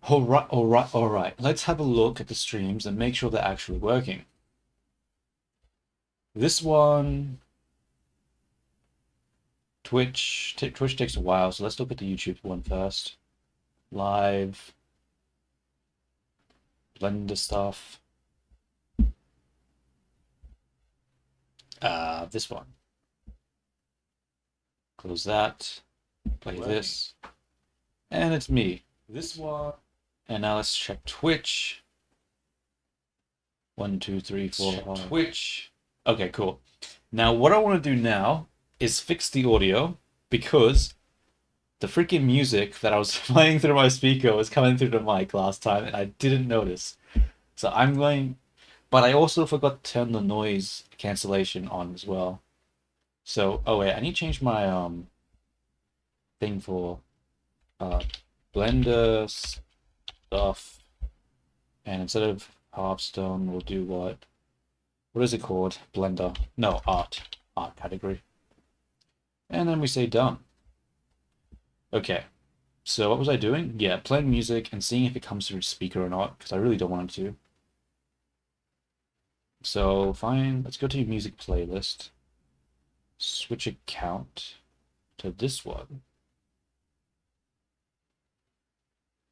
All right, all right, all right. Let's have a look at the streams and make sure they're actually working. This one, Twitch takes a while, so let's look at the YouTube one first. Live, Blender stuff. This one. Close that. Play this. And it's me. This one. And now let's check Twitch. 1, 2, 3, 4, 5. Twitch. Okay, cool. Now, what I want to do now is fix the audio because the freaking music that I was playing through my speaker was coming through the mic last time and I didn't notice. So I'm going, but I also forgot to turn the noise cancellation on as well. So, oh wait, I need to change my thing for Blender stuff, and instead of Hearthstone, we'll do what is it called? Blender. No, art category. And then we say done. Okay. So what was I doing? Yeah, playing music and seeing if it comes through speaker or not, because I really don't want it to. So fine, let's go to your music playlist. Switch account to this one.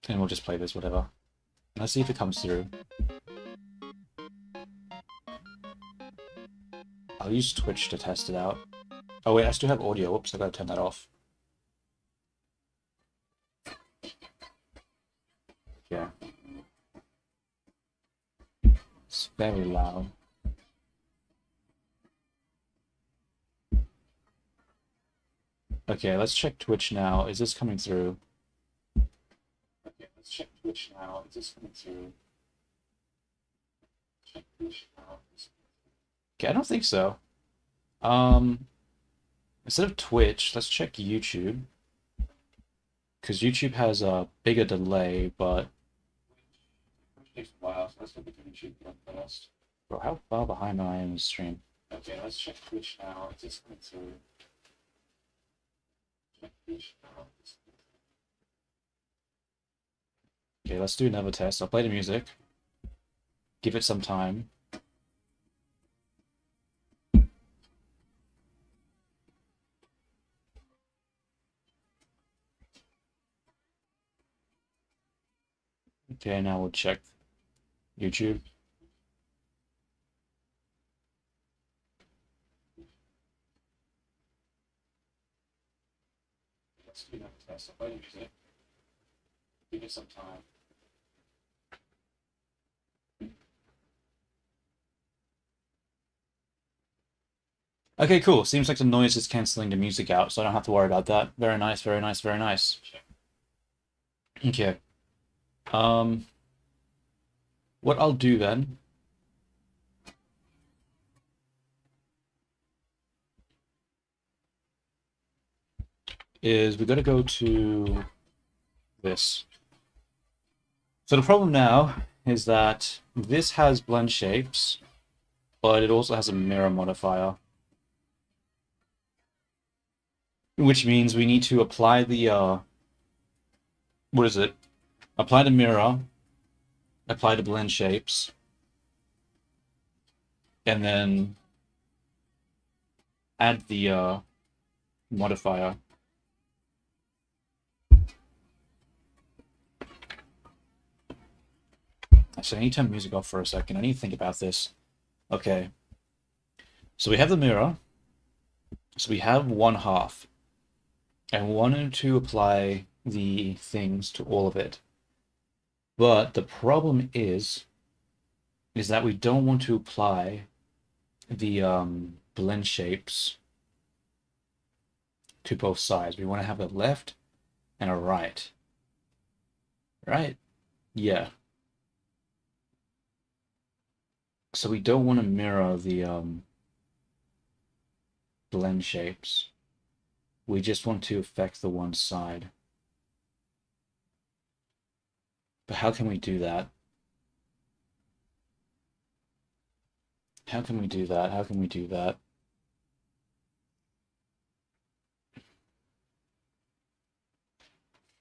And we'll just play this, whatever. Let's see if it comes through. I'll use Twitch to test it out. Oh wait, I still have audio. Whoops, I gotta turn that off. Yeah. It's very loud. Okay, let's check Twitch now. Is this coming through? Okay, let's check Twitch now. Is this coming through? Check Twitch now. Okay, I don't think so. Instead of Twitch, let's check YouTube. Because YouTube has a bigger delay, but Twitch takes a while, so let's look at YouTube first. Bro, how far behind am I in the stream? Okay, let's check Twitch now. Is this coming through? Check Twitch now. Okay, let's do another test. I'll play the music. Give it some time. Okay, now we'll check YouTube. Let's do another test. I'll play the music. Give it some time. Okay, cool. Seems like the noise is canceling the music out, so I don't have to worry about that. Very nice, very nice, very nice. Okay. What I'll do then is we gotta go to this. So the problem now is that this has blend shapes, but it also has a mirror modifier. Which means we need to apply the, what is it? Apply the mirror, apply the blend shapes, and then add the modifier. Actually, I need to turn music off for a second. I need to think about this. Okay. So we have the mirror. So we have one half. And we wanted to apply the things to all of it. But the problem is that we don't want to apply the blend shapes to both sides. We want to have a left and a right. Right? Yeah. So we don't want to mirror the blend shapes. We just want to affect the one side. But how can we do that? How can we do that? How can we do that?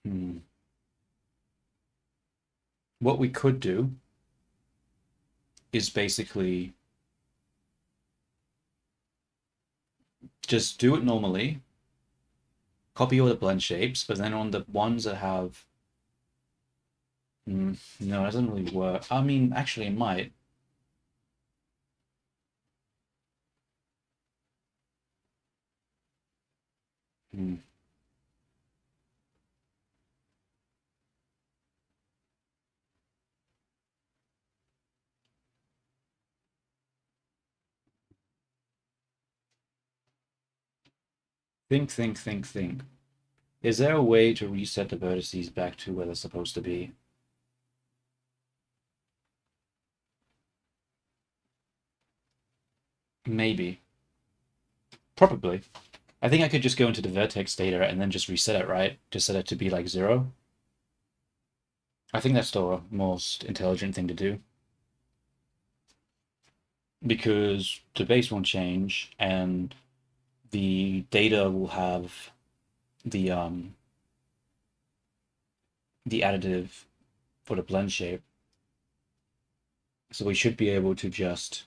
Hmm. what we could do is basically just do it normally, copy all the blend shapes, but then on the ones that have no, it doesn't really work. I mean, actually, it might. Hmm. Think. Is there a way to reset the vertices back to where they're supposed to be? Maybe. Probably. I think I could just go into the vertex data and then just reset it, right? Just set it to be like 0. I think that's the most intelligent thing to do. Because the base won't change and the data will have the additive for the blend shape. So we should be able to just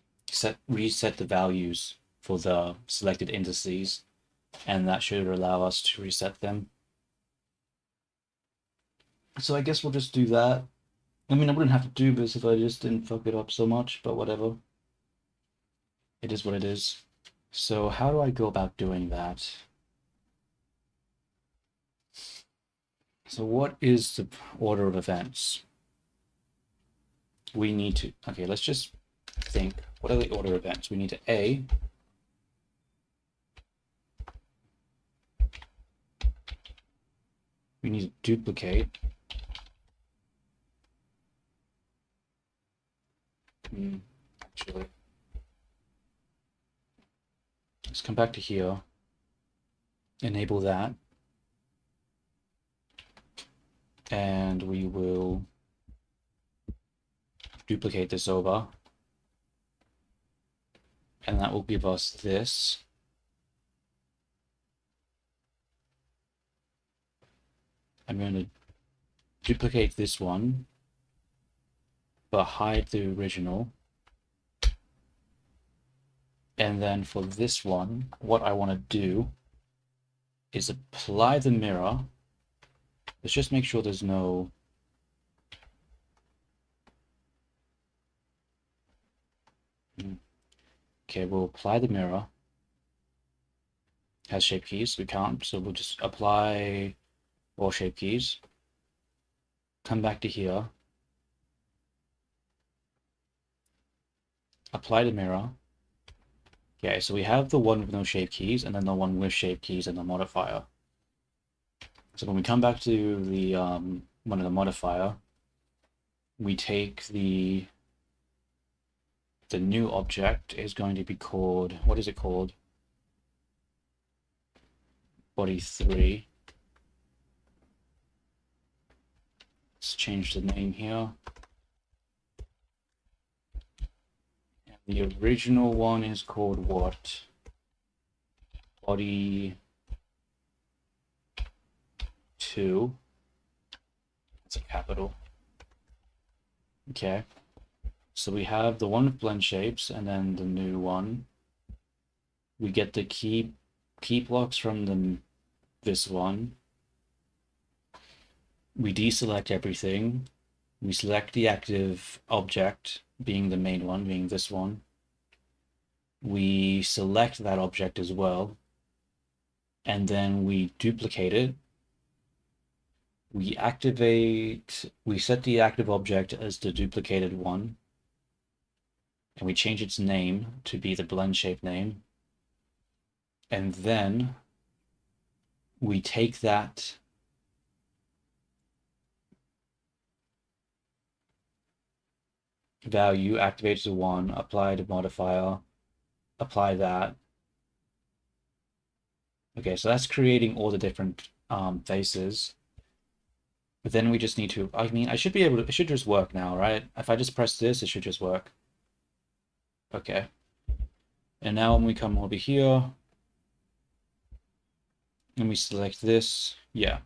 reset the values for the selected indices, and that should allow us to reset them. So I guess we'll just do that. I mean, I wouldn't have to do this if I just didn't fuck it up so much, but whatever. It is what it is. So how do I go about doing that? So what is the order of events? We need to, okay, let's just think, what are the order events? We need to A, we need to duplicate. Actually, let's come back to here, enable that, and we will duplicate this over, and that will give us this. I'm going to duplicate this one, but hide the original. And then for this one, what I want to do is apply the mirror. Let's just make sure there's no okay, we'll apply the mirror. Has shape keys, we can't, so we'll just apply all shape keys. Come back to here. Apply the mirror. Okay, so we have the one with no shape keys and then the one with shape keys and the modifier. So when we come back to the one of the modifier, we take the new object is going to be called, what is it called? Body 3. Let's change the name here. And the original one is called what? Body 2. It's a capital. Okay. So we have the one with blend shapes and then the new one. We get the key blocks from this one. We deselect everything. We select the active object, being the main one, being this one. We select that object as well. And then we duplicate it. We set the active object as the duplicated one. And we change its name to be the blend shape name. And then we take that value, activate to 1, apply the modifier, apply that. Okay, so that's creating all the different faces. But then we just need to, I mean, I should be able to, it should just work now, right? If I just press this, it should just work. Okay. And now when we come over here, and we select this, yeah.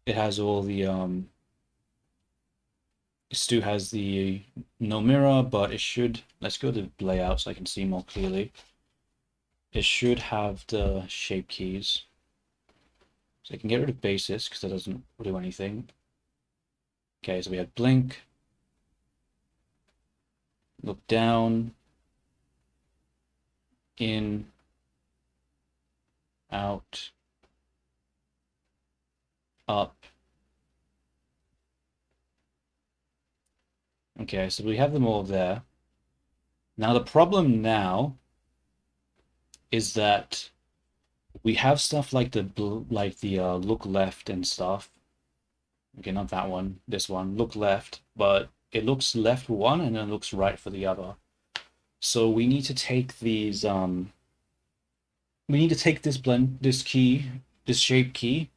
It has all the Stu has the no mirror, but it should, let's go to layout so I can see more clearly. It should have the shape keys. So I can get rid of basis because that doesn't do anything. Okay, so we have blink, look down, in, out, up. Okay, so we have them all there. Now the problem now is that we have stuff like the look left and stuff. Okay, not that one, this one, look left, but it looks left for one and then looks right for the other. So we need to take these we need to take this key, this shape key,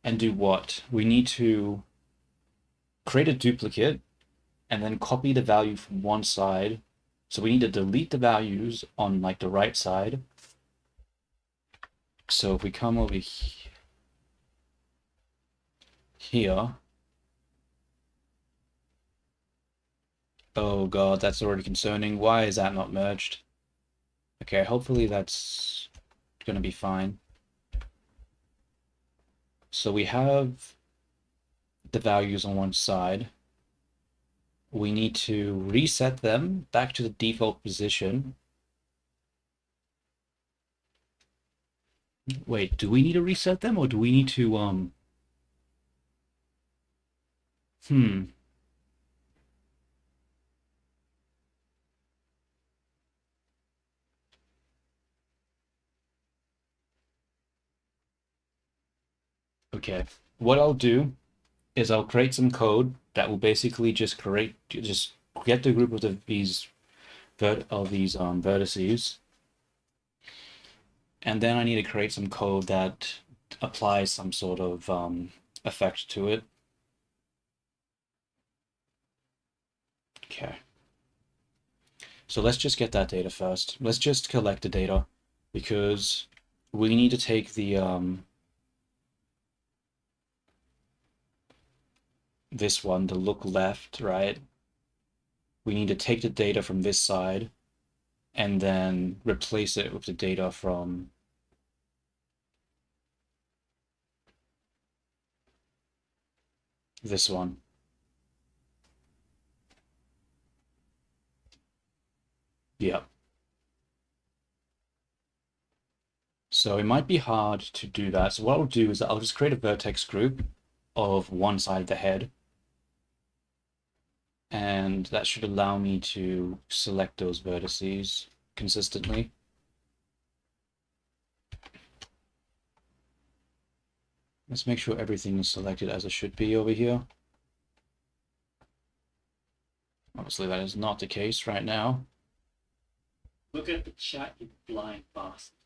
and do what? We need to create a duplicate and then copy the value from one side. So we need to delete the values on like the right side. So if we come over here, oh god, that's already concerning. Why is that not merged? Okay, hopefully that's gonna be fine. So we have the values on one side. We need to reset them back to the default position. Wait, do we need to reset them or do we need to hmm. Okay. What I'll do is I'll create some code that will basically just get the group of these vertices, and then I need to create some code that applies some sort of effect to it. Okay. So let's just get that data first. Let's just collect the data because we need to take the this one, the look left, right? We need to take the data from this side and then replace it with the data from this one. Yeah. So it might be hard to do that. So what I'll do is I'll just create a vertex group of one side of the head. And that should allow me to select those vertices consistently. Let's make sure everything is selected as it should be over here. Obviously that is not the case right now. Look at the chat, you blind bastard.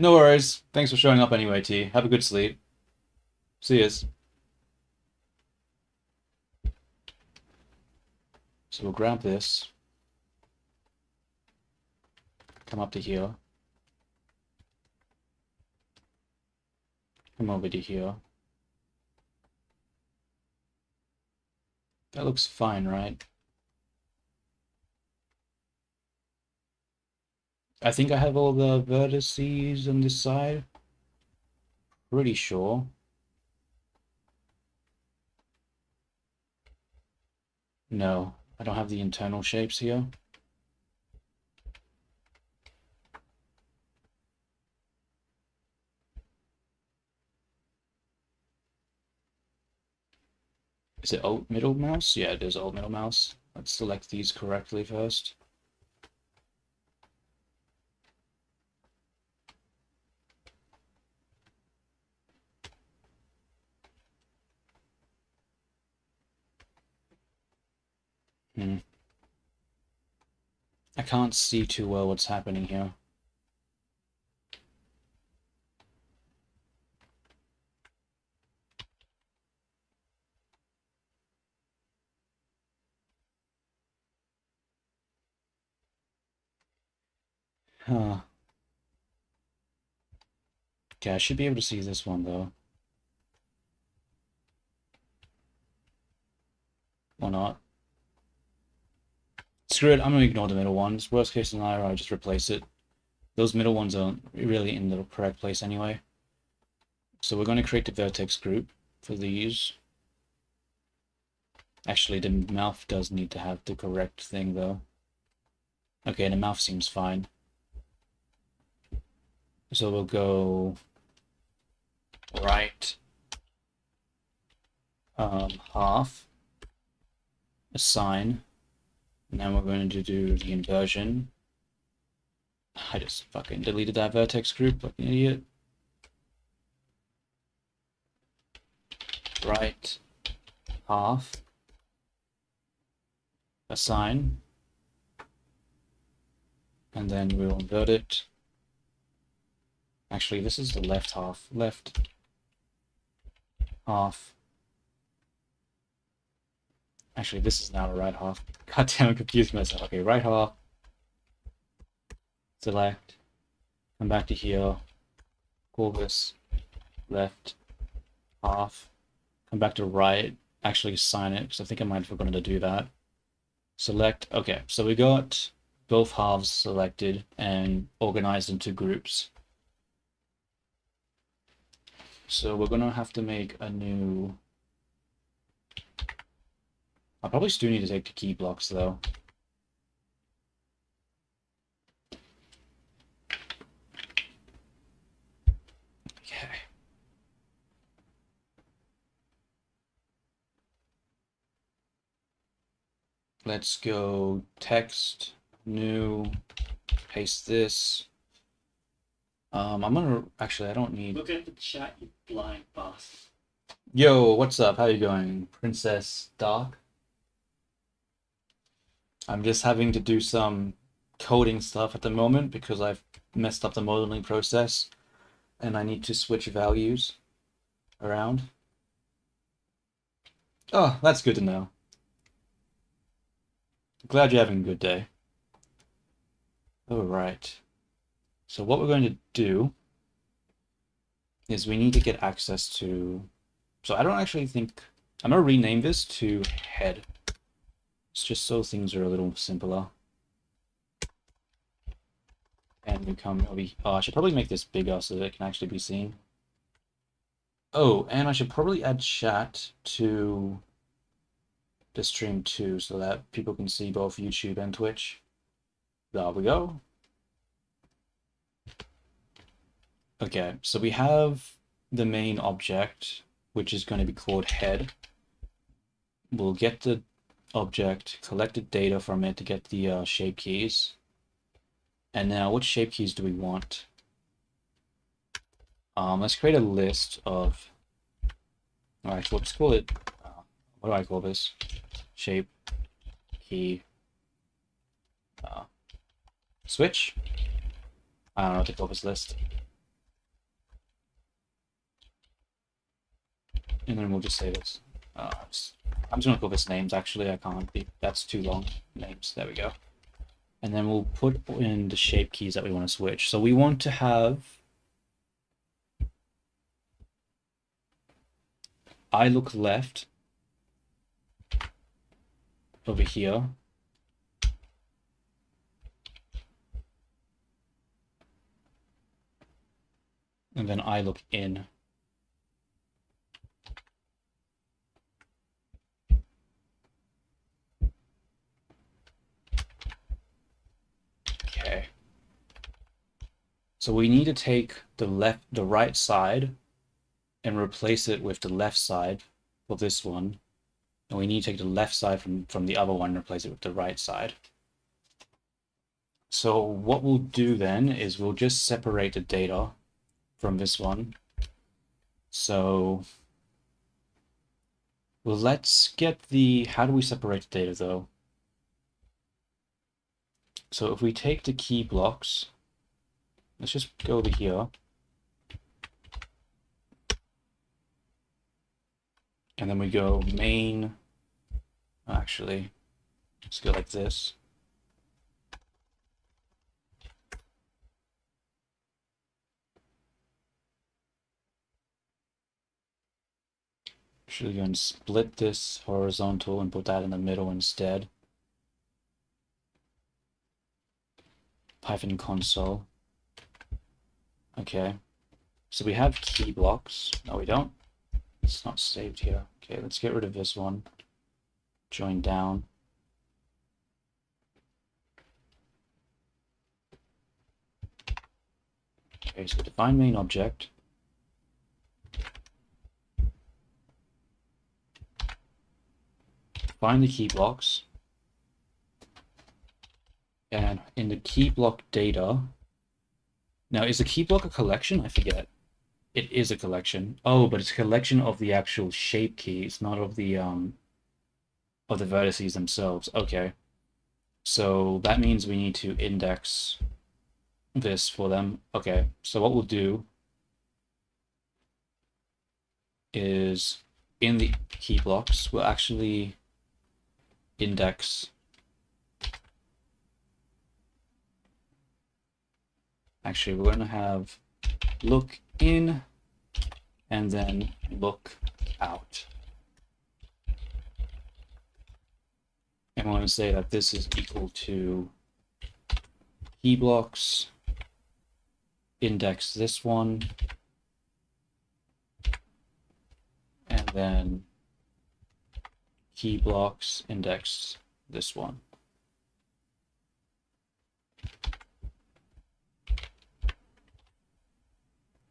No worries. Thanks for showing up anyway, T. Have a good sleep. See yous. So we'll grab this. Come up to here. Come over to here. That looks fine, right? I think I have all the vertices on this side. Pretty sure. No, I don't have the internal shapes here. Is it alt middle mouse? Yeah, it is alt middle mouse. Let's select these correctly first. I can't see too well what's happening here. Huh. Okay, I should be able to see this one though. or not. Screw it, I'm gonna ignore the middle ones. Worst case scenario, I just replace it. Those middle ones aren't really in the correct place anyway. So we're going to create the vertex group for these. Actually, the mouth does need to have the correct thing though. Okay, the mouth seems fine. So we'll go right half, assign. Now we're going to do the inversion. I just fucking deleted that vertex group like an idiot. Right half, assign, and then we'll invert it. Actually, this is the left half. Left half. Actually, this is now the right half. God damn, I confused myself. Okay, right half. Select. Come back to here. Call this left half. Come back to right. Actually sign it, because I think I might have forgotten to do that. Select. Okay, so we got both halves selected and organized into groups. So we're gonna have to make a new... I probably still need to take the key blocks though. Okay. Let's go text, new, paste this. I'm gonna... Actually, I don't need... Look at the chat, you blind bastard. Yo, what's up? How you going? Princess Dark? I'm just having to do some coding stuff at the moment because I've messed up the modeling process and I need to switch values around. Oh, that's good to know. Glad you're having a good day. All right. So what we're going to do is we need to get access to... So I don't actually think... I'm going to rename this to head. It's just so things are a little simpler. And we come over... Oh, I should probably make this bigger so that it can actually be seen. Oh, and I should probably add chat to the stream too so that people can see both YouTube and Twitch. There we go. Okay, so we have the main object, which is going to be called head. We'll get the object, collect the data from it to get the shape keys. And now, which shape keys do we want? Let's create a list of... Alright, let's call it... what do I call this? Shape key switch? I don't know what to call this list. And then we'll just say this. I'm just gonna call this names actually. I can't be... That's too long. Names. There we go. And then we'll put in the shape keys that we want to switch. So we want to have I look left over here. And then I look in. Okay. So we need to take the right side and replace it with the left side for this one. And we need to take the left side from the other one and replace it with the right side. So what we'll do then is we'll just separate the data from this one. So well, let's get the... How do we separate the data though? So if we take the key blocks, let's just go over here. And then we go main, actually, let's go like this. Actually going to split this horizontal and put that in the middle instead. Python console. Okay. So we have key blocks. No, we don't. It's not saved here. Okay, let's get rid of this one. Join down. Okay, so define main object. Find the key blocks. And in the key block data. Now, is a key block a collection? I forget. It is a collection. Oh, but it's a collection of the actual shape keys, not of the vertices themselves. Okay. So that means we need to index this for them. Okay. So what we'll do is in the key blocks, we'll actually index actually we're going to have look in and then look out. And I want to say that this is equal to key blocks index this one and then key blocks index this one.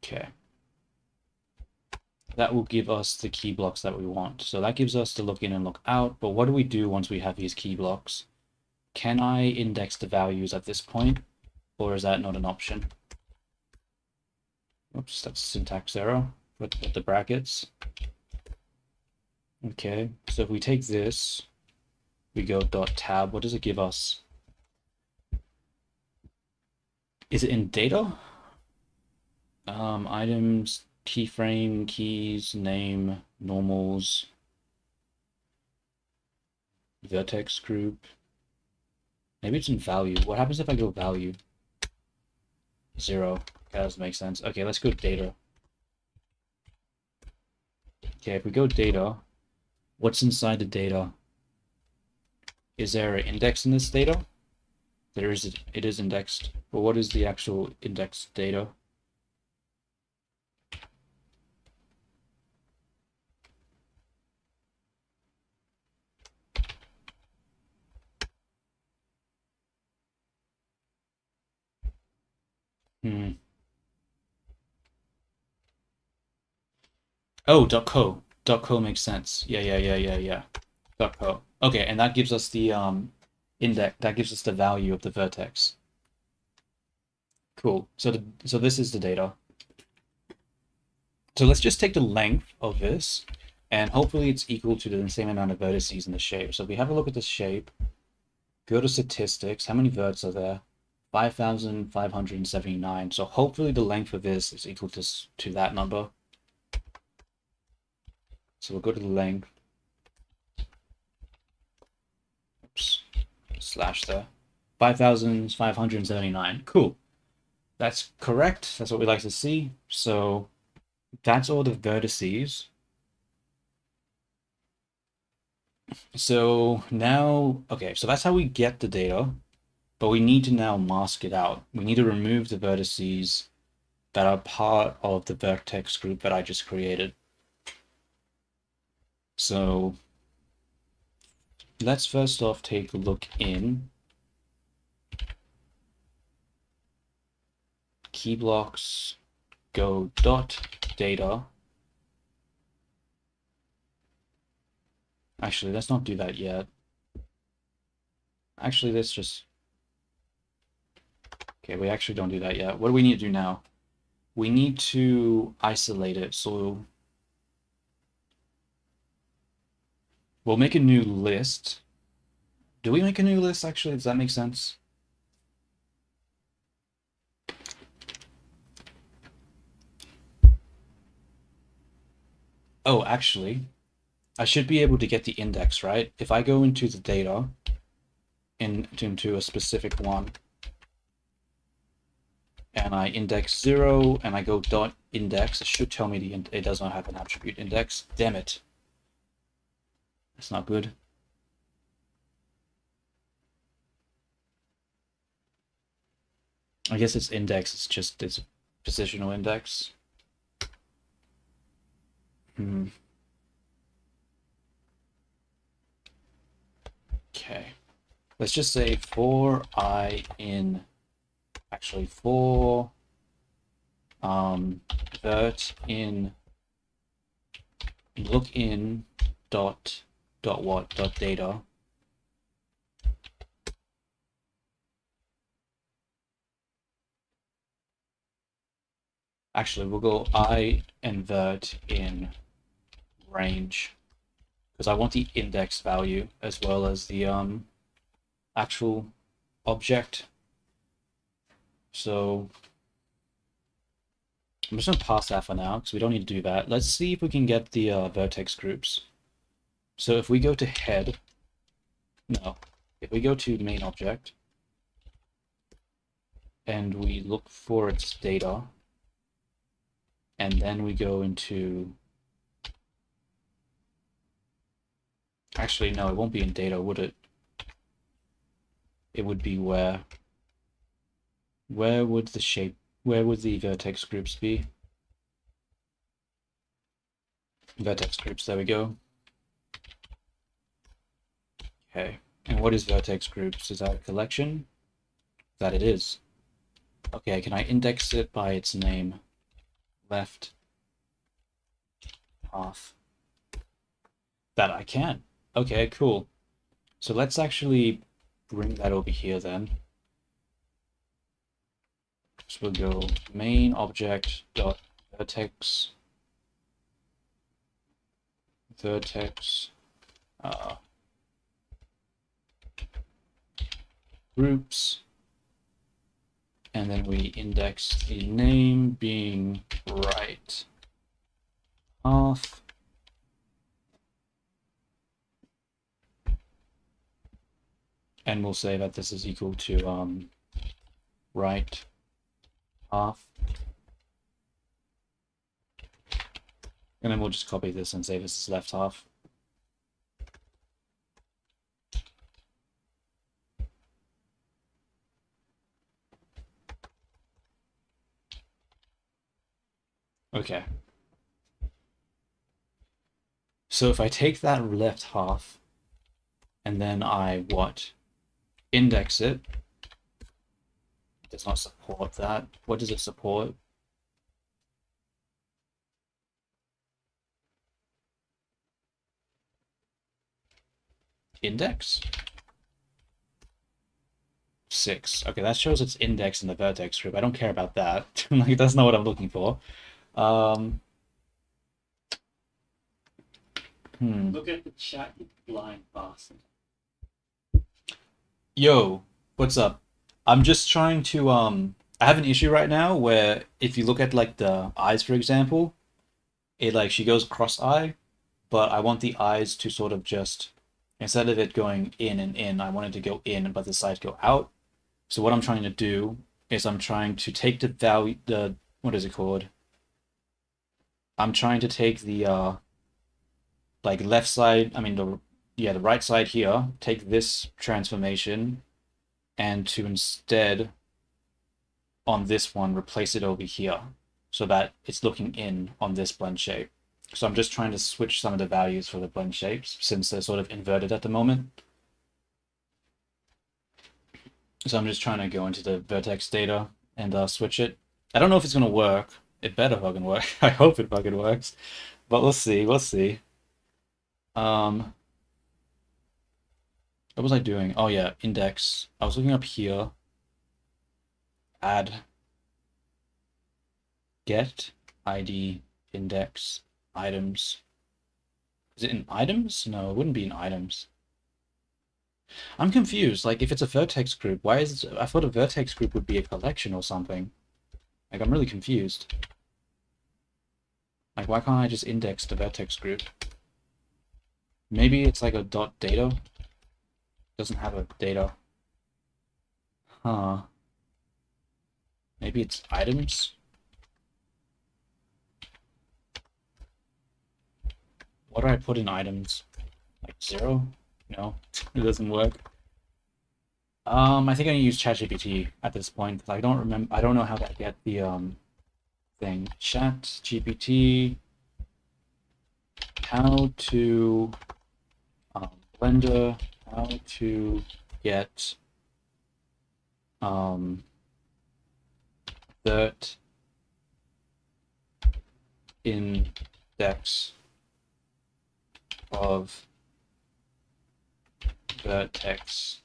Okay. That will give us the key blocks that we want. So that gives us the look in and look out. But what do we do once we have these key blocks? Can I index the values at this point? Or is that not an option? Oops, that's syntax error with the brackets. Okay, so if we take this, we go .tab, what does it give us? Is it in data? Items, keyframe, keys, name, normals, vertex group. Maybe it's in value. What happens if I go value? 0. That doesn't make sense. Okay, let's go data. Okay, if we go data, what's inside the data? Is there an index in this data? There is. It is indexed. But what is the actual indexed data? Oh, .co. .co makes sense. Yeah. .co. Okay, and that gives us the index. That gives us the value of the vertex. Cool. So this is the data. So let's just take the length of this, and hopefully it's equal to the same amount of vertices in the shape. So if we have a look at the shape, go to statistics. How many verts are there? 5,579. So hopefully the length of this is equal to that number. So we'll go to the length. Oops. Slash there. 5,579. Cool. That's correct. That's what we like to see. So that's all the vertices. So now, okay, so that's how we get the data, but we need to now mask it out. We need to remove the vertices that are part of the vertex group that I just created. So let's first off take a look in key blocks, go .data. Actually, let's not do that yet. Actually, let's just... Okay, we actually don't do that yet. What do we need to do now? We need to isolate it. So we'll make a new list. Do we make a new list, actually? Does that make sense? Oh, actually, I should be able to get the index, right? If I go into the data, into a specific one, and I index 0, and I go .index, it should tell me it does not have an attribute index. Damn it. That's not good. I guess its index is just its positional index. Okay. Let's just say for I in, actually for vert in look in dot what dot data. Actually, we'll go I and vert in range because I want the index value as well as the actual object. So I'm just gonna pass that for now because we don't need to do that. Let's see if we can get the vertex groups. So if we go to head, no, if we go to main object and we look for its data, and then we go into, actually no, it won't be in data, would it? It would be where would the shape, where would the vertex groups be? Vertex groups, there we go. Okay, and what is vertex groups? Is that a collection? That it is. Okay, can I index it by its name? Left half. That I can. Okay, cool. So let's actually bring that over here then. So we'll go main object dot vertex groups, and then we index the name being right half. And we'll say that this is equal to right half. And then we'll just copy this and say this is left half. Okay. So if I take that left half and then I what? Index it. It does not support that. What does it support? Index? 6. Okay, that shows its index in the vertex group. I don't care about that. Like, that's not what I'm looking for. Look at the chat, you blind bastard. Yo, what's up? I'm just trying to I have an issue right now where if you look at like the eyes, for example, it like she goes cross-eye, but I want the eyes to sort of just, instead of it going in and in, I want it to go in but the sides go out. So what I'm trying to do is I'm trying to take the value, the, what is it called? I'm trying to take the like left side, I mean the right side here, take this transformation and to instead on this one replace it over here so that it's looking in on this blend shape. So I'm just trying to switch some of the values for the blend shapes since they're sort of inverted at the moment. So I'm just trying to go into the vertex data and switch it. I don't know if it's gonna work. It better fucking work. I hope it fucking works. But we'll see, we'll see. What was I doing? Oh yeah, index. I was looking up here. Add get ID index items. Is it in items? No, it wouldn't be in items. I'm confused. Like, if it's a vertex group, why is it, I thought a vertex group would be a collection or something. Like, I'm really confused. Like, why can't I just index the vertex group? Maybe it's like a dot data. Doesn't have a data. Huh. Maybe it's items. What do I put in items? Like 0? No, it doesn't work. I think I use ChatGPT at this point. I don't remember. I don't know how to get the thing. ChatGPT. How to Blender. How to get vert index of vertex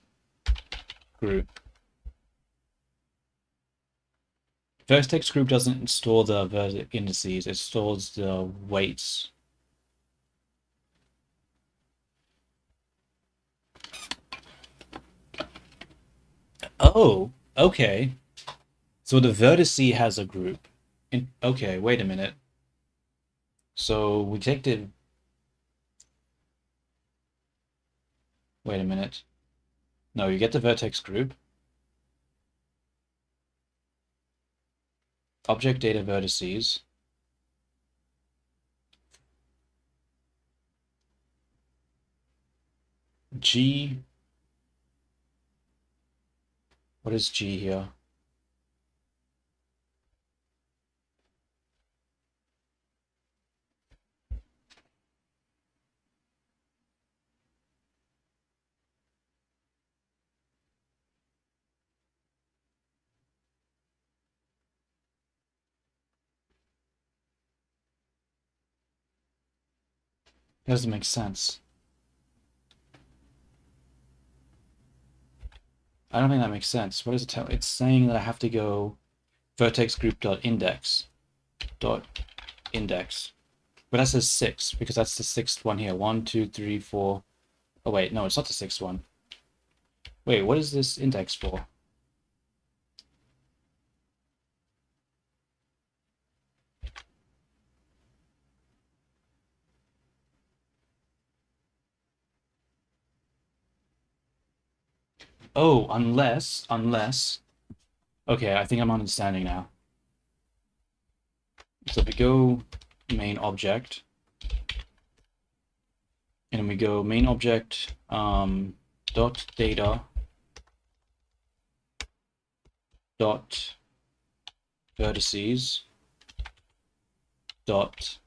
group. Vertex group doesn't store the vertex indices, it stores the weights. Oh, okay. So the vertice has a group. Okay, wait a minute. So we take the... Wait a minute. No, you get the vertex group. Object data vertices. G. What is G here? It doesn't make sense. I don't think that makes sense. What does it tell? It's saying that I have to go vertex group dot index. But that says 6 because that's the sixth one here. 1, 2, 3, 4. Oh wait, no, it's not the sixth one. Wait, what is this index for? Oh, unless. Okay, I think I'm understanding now. So if we go main object, and then we go main object dot data dot vertices dot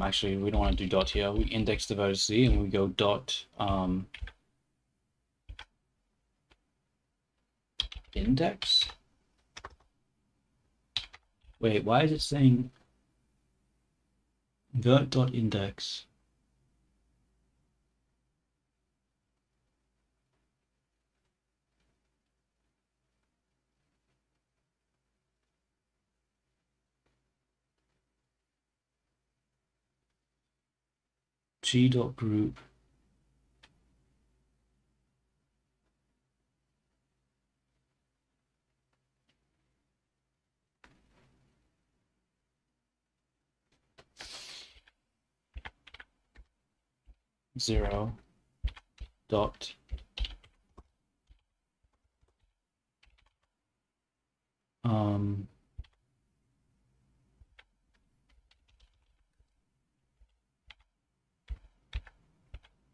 actually we don't want to do dot here. We index the vertice and we go dot index. Wait, why is it saying vert dot index? G dot group. Zero dot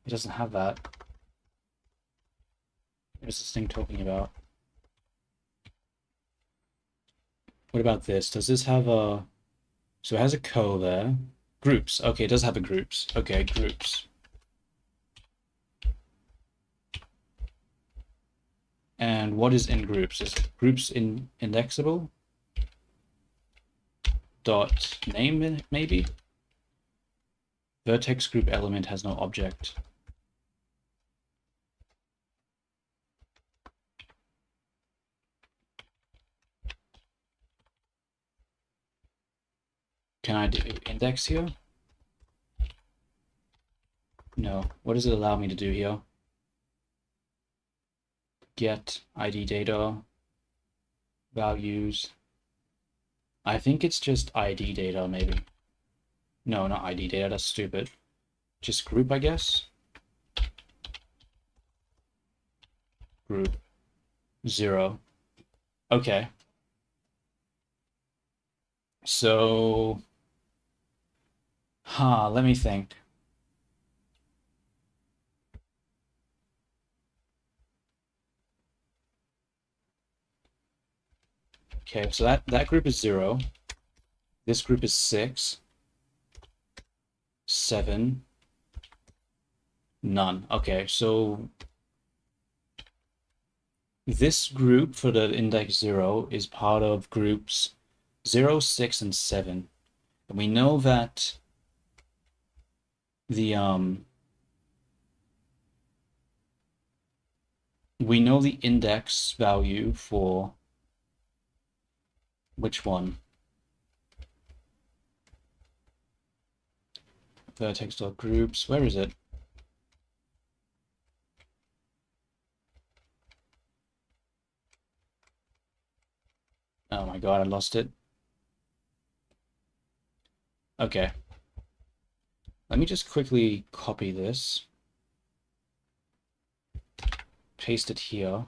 it doesn't have that. What is this thing talking about? What about this? Does this have a... So it has a co there. Groups. Okay, it does have a groups. Okay, groups. And what is in groups? Is groups in indexable? Dot name maybe? Vertex group element has no object. Can I do index here? No. What does it allow me to do here? Get ID data, values. I think it's just ID data, maybe. No, not ID data, that's stupid. Just group, I guess. Group 0. Okay. So, let me think. Okay, so that group is 0. This group is 6, 7, none. Okay, so this group for the index 0 is part of groups 0, 6, and 7. And we know that the we know the index value for which one? Vertex.groups, where is it? Oh my god, I lost it. Okay. Let me just quickly copy this. Paste it here.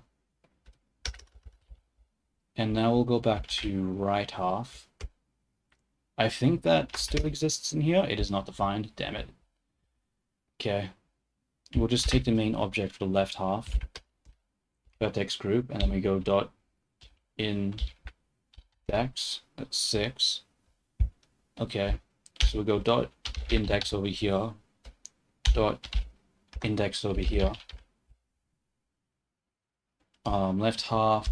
And now we'll go back to right half. I think that still exists in here. It is not defined. Damn it. Okay. We'll just take the main object for the left half. Vertex group. And then we go dot index. That's 6. Okay. So we go dot index over here. Dot index over here. Left half.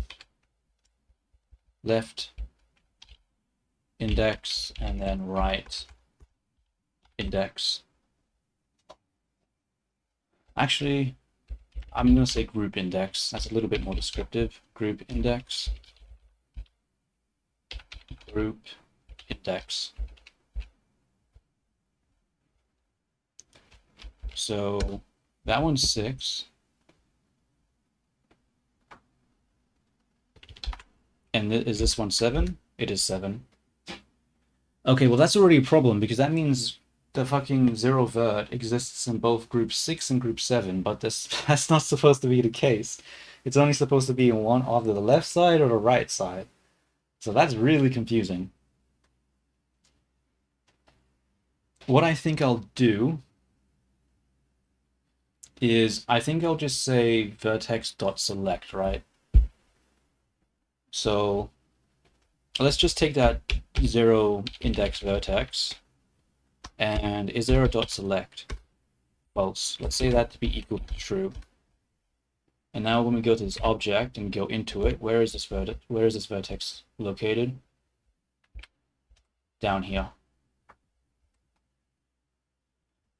Left index, and then right index. Actually, I'm going to say group index. That's a little bit more descriptive. Group index. Group index. So that one's 6. And is this one 7? It is 7. Okay, well that's already a problem because that means the fucking 0 vert exists in both group 6 and group 7, but that's not supposed to be the case. It's only supposed to be in one either the left side or the right side. So that's really confusing. What I think I'll do is I think I'll just say vertex.select, right? So let's just take that 0 index vertex, and is there a dot select? False. Let's say that to be equal to true. And now when we go to this object and go into it, where is this vertex located? Down here.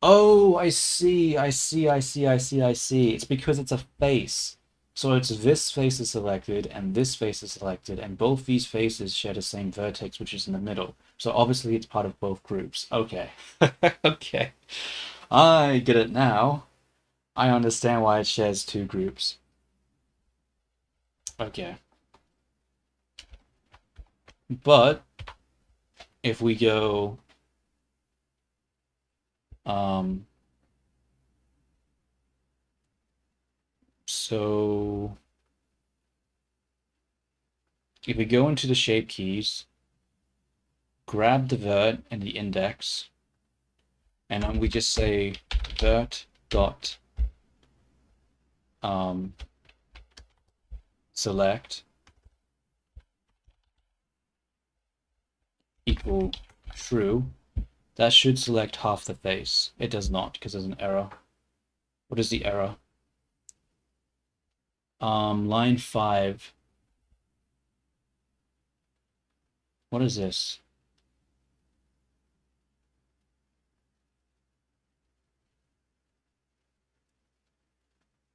Oh, I see. It's because it's a face. So it's this face is selected and this face is selected, and both these faces share the same vertex, which is in the middle. So obviously it's part of both groups. Okay. Okay. I get it now. I understand why it shares 2 groups. Okay. But if we go so if we go into the shape keys, grab the vert and the index, and then we just say vert dot select equal true, that should select half the face. It does not because there's an error. What is the error? Line 5. What is this?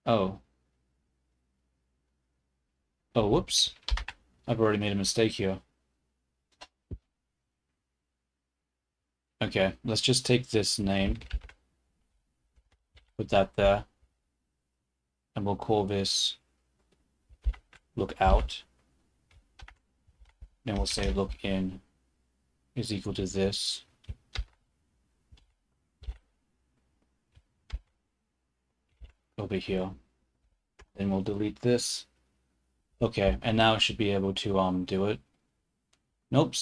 Oh. Oh, whoops. I've already made a mistake here. Okay, let's just take this name, put that there, and we'll call this look out. Then we'll say look in is equal to this. Over here. Then we'll delete this. Okay, and now it should be able to do it. Nope,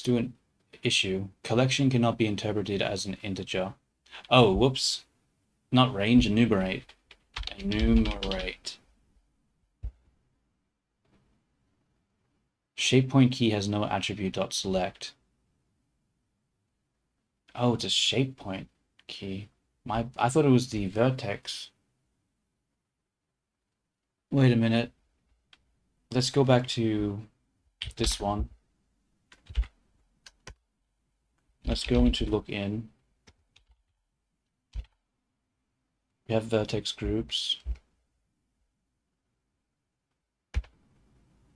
issue. Collection cannot be interpreted as an integer. Oh, whoops. Not range, enumerate. Enumerate. Shape point key has no attribute dot select. Oh, it's a shape point key. I thought it was the vertex. Wait a minute. Let's go back to this one. Let's go into look in. We have vertex groups.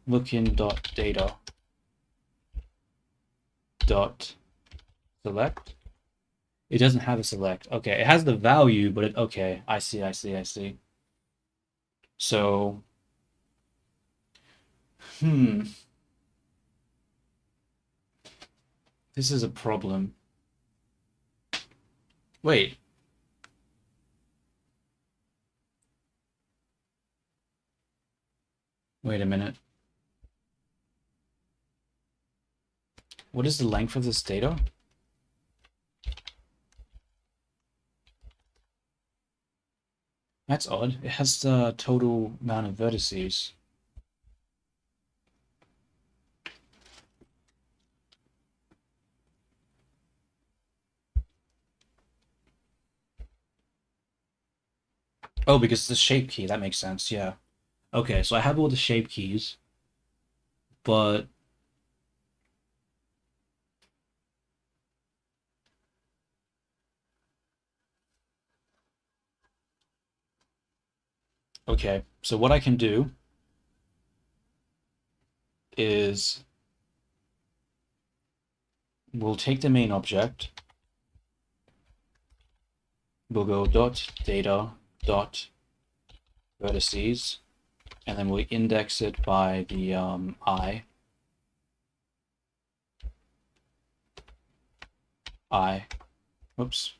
Look in dot data dot select. It doesn't have a select. Okay, it has the value, but okay, I see. So, this is a problem. Wait. Wait a minute. What is the length of this data? That's odd. It has the total amount of vertices. Oh, because it's the shape key. That makes sense. Yeah. Okay, so I have all the shape keys, but okay, so what I can do is we'll take the main object, we'll go dot data dot vertices, and then we'll index it by the I. Whoops.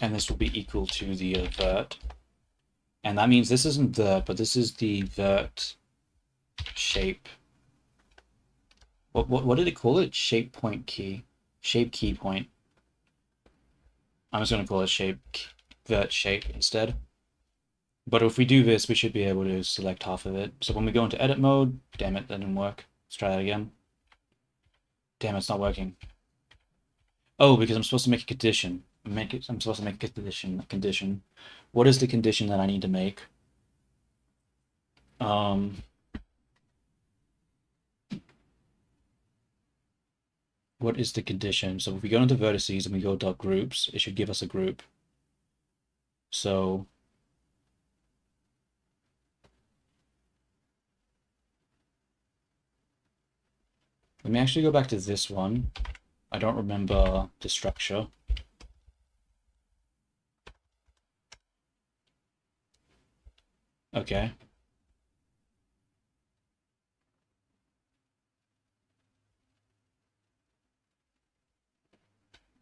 And this will be equal to the vert. And that means this isn't the, but this is the vert shape. What did it call it? Shape point key. Shape key point. I'm just going to call it vert shape instead. But if we do this, we should be able to select half of it. So when we go into edit mode, damn it, that didn't work. Let's try that again. Damn, it's not working. Oh, because I'm supposed to make a condition. I'm supposed to make a condition. What is the condition that I need to make? What is the condition? So if we go into vertices and we go dot groups, it should give us a group. So let me actually go back to this one. I don't remember the structure. Okay.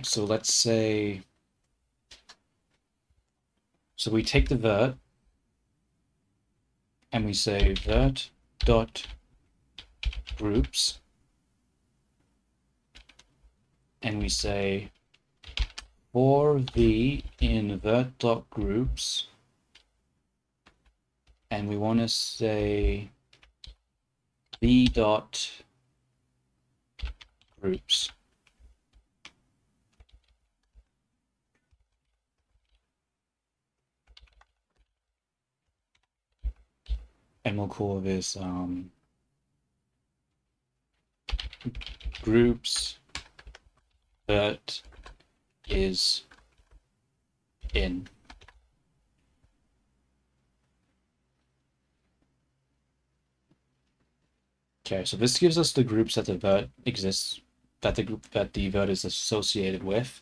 So let's say, so we take the vert and we say vert dot groups, and we say for v in vert dot groups, and we want to say v dot groups. And we'll call this groups vert is in. Okay, so this gives us the groups that the vert exists, that the vert is associated with.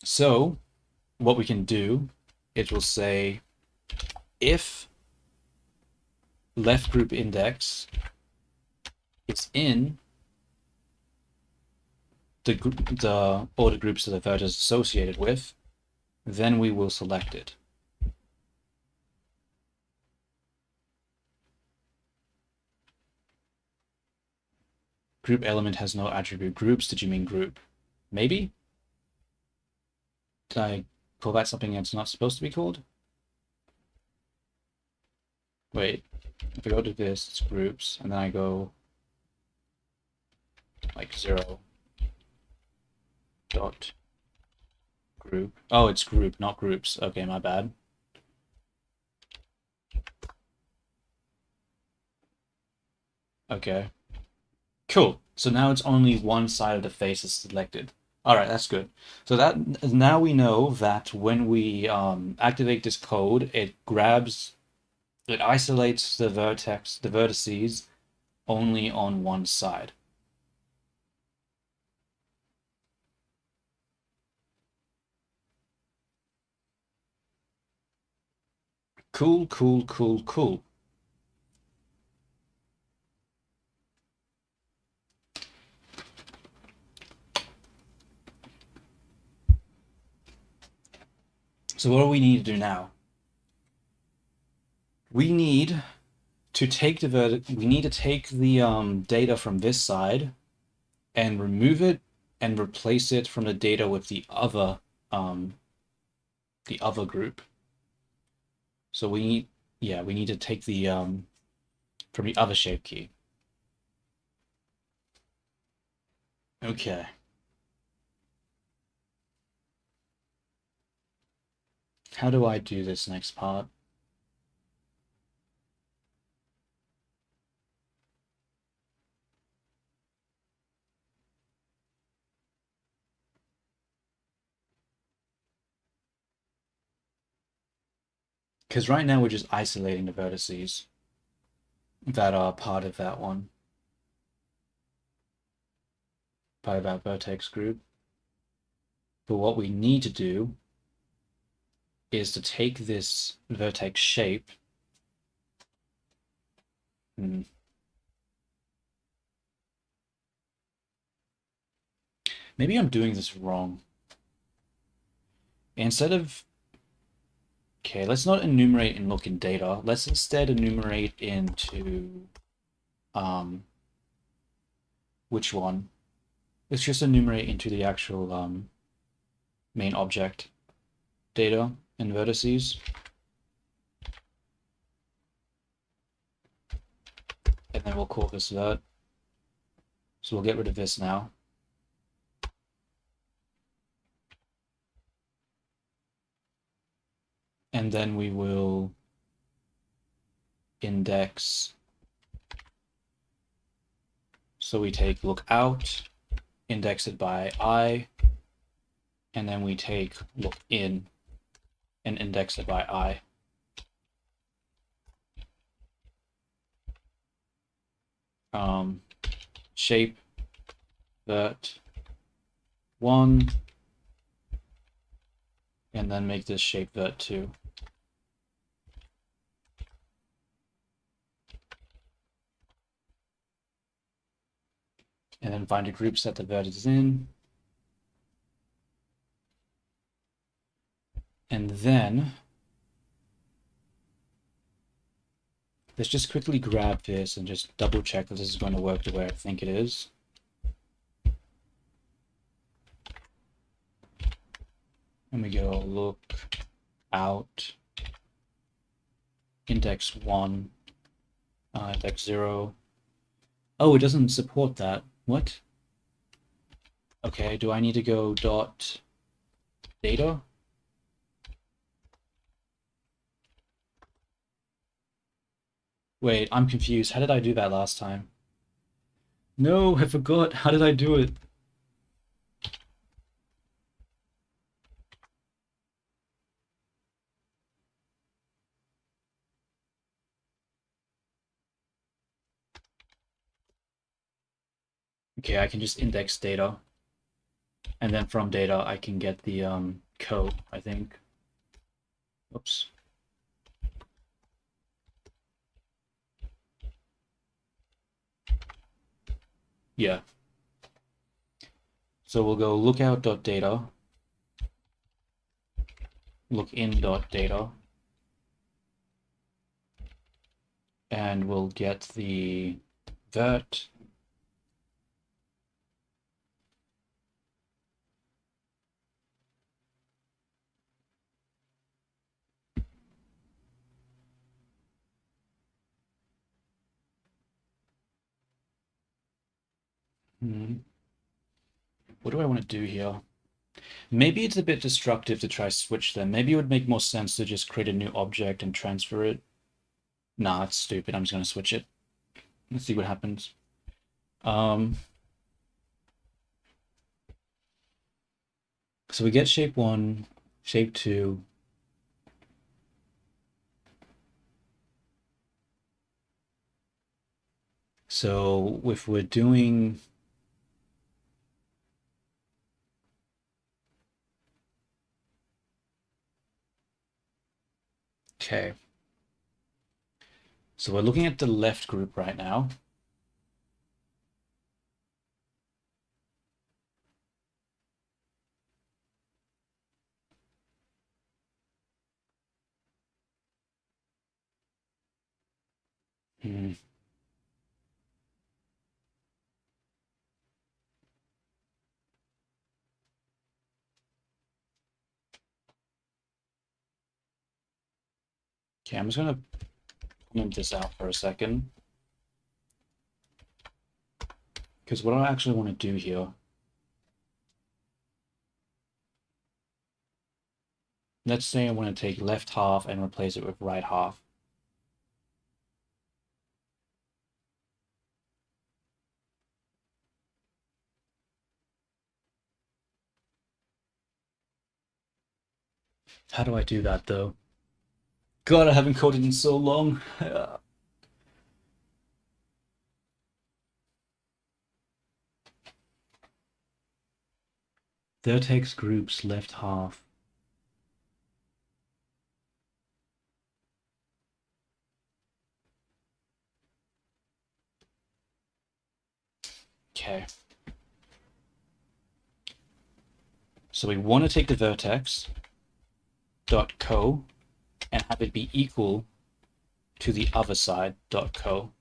So what we can do, it will say if left group index is in the order groups that the vert is associated with, then we will select it. Group element has no attribute. Groups, did you mean group? Maybe? Did I call that something it's not supposed to be called? Wait, if I go to this, it's groups, and then I go like 0 dot group. Oh, it's group, not groups. Okay, my bad. Okay. Cool. So now it's only one side of the face is selected. All right, that's good. So that now we know that when we activate this code, it isolates the vertices only on one side. Cool, cool, cool, cool. So what do we need to do now? We need to take the data from this side and remove it and replace it from the data with the other group. So we need to take the from the other shape key. Okay. How do I do this next part? Because right now we're just isolating the vertices that are part of that one. Part of that vertex group. But what we need to do is to take this vertex shape. Maybe I'm doing this wrong. Instead of... Okay, let's not enumerate and look in data. Let's instead enumerate into... which one? Let's just enumerate into the actual main object data and vertices. And then we'll call this vert. So we'll get rid of this now. And then we will index. So we take look out, index it by I, and then we take look in and index it by I. Shape vert 1, and then make this shape vert 2. And then find a group set the vert is in. And then let's just quickly grab this and just double check that this is going to work the way I think it is. And we go look out, index 1, index 0. Oh, it doesn't support that. What? Okay, do I need to go dot data? Wait, I'm confused. How did I do that last time? No, I forgot. How did I do it? Okay, I can just index data. And then from data, I can get the code, I think. Oops. Yeah. So we'll go lookout.data. look in dot data, and we'll get the vert. What do I want to do here? Maybe it's a bit destructive to try switch them. Maybe it would make more sense to just create a new object and transfer it. Nah, it's stupid. I'm just going to switch it. Let's see what happens. So we get shape 1, shape 2. So if we're doing okay. So we're looking at the left group right now. Hmm. Okay, I'm just gonna comment this out for a second. Because what I actually want to do here, let's say I want to take left half and replace it with right half. How do I do that though? God, I haven't coded in so long. Vertex groups left half. Okay. So we want to take the vertex dot co and have it be equal to the other side dot co.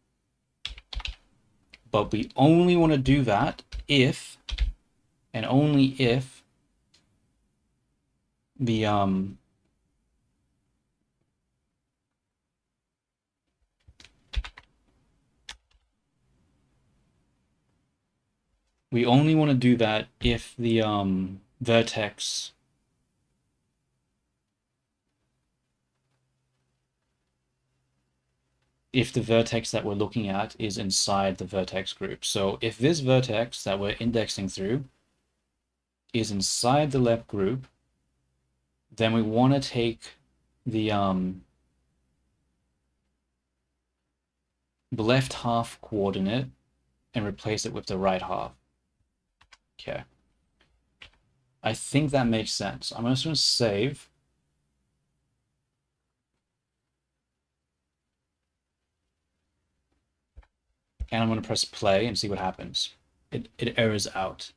But we only want to do that if and only if the we only want to do that if the vertex if the vertex that we're looking at is inside the vertex group. So if this vertex that we're indexing through is inside the left group, then we want to take the left half coordinate and replace it with the right half. Okay. I think that makes sense. I'm just going to save. And I'm going to press play and see what happens. It errors out.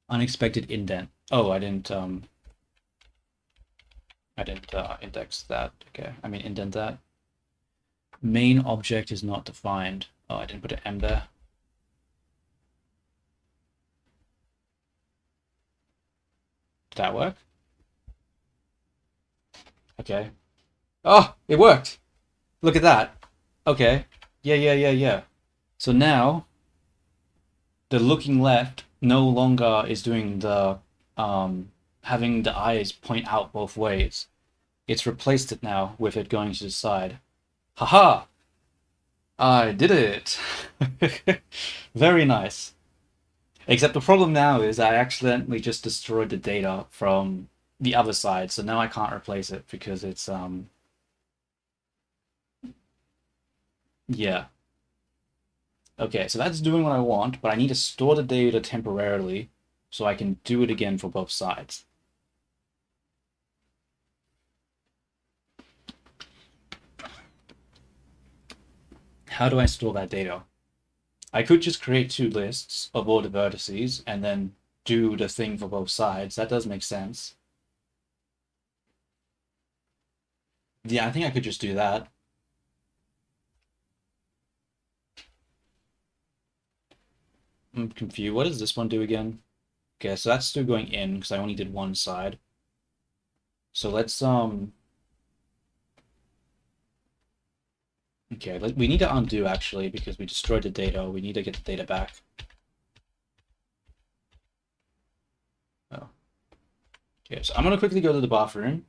Unexpected indent. Oh, I didn't index that. Okay, I mean indent that. Main object is not defined. Oh, I didn't put an M there. Did that work? Okay. Oh, it worked. Look at that. Okay. Yeah. So now the looking left no longer is doing the having the eyes point out both ways. It's replaced it now with it going to the side. Haha! I did it! Very nice. Except the problem now is I accidentally just destroyed the data from the other side, so now I can't replace it because it's yeah. Okay, so that's doing what I want, but I need to store the data temporarily so I can do it again for both sides. How do I store that data? I could just create two lists of all the vertices and then do the thing for both sides. That does make sense. Yeah, I think I could just do that. I'm confused. What does this one do again? Okay, so that's still going in because I only did one side. So let's okay, we need to undo actually because we destroyed the data. We need to get the data back. Oh. Okay, so I'm gonna quickly go to the bathroom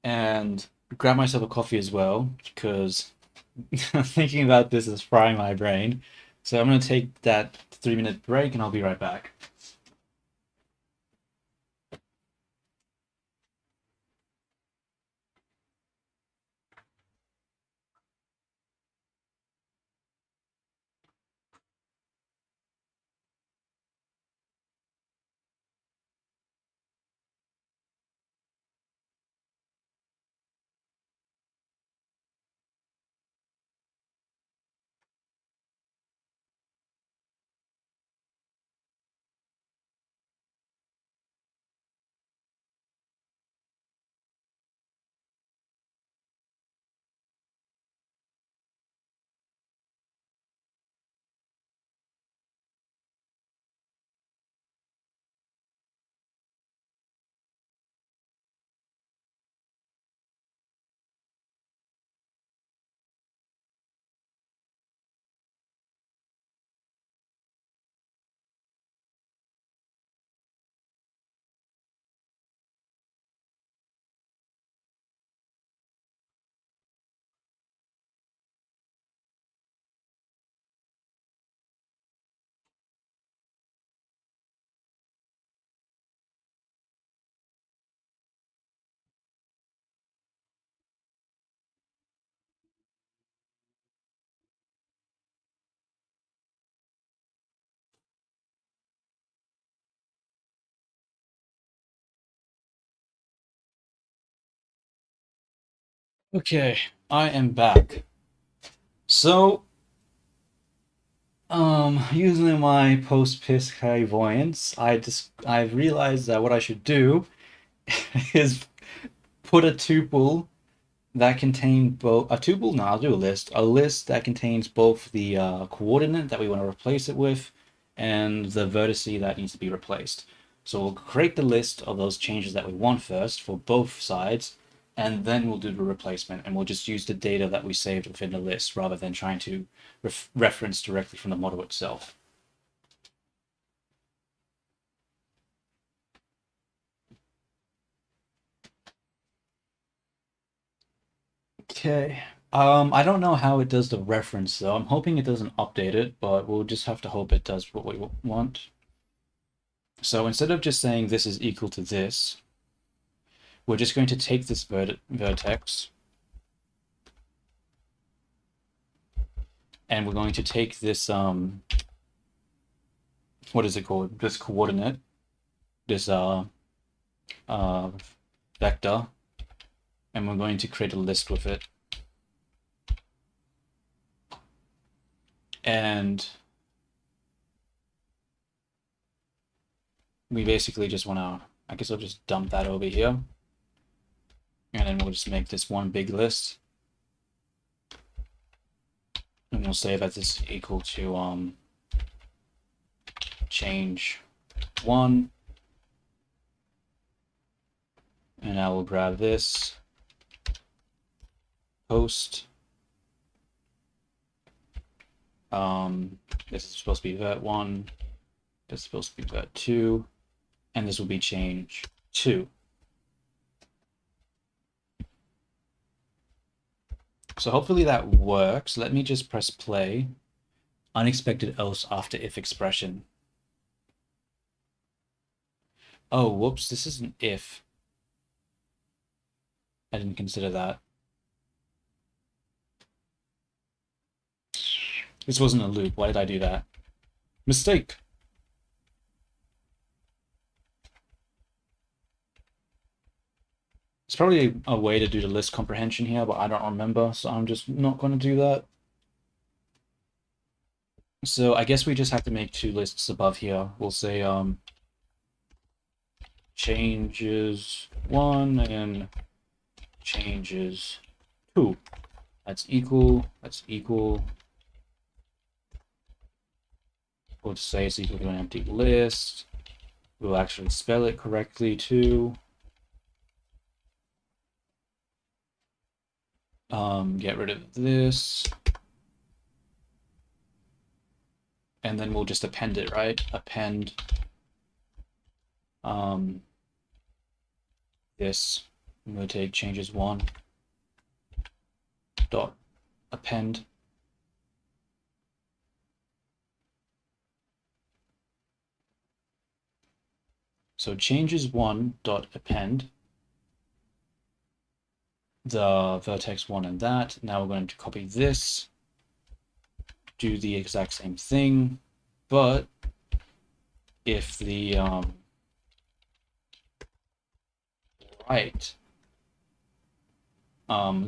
and grab myself a coffee as well because thinking about this is frying my brain. So I'm gonna take that 3-minute break and I'll be right back. Okay, I am back. So, using my post-piss clairvoyance, I've realized that what I should do is put a tuple that contain both a tuple. No, I'll do a list that contains both the coordinate that we want to replace it with and the vertice that needs to be replaced. So we'll create the list of those changes that we want first for both sides, and then we'll do the replacement, and we'll just use the data that we saved within the list rather than trying to reference directly from the model itself. Okay. I don't know how it does the reference though. I'm hoping it doesn't update it, but we'll just have to hope it does what we want. So instead of just saying this is equal to this, we're just going to take this vertex and we're going to take this what is it called? This coordinate, this vector, and we're going to create a list with it. And we basically just want to, I guess I'll just dump that over here. And then we'll just make this one big list. And we'll say that this is equal to change 1. And I will grab this post. This is supposed to be vert1. This is supposed to be vert2. And this will be change 2. So hopefully that works. Let me just press play. Unexpected else after if expression. Oh, whoops, this is an if. I didn't consider that. This wasn't a loop. Why did I do that? Mistake. It's probably a way to do the list comprehension here, but I don't remember, so I'm just not going to do that. So I guess we just have to make 2 lists above here. We'll say changes 1 and changes 2. That's equal. We'll just say it's equal to an empty list. We'll actually spell it correctly too. Get rid of this. And then we'll just append it, right? Append this. I'm going to take changes 1 dot append. So changes 1 dot append the vertex 1 and that. Now we're going to copy this, do the exact same thing, but if the right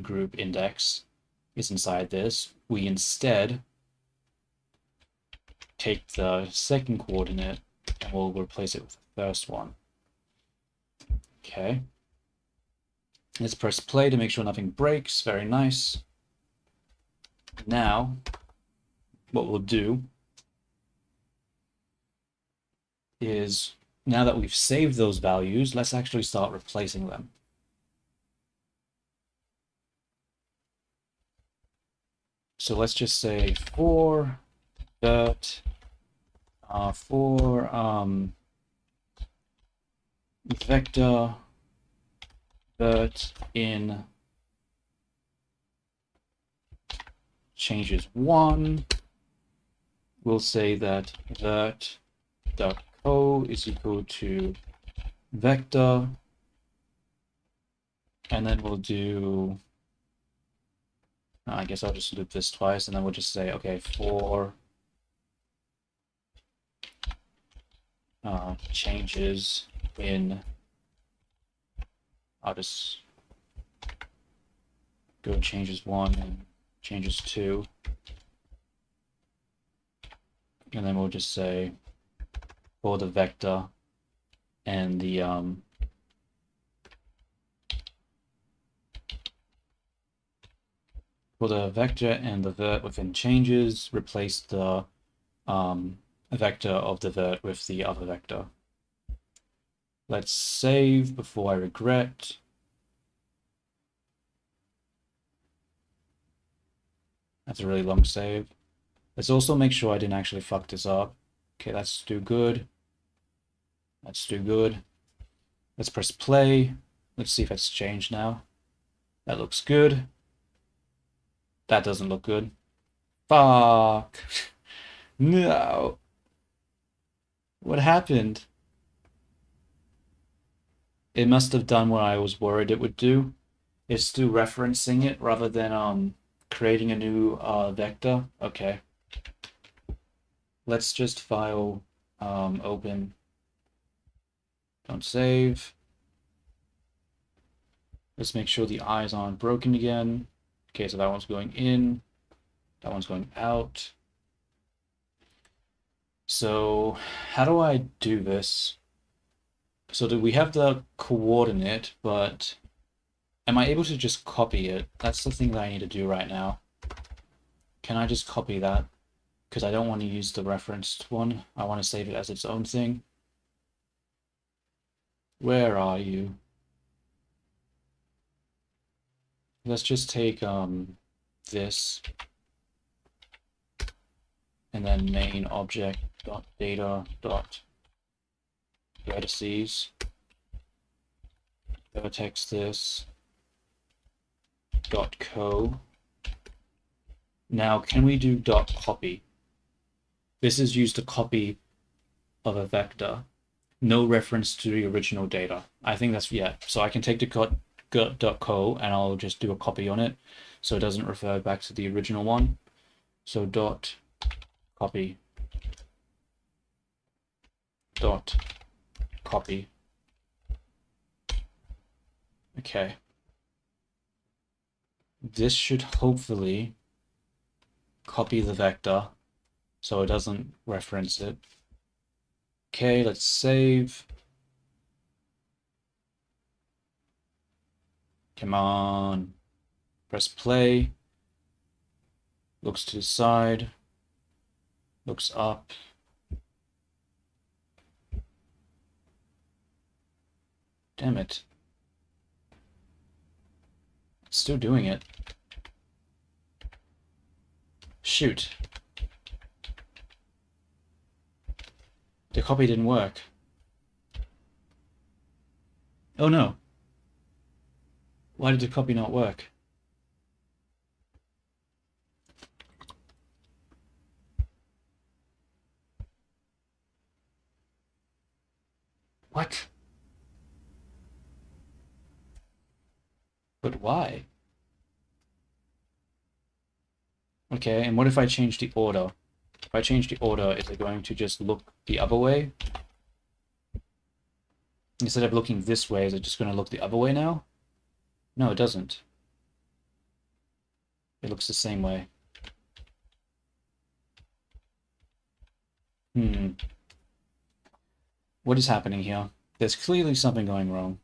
group index is inside this, we instead take the second coordinate and we'll replace it with the first one. Okay. Let's press play to make sure nothing breaks. Very nice. Now, what we'll do is, now that we've saved those values, let's actually start replacing them. So let's just say for vert, vector vert in changes 1, we'll say that vert.co is equal to vector, and then we'll do, I guess I'll just loop this twice, and then we'll just say, okay, for changes in, I'll just go changes 1 and changes 2, and then we'll just say for the vector and the vert within changes, replace the vector of the vert with the other vector. Let's save before I regret. That's a really long save. Let's also make sure I didn't actually fuck this up. Okay, let's do good. Let's do good. Let's press play. Let's see if it's changed now. That looks good. That doesn't look good. Fuck. No. What happened? It must have done what I was worried it would do. It's still referencing it rather than creating a new vector. Okay. Let's just file open. Don't save. Let's make sure the eyes aren't broken again. Okay, so that one's going in. That one's going out. So how do I do this? So do we have the coordinate, but am I able to just copy it? That's the thing that I need to do right now. Can I just copy that? Because I don't want to use the referenced one. I want to save it as its own thing. Where are you? Let's just take this and then main object dot data dot vertices, vertex this dot co. Now can we do dot copy? This is used to copy of a vector, no reference to the original data. I think that's, yeah, so I can take the dot co and I'll just do a copy on it so it doesn't refer back to the original one. So dot copy dot copy. Okay. This should hopefully copy the vector so it doesn't reference it. Okay, let's save. Come on. Press play. Looks to the side. Looks up. Damn it. It's still doing it. Shoot. The copy didn't work. Oh no. Why did the copy not work? What? But why? Okay, and what if I change the order? If I change the order, is it going to just look the other way? Instead of looking this way, is it just going to look the other way now? No, it doesn't. It looks the same way. What is happening here? There's clearly something going wrong.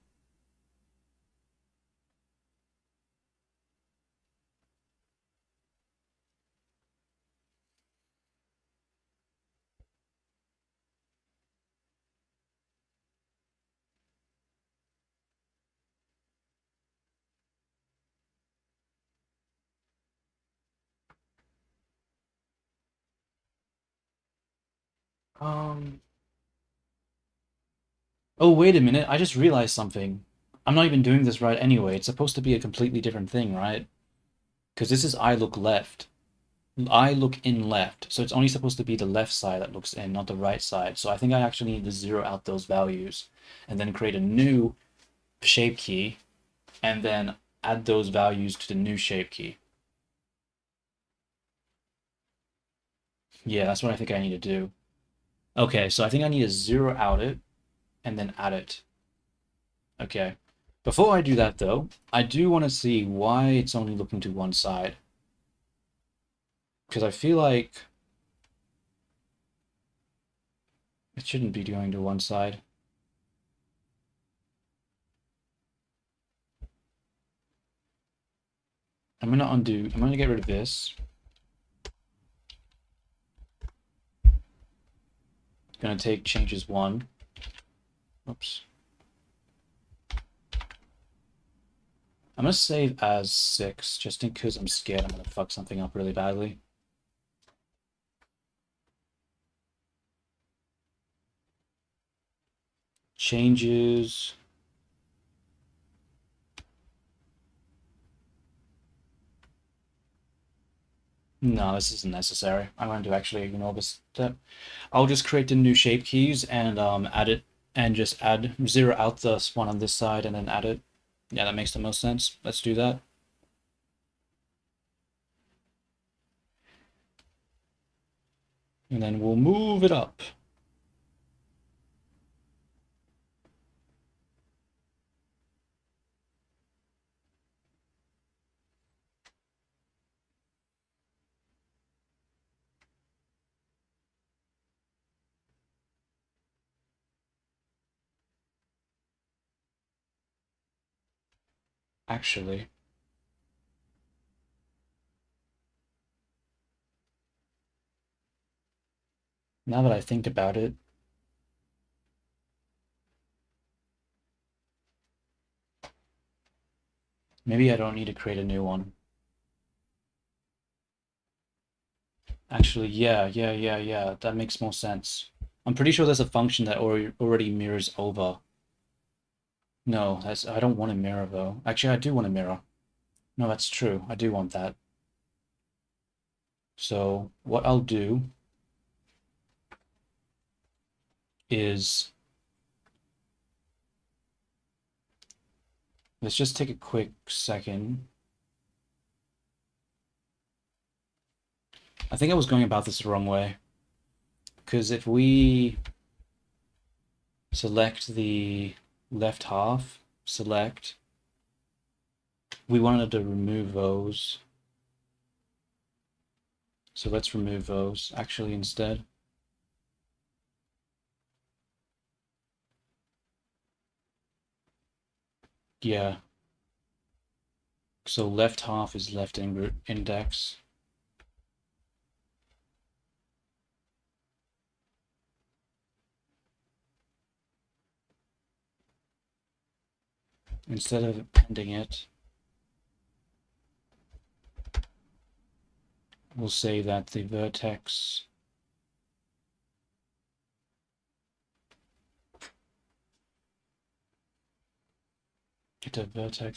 Oh, wait a minute. I just realized something. I'm not even doing this right anyway. It's supposed to be a completely different thing, right? Because this is I look left. I look in left. So it's only supposed to be the left side that looks in, not the right side. So I think I actually need to zero out those values and then create a new shape key and then add those values to the new shape key. Yeah, that's what I think I need to do. Okay, so I think I need to zero out it and then add it. Okay. Before I do that though, I do want to see why it's only looking to one side. Because I feel like it shouldn't be going to one side. I'm gonna get rid of this. Gonna take changes 1. Oops. I'm gonna save as 6, just in case I'm scared I'm gonna fuck something up really badly. Changes. No, this isn't necessary. I'm going to actually ignore this step. I'll just create the new shape keys and add it and just zero out this one on this side and then add it. Yeah, that makes the most sense. Let's do that. And then we'll move it up. Actually, now that I think about it, maybe I don't need to create a new one. Actually, yeah, that makes more sense. I'm pretty sure there's a function that already mirrors over. No, I don't want a mirror though. Actually, I do want a mirror. No, that's true. I do want that. So what I'll do is let's just take a quick second. I think I was going about this the wrong way. Because if we select the left half, select, we wanted to remove those. So let's remove those actually instead. Yeah. So left half is left index. Instead of appending it, we'll say that the vertex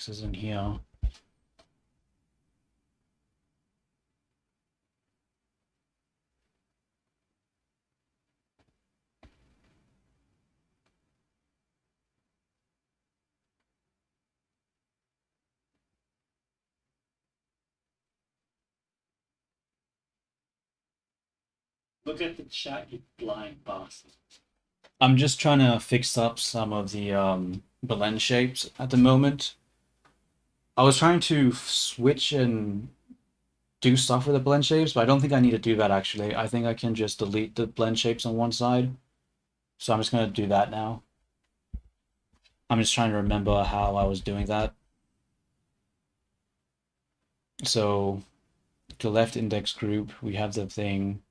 is in here. Look at the chat, you blind bastard. I'm just trying to fix up some of the blend shapes at the moment. I was trying to switch and do stuff with the blend shapes, but I don't think I need to do that actually. I think I can just delete the blend shapes on one side. So I'm just going to do that now. I'm just trying to remember how I was doing that. So the left index group, we have the thing.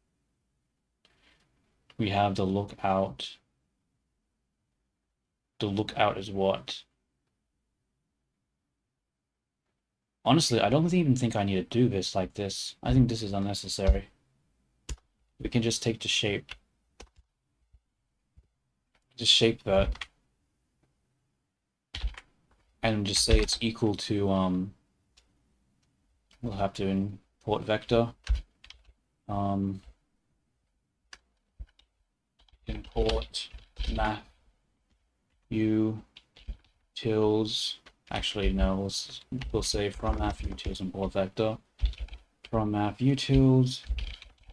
We have the lookout. The lookout is what? Honestly, I don't even think I need to do this like this. I think this is unnecessary. We can just take the shape. Just shape that. And just say it's equal to, we'll have to import vector. Import math utils. Actually, no, we'll say from math utils import vector. From math utils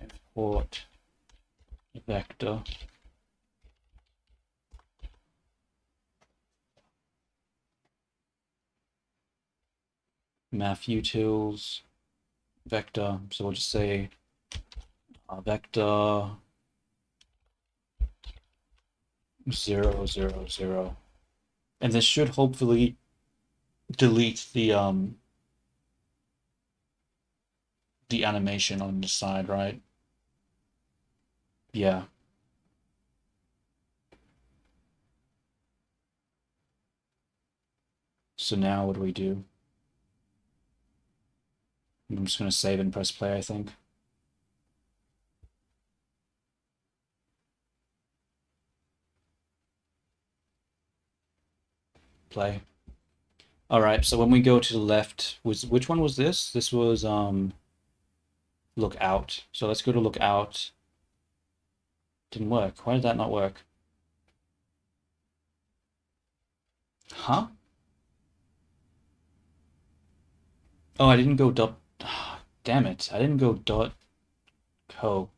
import vector. Math utils vector. So we'll just say vector 0, 0, 0. And this should hopefully delete the animation on the side, right? Yeah. So now what do we do? I'm just going to save and press play, I think. Play. All right, so when we go to the left, which one was this? This was lookout. So let's go to lookout. Didn't work. Why did that not work? Huh? Oh, I didn't go dot. Damn it! I didn't go dot co.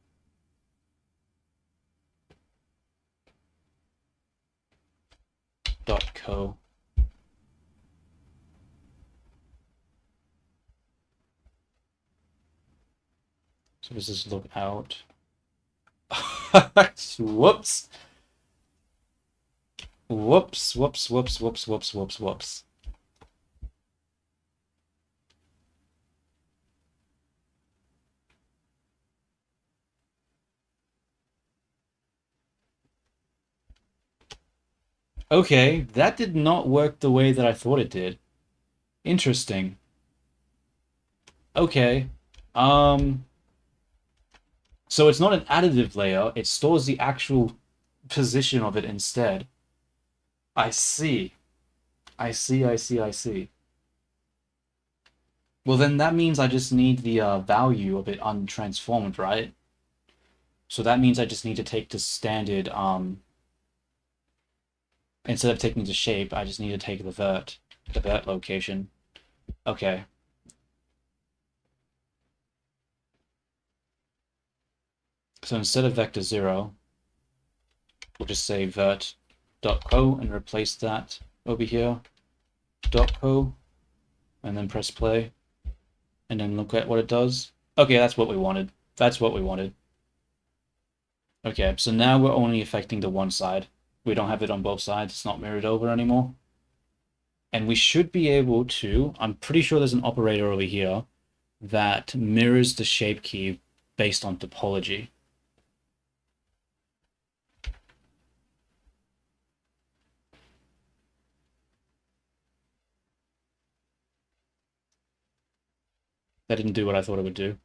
Dot co. So this is lookout. Whoops. Whoops, whoops, whoops, whoops, whoops, whoops, whoops. Okay, that did not work the way that I thought it did. Interesting. Okay. So it's not an additive layer, it stores the actual position of it instead. I see. I see, I see, I see. Well, then that means I just need the value of it untransformed, right? So that means I just need to take the standard, instead of taking the shape, I just need to take the vert location. Okay. So instead of vector 0, we'll just say vert.co and replace that over here, .co, and then press play, and then look at what it does. Okay, that's what we wanted. That's what we wanted. Okay, so now we're only affecting the one side. We don't have it on both sides. It's not mirrored over anymore. And we should be able to, I'm pretty sure there's an operator over here that mirrors the shape key based on topology. That didn't do what I thought it would do.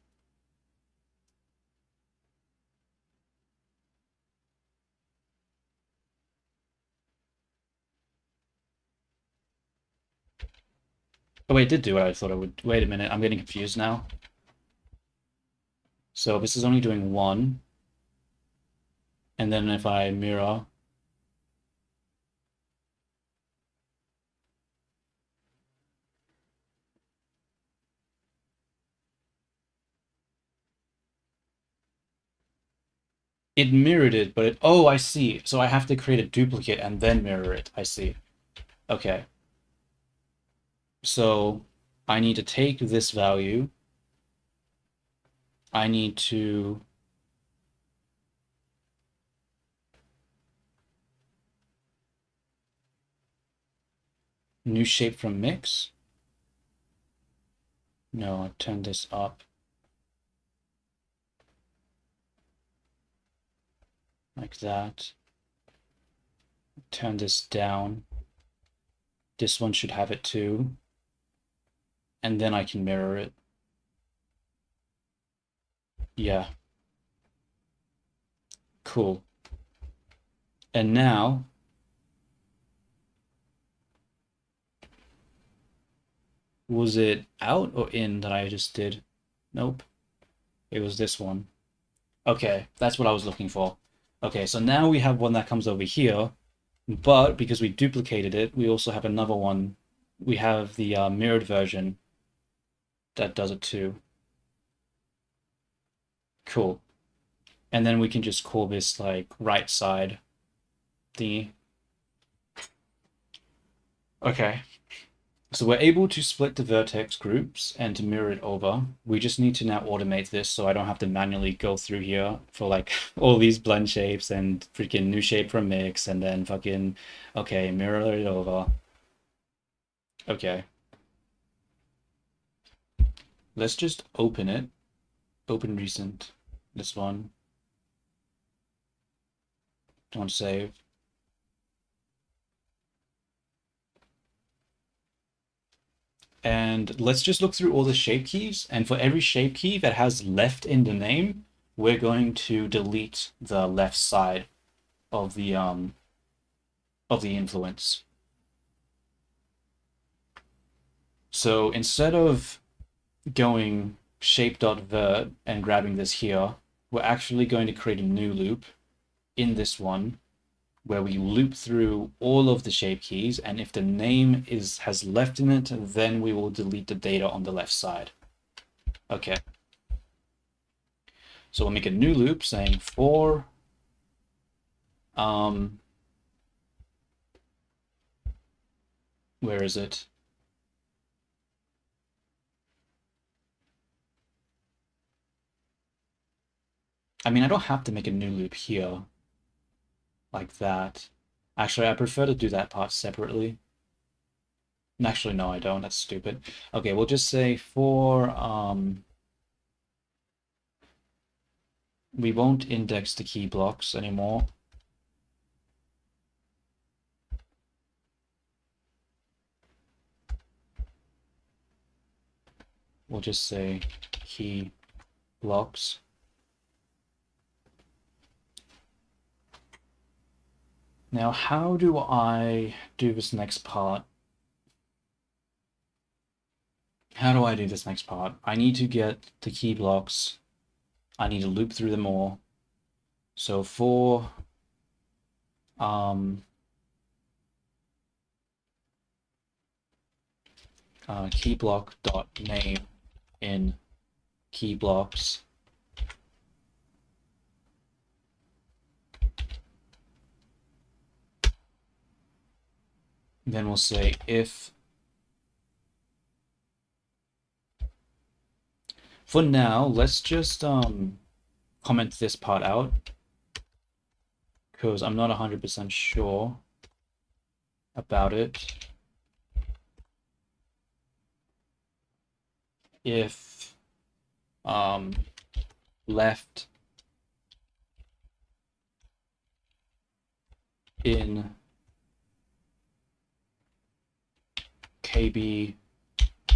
Oh wait, it did do what I thought it would. Wait a minute, I'm getting confused now. So this is only doing one. And then if I mirror, it mirrored it, but it, oh, I see. So I have to create a duplicate and then mirror it. I see. Okay. So I need to take this value. I need to new shape from mix. No, I turn this up. Like that. Turn this down. This one should have it too. And then I can mirror it. Yeah. Cool. And now, was it out or in that I just did? Nope. It was this one. Okay, that's what I was looking for. Okay, so now we have one that comes over here, but because we duplicated it, we also have another one. We have the mirrored version that does it too. Cool. And then we can just call this like right side thingy. Okay. So we're able to split the vertex groups and to mirror it over. We just need to now automate this so I don't have to manually go through here for like all these blend shapes and freaking new shape from mix and then fucking, okay, mirror it over. Okay. Let's just open it. Open recent. This one. Don't save. And let's just look through all the shape keys. And for every shape key that has left in the name, we're going to delete the left side of the influence. So instead of going shape.vert and grabbing this here, we're actually going to create a new loop in this one where we loop through all of the shape keys, and if the name has left in it, then we will delete the data on the left side. Okay. So we'll make a new loop saying for where is it? I mean, I don't have to make a new loop here like that. Actually, I prefer to do that part separately. Actually, no, I don't. That's stupid. Okay, we'll just say for we won't index the key blocks anymore. We'll just say key blocks. Now, how do I do this next part? How do I do this next part? I need to get the key blocks. I need to loop through them all. So for key block dot name in key blocks. Then we'll say if for now, let's just comment this part out because I'm not 100% sure about it. if left in kb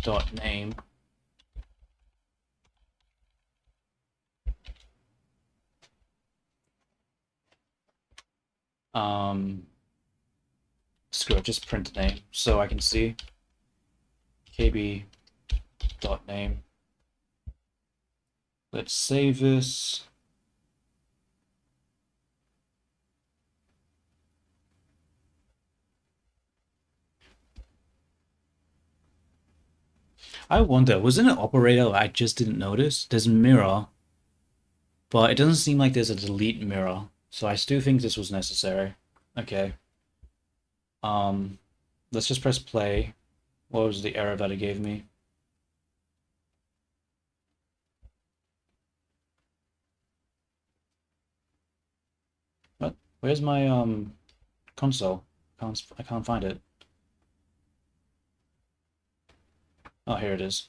dot name screw it, just print name so I can see kb dot name. Let's save this. I wonder, was it an operator I just didn't notice? There's mirror, but it doesn't seem like there's a delete mirror, so I still think this was necessary. Okay. Let's just press play. What was the error that it gave me? What? Where's my console? I can't find it. Oh, here it is.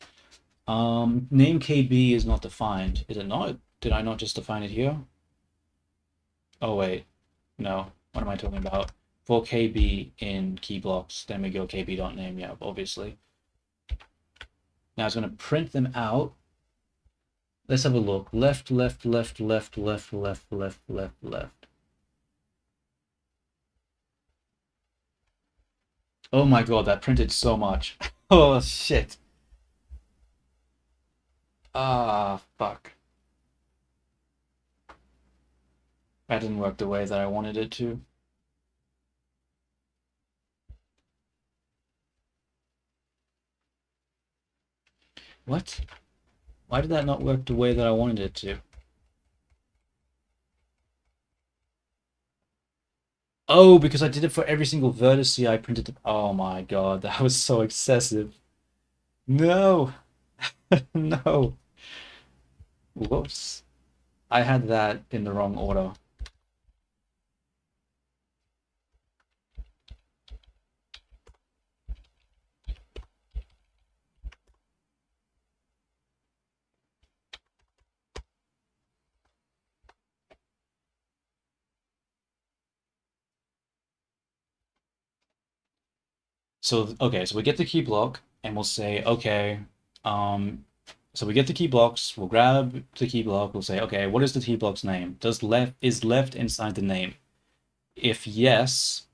Name KB is not defined. Is it not? Did I not just define it here? Oh wait, no. What am I talking about? For KB in key blocks, then we go kb.name. Yeah, obviously. Now it's going to print them out. Let's have a look. Left, left, left, left, left, left, left, left, left. Oh my god, that printed so much. Oh shit. Ah, fuck. That didn't work the way that I wanted it to. What? Why did that not work the way that I wanted it to? Oh, because I did it for every single vertice I printed. Oh my god, that was so excessive. No, no. Whoops. I had that in the wrong order. So, okay, so we get the key block and we'll say, okay, so we get the key blocks, we'll grab the key block, we'll say, okay, what is the key block's name? Is left inside the name? If yes,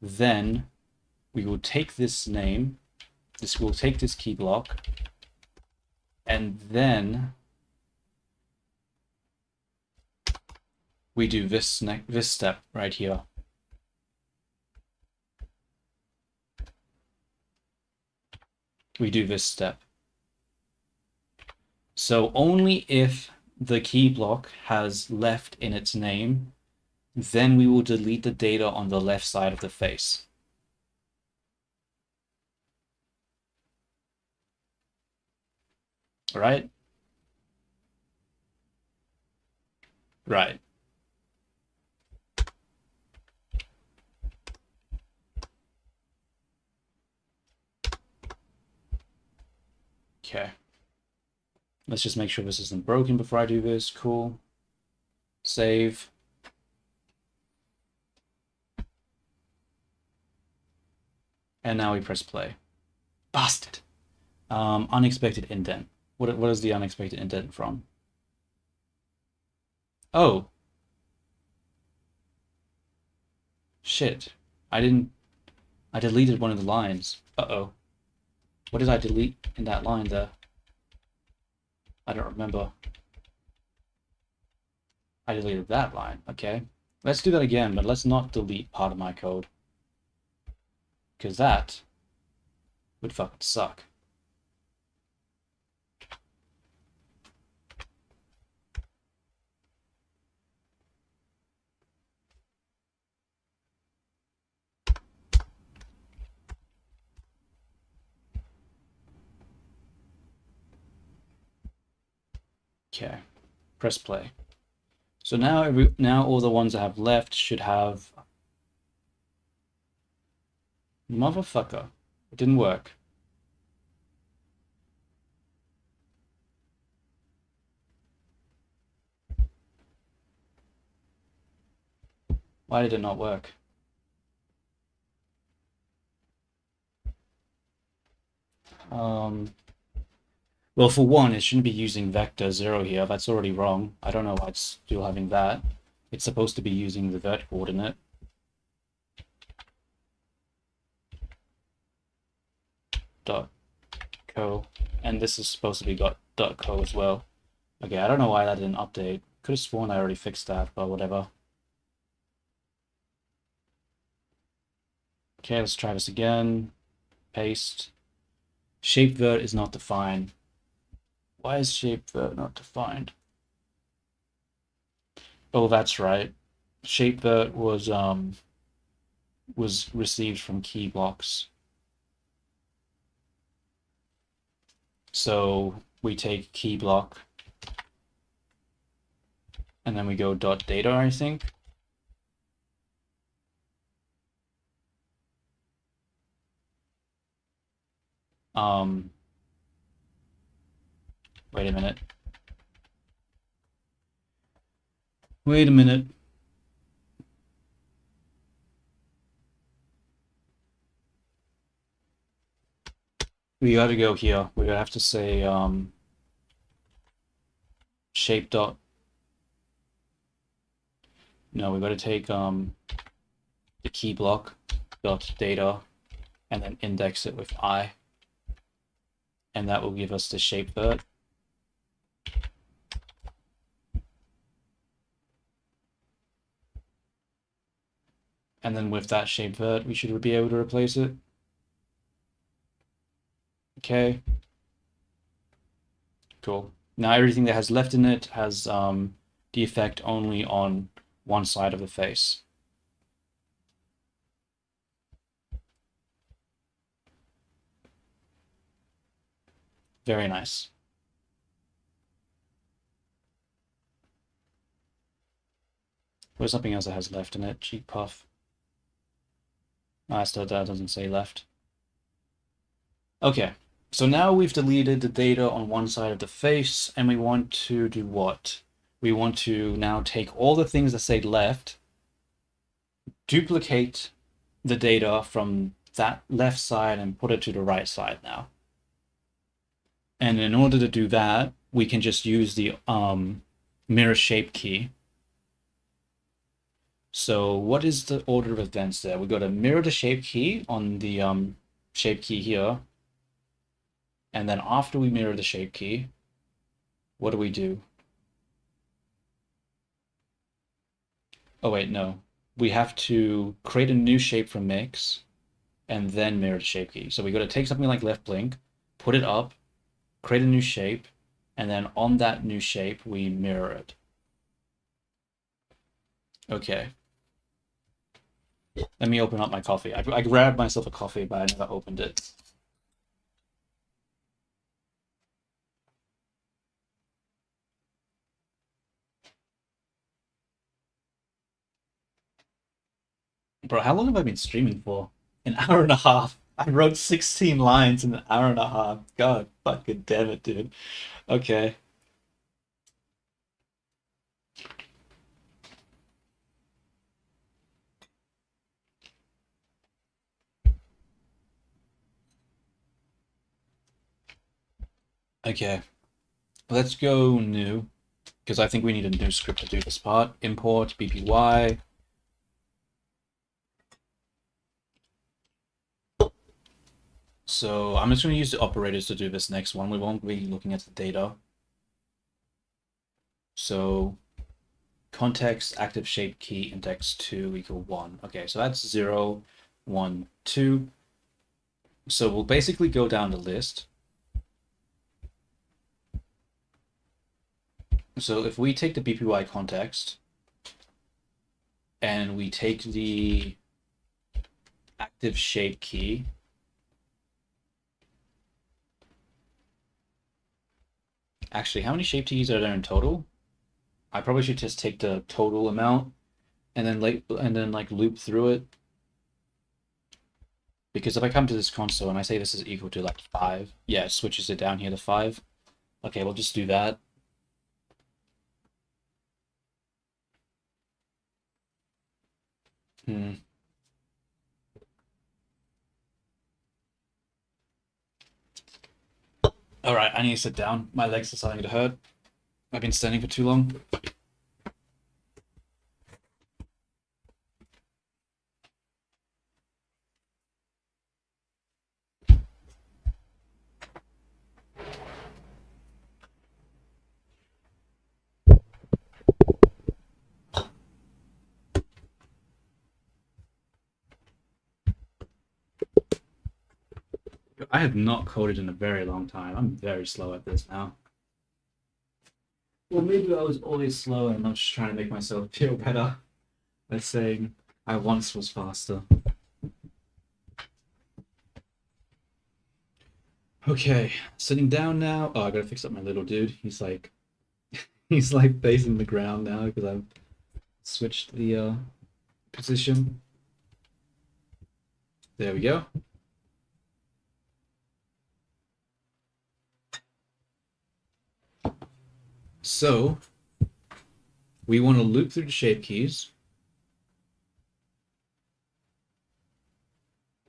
then we will take this name, we'll take this key block, and then we do this step right here. We do this step. So only if the key block has left in its name, then we will delete the data on the left side of the face. Right? Right. Okay. Let's just make sure this isn't broken before I do this. Cool. Save. And now we press play. Bastard. Unexpected indent. What is the unexpected indent from? Oh. Shit. I deleted one of the lines. Uh-oh. What did I delete in that line there? I don't remember. I deleted that line. Okay. Let's do that again, but let's not delete part of my code. Because that would fucking suck. Okay. Press play. So now all the ones that have left should have. Motherfucker. It didn't work. Why did it not work? Well, for one, it shouldn't be using vector 0 here. That's already wrong. I don't know why it's still having that. It's supposed to be using the vert coordinate. Dot co. And this is supposed to be got dot co as well. Okay, I don't know why that didn't update. Could have sworn I already fixed that, but whatever. Okay, let's try this again. Paste. Shape vert is not defined. Why is shape vert not defined? Oh, that's right. Shape vert was received from key blocks. So we take key block and then we go dot data, I think. Wait a minute. Wait a minute. We gotta go here. We're gonna have to say shape dot. No, we gotta take the key block dot data and then index it with I. And that will give us the shape vert. And then with that shape vert, we should be able to replace it. Okay. Cool. Now everything that has left in it has the effect only on one side of the face. Very nice. There's something else that has left in it. Cheek puff. Still that doesn't say left. Okay, so now we've deleted the data on one side of the face, and we want to do what? We want to now take all the things that say left, duplicate the data from that left side and put it to the right side now. And in order to do that, we can just use the mirror shape key. So what is the order of events there? We got to mirror the shape key on the shape key here. And then after we mirror the shape key, what do we do? Oh wait, no. We have to create a new shape from mix and then mirror the shape key. So we got to take something like left blink, put it up, create a new shape, and then on that new shape, we mirror it. Okay. Let me open up my coffee. I grabbed myself a coffee, but I never opened it. Bro, how long have I been streaming for? An hour and a half. I wrote 16 lines in an hour and a half. God fucking damn it, dude. Okay. Okay. Let's go new, because I think we need a new script to do this part. Import BPY. So I'm just going to use the operators to do this next one. We won't be looking at the data. So context active shape key index 2 equal 1. Okay, so that's 0, 1, 2. So we'll basically go down the list. So if we take the BPY context and we take the active shape key, actually, how many shape keys are there in total? I probably should just take the total amount and then like loop through it. Because if I come to this console and I say this is equal to like 5, yeah, it switches it down here to 5. Okay, we'll just do that. All right, I need to sit down. My legs are starting to hurt. I've been standing for too long. I have not coded in a very long time. I'm very slow at this now. Well, maybe I was always slow and I'm just trying to make myself feel better by saying I once was faster. Okay, sitting down now. Oh, I gotta fix up my little dude. He's like facing the ground now because I've switched the position. There we go. So we want to loop through the shape keys.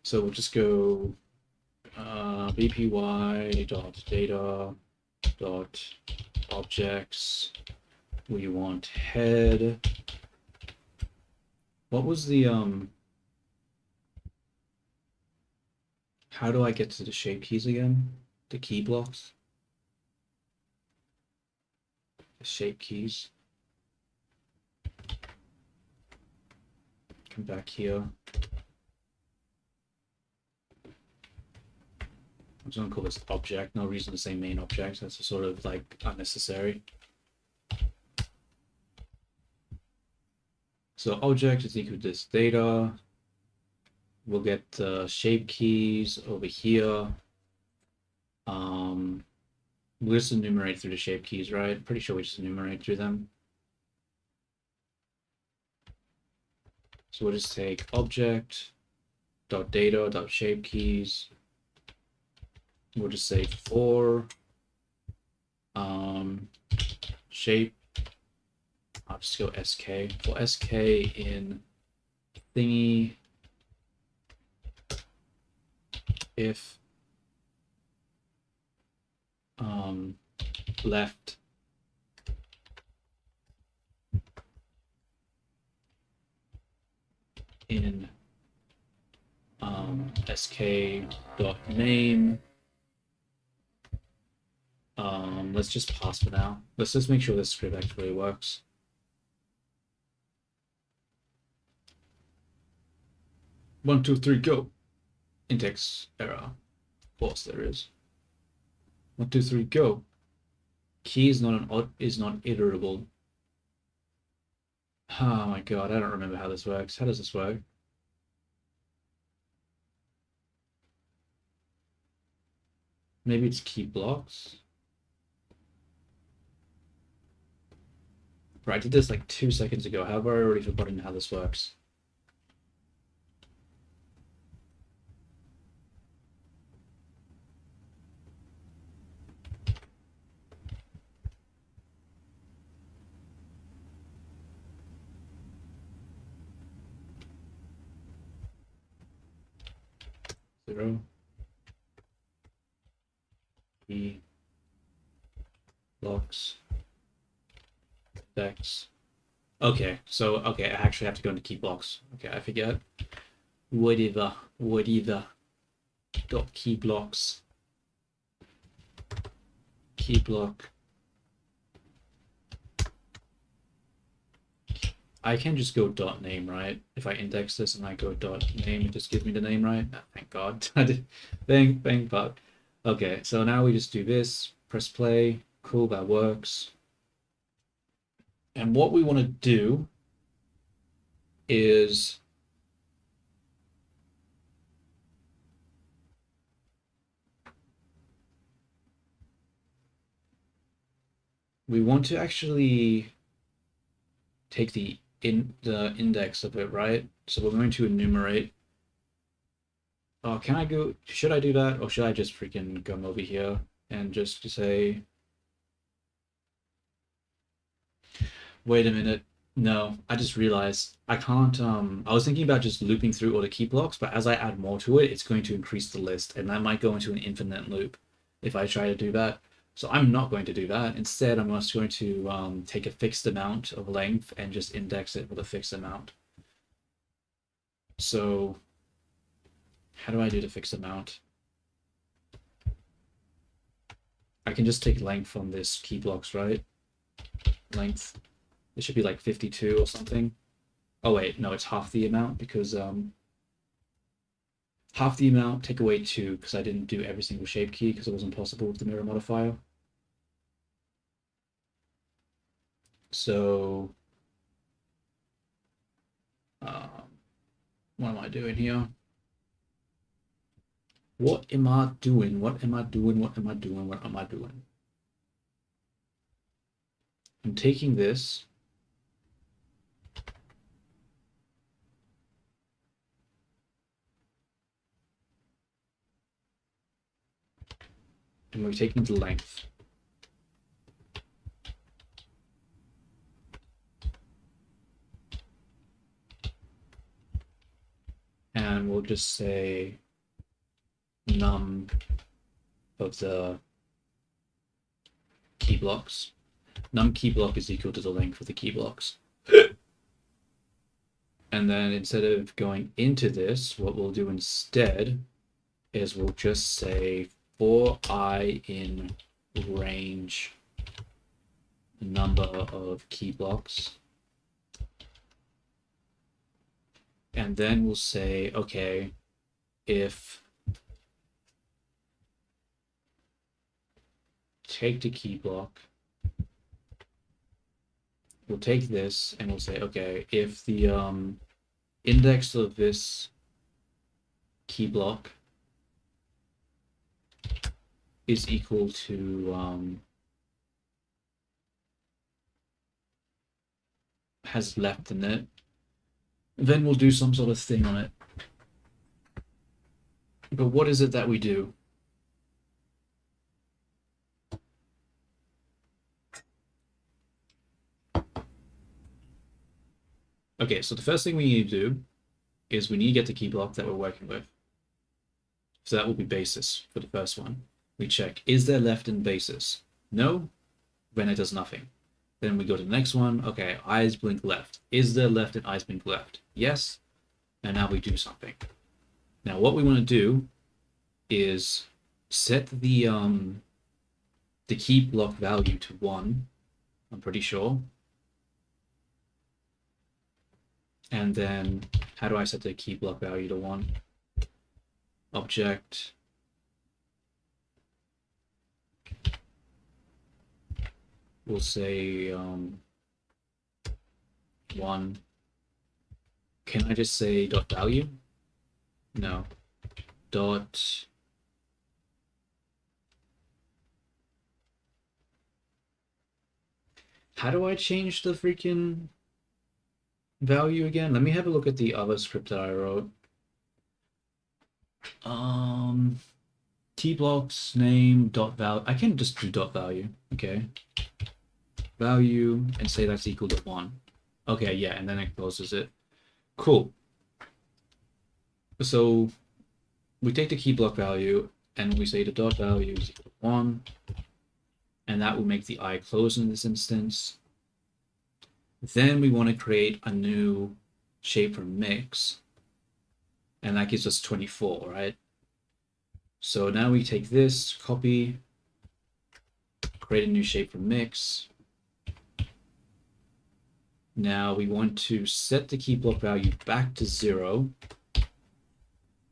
So we'll just go bpy dot data dot objects. We want head. What was the how do I get to the shape keys again? The key blocks? The shape keys. Come back here. I'm just gonna call this object. No reason to say main object. That's sort of like unnecessary. So object is equal to this data. We'll get shape keys over here. We'll just enumerate through the shape keys, right? Pretty sure we just enumerate through them. So we'll just take object dot data dot shape keys. We'll just say for shape. I'll just go sk for sk in thingy if left in sk dot name. Let's just pass for now. Let's just make sure this script actually works. One, two, three, go. Index error. Of course there is. 1, 2, 3, go. Key is not iterable. Oh my god, I don't remember how this works. How does this work? Maybe it's key blocks. Right, I did this like 2 seconds ago. Have I already forgotten how this works? Zero. Key blocks. Dex. Okay, so I actually have to go into key blocks. Okay, I forget. Whatever. Dot key blocks. Key block. I can just go dot name, right? If I index this and I go dot name, it just gives me the name, right? Oh, thank God. I did. Thank God. Okay, so now we just do this. Press play. Cool, that works. And what we want to do is we want to actually take the index of it, right? So we're going to enumerate. Oh, can I go? Should I do that, or should I just freaking come over here and just say, wait a minute, No, I just realized I can't. I was thinking about just looping through all the key blocks, but as I add more to it, it's going to increase the list, and that might go into an infinite loop if I try to do that. So I'm not going to do that. Instead, I'm just going to take a fixed amount of length and just index it with a fixed amount. So how do I do the fixed amount? I can just take length from this key blocks, right? Length. It should be like 52 or something. Oh wait, no, it's half the amount because half the amount, take away 2 because I didn't do every single shape key because it wasn't possible with the mirror modifier. So what am I doing here? What am I doing? What am I doing? What am I doing? What am I doing? I'm taking this. And we're taking the length. And we'll just say num of the key blocks. Num key block is equal to the length of the key blocks. And then instead of going into this, what we'll do instead is we'll just say for I in range number of key blocks. And then we'll say, okay, if take the key block, we'll take this and we'll say, okay, if the index of this key block is equal to has left in it, then we'll do some sort of thing on it. But what is it that we do? Okay, so the first thing we need to do is we need to get the key block that we're working with. So that will be basis for the first one. We check, is there left in basis? No, then it does nothing. Then we go to the next one. Okay, eyes blink left. Is there left in eyes blink left? Yes. And now we do something. Now what we want to do is set the key block value to 1, I'm pretty sure. And then how do I set the key block value to 1? Object. We'll say 1. Can I just say dot value? No. Dot. How do I change the freaking value again? Let me have a look at the other script that I wrote. T blocks name dot value. I can just do dot value. Okay. Value and say that's equal to 1. Okay, yeah, and then it closes it. Cool. So we take the key block value and we say the dot value is equal to 1. And that will make the eye close in this instance. Then we want to create a new shape from mix. And that gives us 24, right? So now we take this, copy, create a new shape from mix. Now we want to set the key block value back to 0.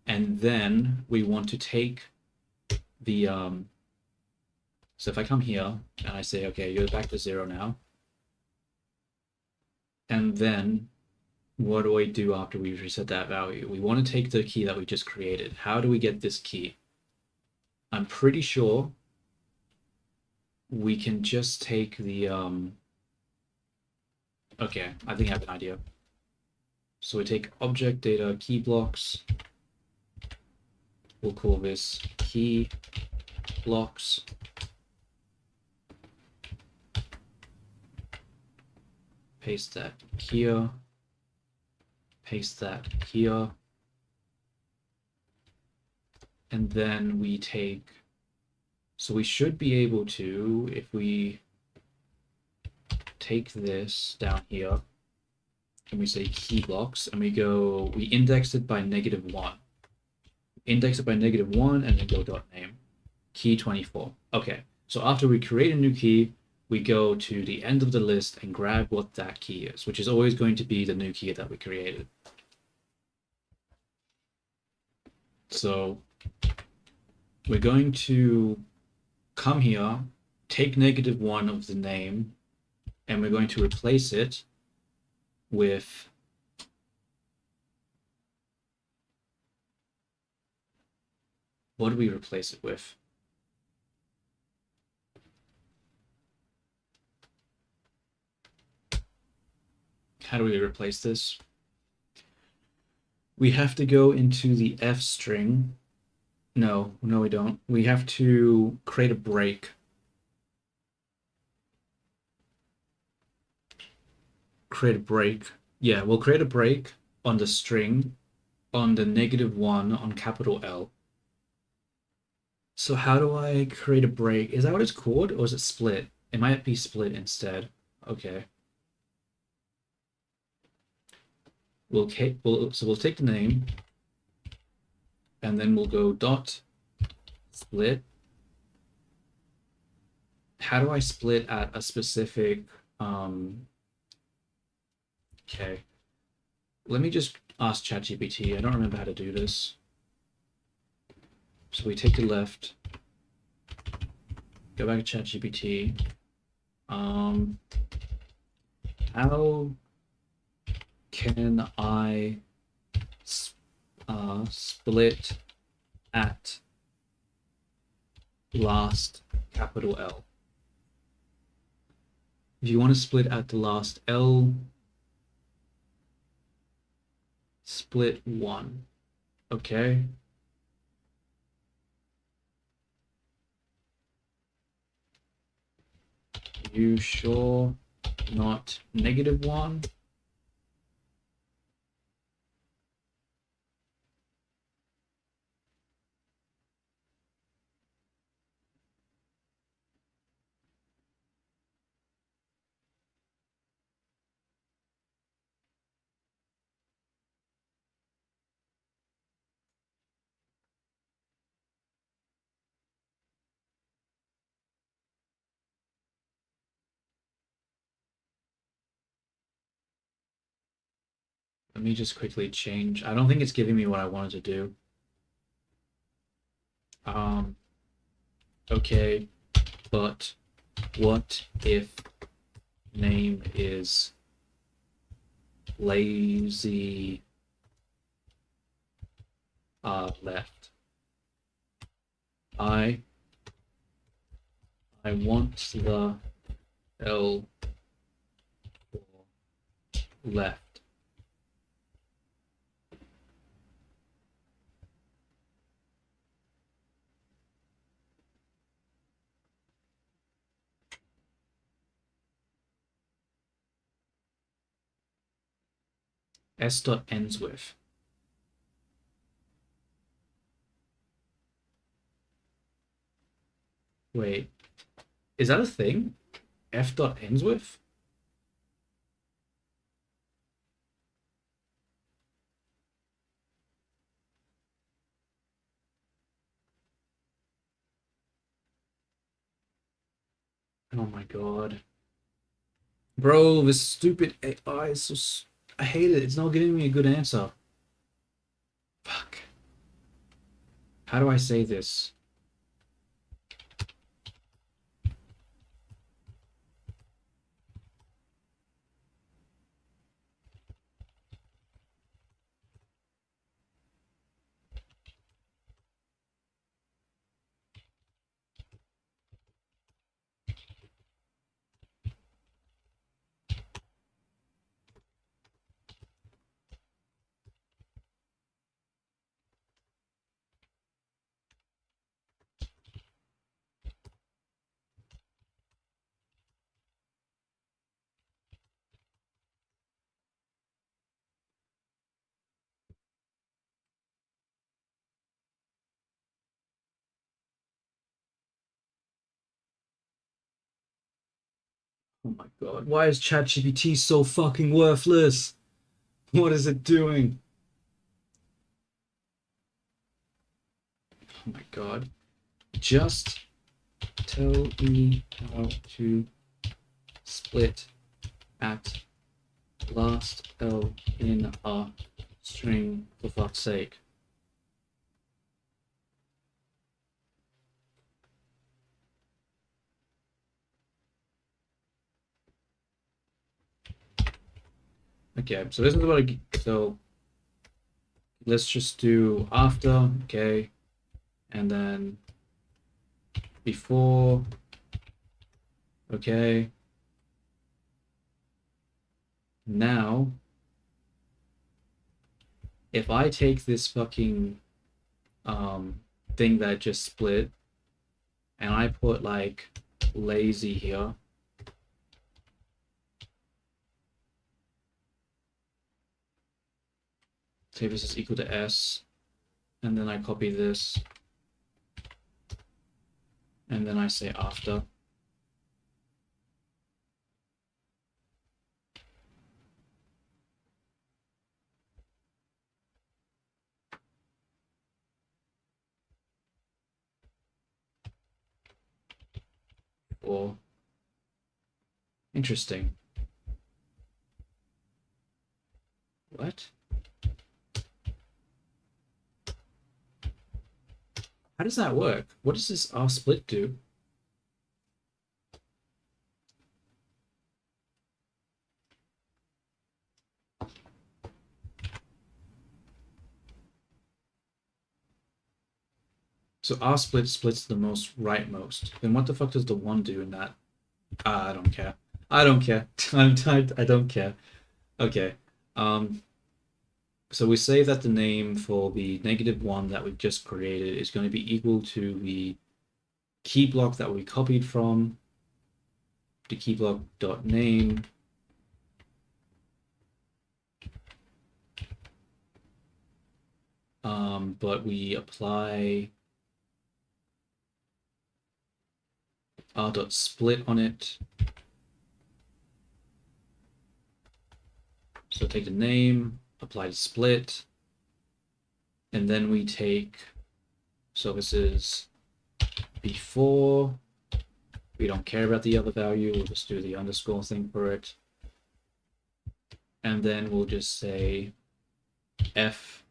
And then we want to take the, so if I come here and I say, okay, you're back to 0 now. And then what do I do after we reset that value? We want to take the key that we just created. How do we get this key? I'm pretty sure we can just take the, okay, I think I have an idea. So we take object data key blocks. We'll call this key blocks. paste that here, paste that here, and then we take, so we should be able to, if we take this down here, and we say key blocks, and we index it by -1. Index it by -1, and then go dot name, key 24. Okay, so after we create a new key, we go to the end of the list and grab what that key is, which is always going to be the new key that we created. So we're going to come here, take -1 of the name, and we're going to replace it with what do we replace it with? How do we replace this? We have to go into the F string. No, we don't. We have to create a break. Create a break. Yeah, we'll create a break on the string on the -1 on capital L. So how do I create a break? Is that what it's called, or is it split? It might be split instead. Okay. We'll take the name, and then we'll go dot split. How do I split at a specific okay. Let me just ask ChatGPT. I don't remember how to do this. So we take the left, go back to ChatGPT. How can I split at last capital L? If you want to split at the last L, split 1. Okay. You sure not -1? Let me just quickly change. I don't think it's giving me what I wanted to do. Okay, but what if name is lazy left? I want the L for left. S dot ends with. Wait, is that a thing? F dot ends with? Oh my god. Bro, this stupid AI is so... I hate it. It's not giving me a good answer. Fuck. How do I say this? Oh my god, why is ChatGPT so fucking worthless? What is it doing? Oh my god. Just tell me how to split at last L in a string, for fuck's sake. Okay, so this is what so let's just do after, okay, and then before, okay. Now, if I take this fucking thing that I just split and I put like lazy here, say this is equal to S, and then I copy this, and then I say after. Or interesting. What? How does that work? What does this R split do? So R split splits the most rightmost. Then what the fuck does the one do in that? I don't care. I don't care. I don't care. Okay. So we say that the name for the -1 that we've just created is going to be equal to the key block that we copied from, the key block dot name, but we apply r dot split on it. So take the name, apply the split, and then we take, so this is before, we don't care about the other value, we'll just do the underscore thing for it. And then we'll just say f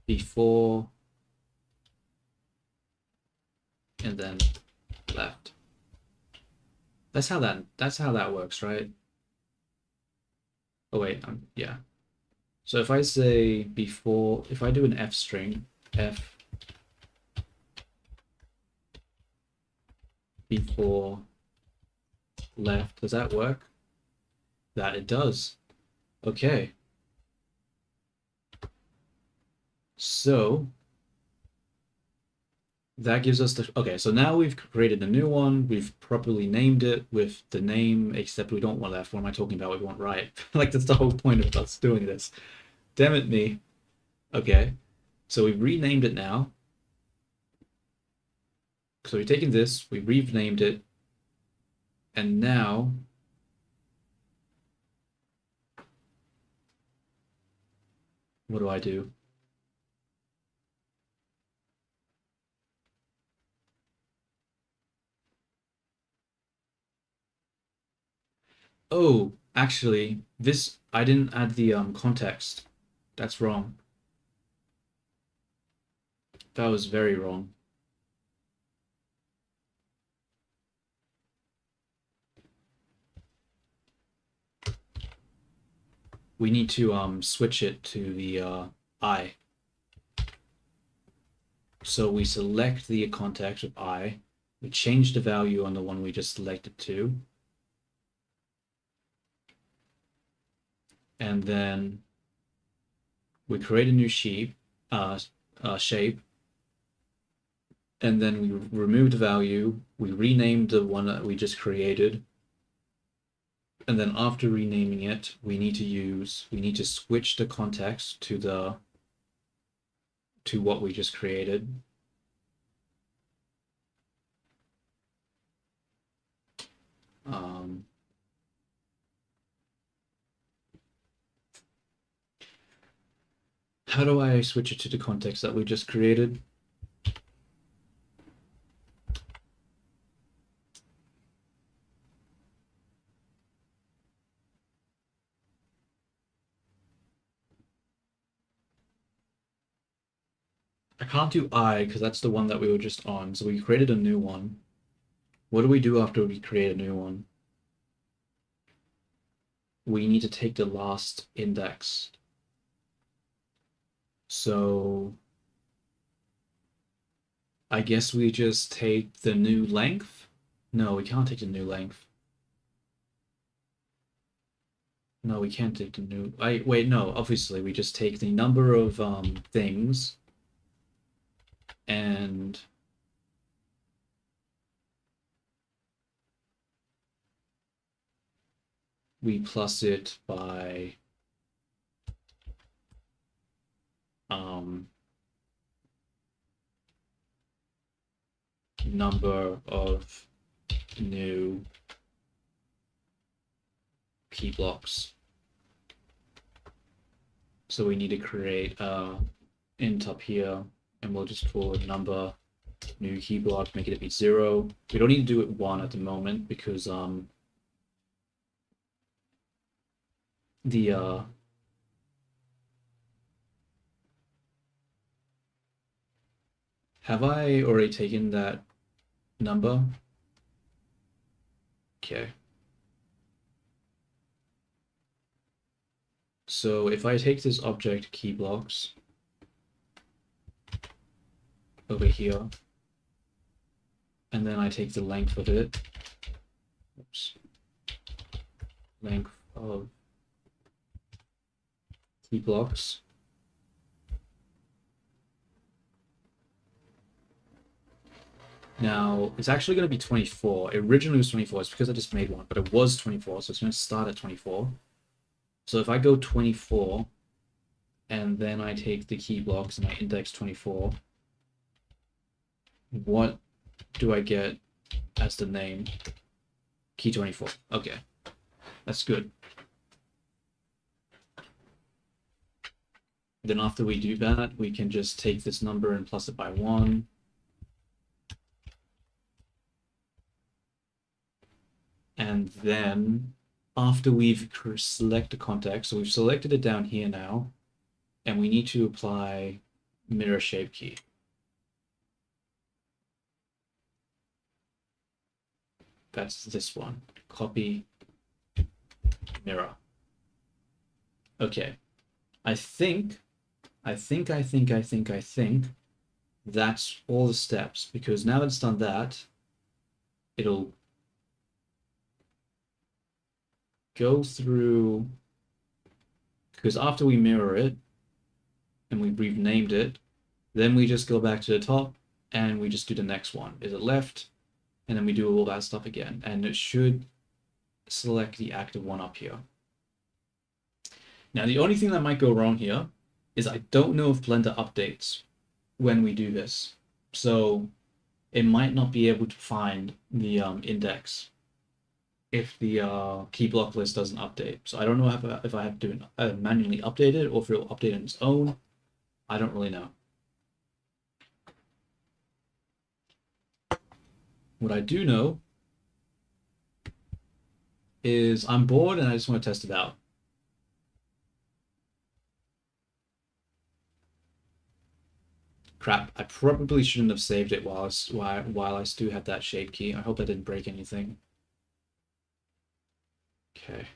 before and then left. That's how that works, right? Oh wait, yeah. So if I say before, if I do an f string, f before left, does that work? That it does. Okay. So that gives us the, okay, so now we've created a new one, we've properly named it with the name, except we don't want left. What am I talking about? We want right. Like, that's the whole point of us doing this. Damn it me. Okay, so we've renamed it now. So we've taken this, we've renamed it, and now what do I do? Oh, actually, this, I didn't add the context. That's wrong. That was very wrong. We need to switch it to the I. So we select the context of I, we change the value on the one we just selected to, and then we create a new shape, and then we remove the value, we rename the one that we just created, and then after renaming it, we need to switch the context to what we just created. Um, how do I switch it to the context that we just created? I can't do I because that's the one that we were just on. So we created a new one. What do we do after we create a new one? We need to take the last index. So I guess we just take the new length? No, we can't take the new length. No, we can't take the new. Wait, no, obviously we just take the number of things and we plus it by number of new key blocks. So we need to create int up here, and we'll just call it number new key block, make it be 0. We don't need to do it 1 at the moment because the have I already taken that number? Okay. So if I take this object key blocks over here, and then I take the length of it, oops, length of key blocks, now it's actually going to be 24. It originally was 24. It's because I just made one, but it was 24, so it's going to start at 24. So if I go 24, and then I take the key blocks and I index 24, what do I get as the name? Key 24. Okay, that's good. Then after we do that, we can just take this number and plus it by 1. And then after we've select the context, so we've selected it down here now, and we need to apply mirror shape key. That's this one. Copy mirror. Okay. I think that's all the steps, because now that it's done that, it'll go through, because after we mirror it and we've renamed it, then we just go back to the top and we just do the next one. Is it left? And then we do all that stuff again, and it should select the active one up here. Now the only thing that might go wrong here is I don't know if Blender updates when we do this, so it might not be able to find the index if the key block list doesn't update. So I don't know if I have to manually update it or if it'll update on its own. I don't really know. What I do know is I'm bored and I just want to test it out. Crap, I probably shouldn't have saved it while I still had that shape key. I hope I didn't break anything. Okay.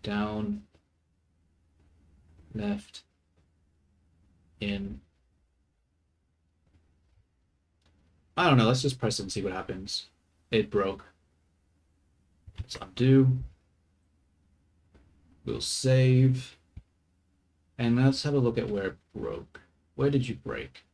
Down, left, in. I don't know, let's just press it and see what happens. It broke. Let's undo. We'll save. And let's have a look at where it broke. Where did you break?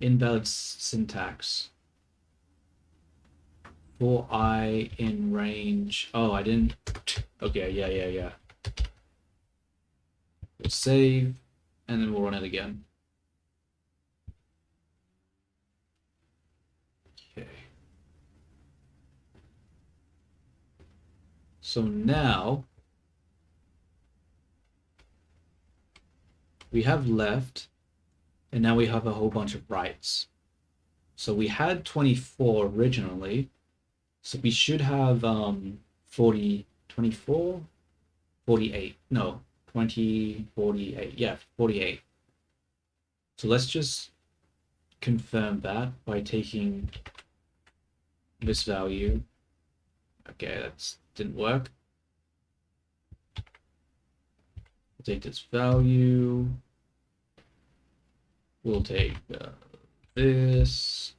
Invalid syntax. For I in range. Oh, I didn't. Okay, yeah. We'll save, and then we'll run it again. Okay. So now we have left, and now we have a whole bunch of rights. So we had 24 originally, so we should have 40, 24, 48. No, 20, 48. Yeah, 48. So let's just confirm that by taking this value. Okay, that didn't work. We'll take this value. We'll take this.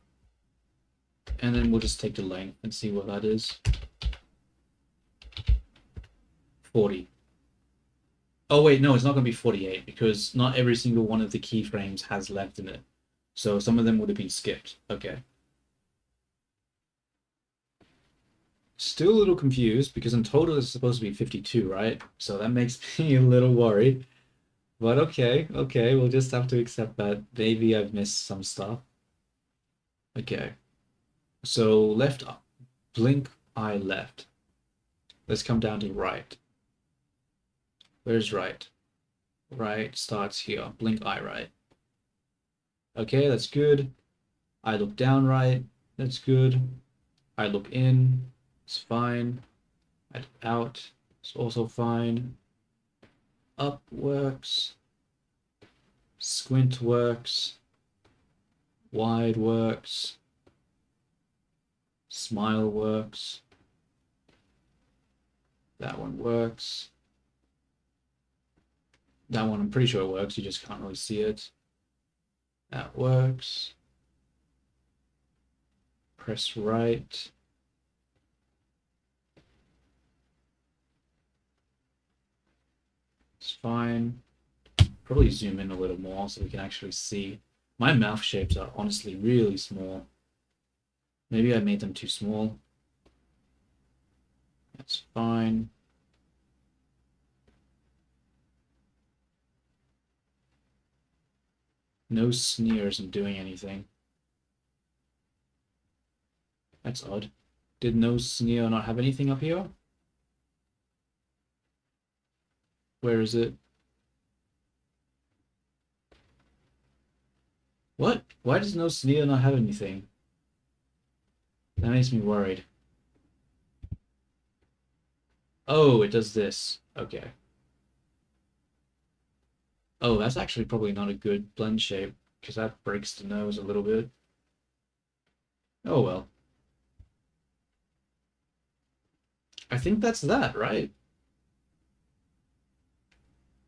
And then we'll just take the length and see what that is. 40. Oh wait, no, it's not going to be 48 because not every single one of the keyframes has left in it. So some of them would have been skipped. Okay. Still a little confused because in total it's supposed to be 52, right? So that makes me a little worried. But okay, we'll just have to accept that. Maybe I've missed some stuff. Okay. So left, blink eye left. Let's come down to right. Where's right? Right starts here. Blink eye right. Okay, that's good. I look down right. That's good. I look in. It's fine. I look out. It's also fine. Up works. Squint works. Wide works. Smile works. That one works. That one I'm pretty sure it works, you just can't really see it. That works. Press right. It's fine. Probably zoom in a little more so we can actually see. My mouth shapes are honestly really small. Maybe I made them too small. That's fine. No sneer isn't doing anything. That's odd. Did no sneer not have anything up here? Where is it? What? Why does no sneer not have anything? That makes me worried. Oh, it does this. Okay. Oh, that's actually probably not a good blend shape because that breaks the nose a little bit. Oh well. I think that's that, right?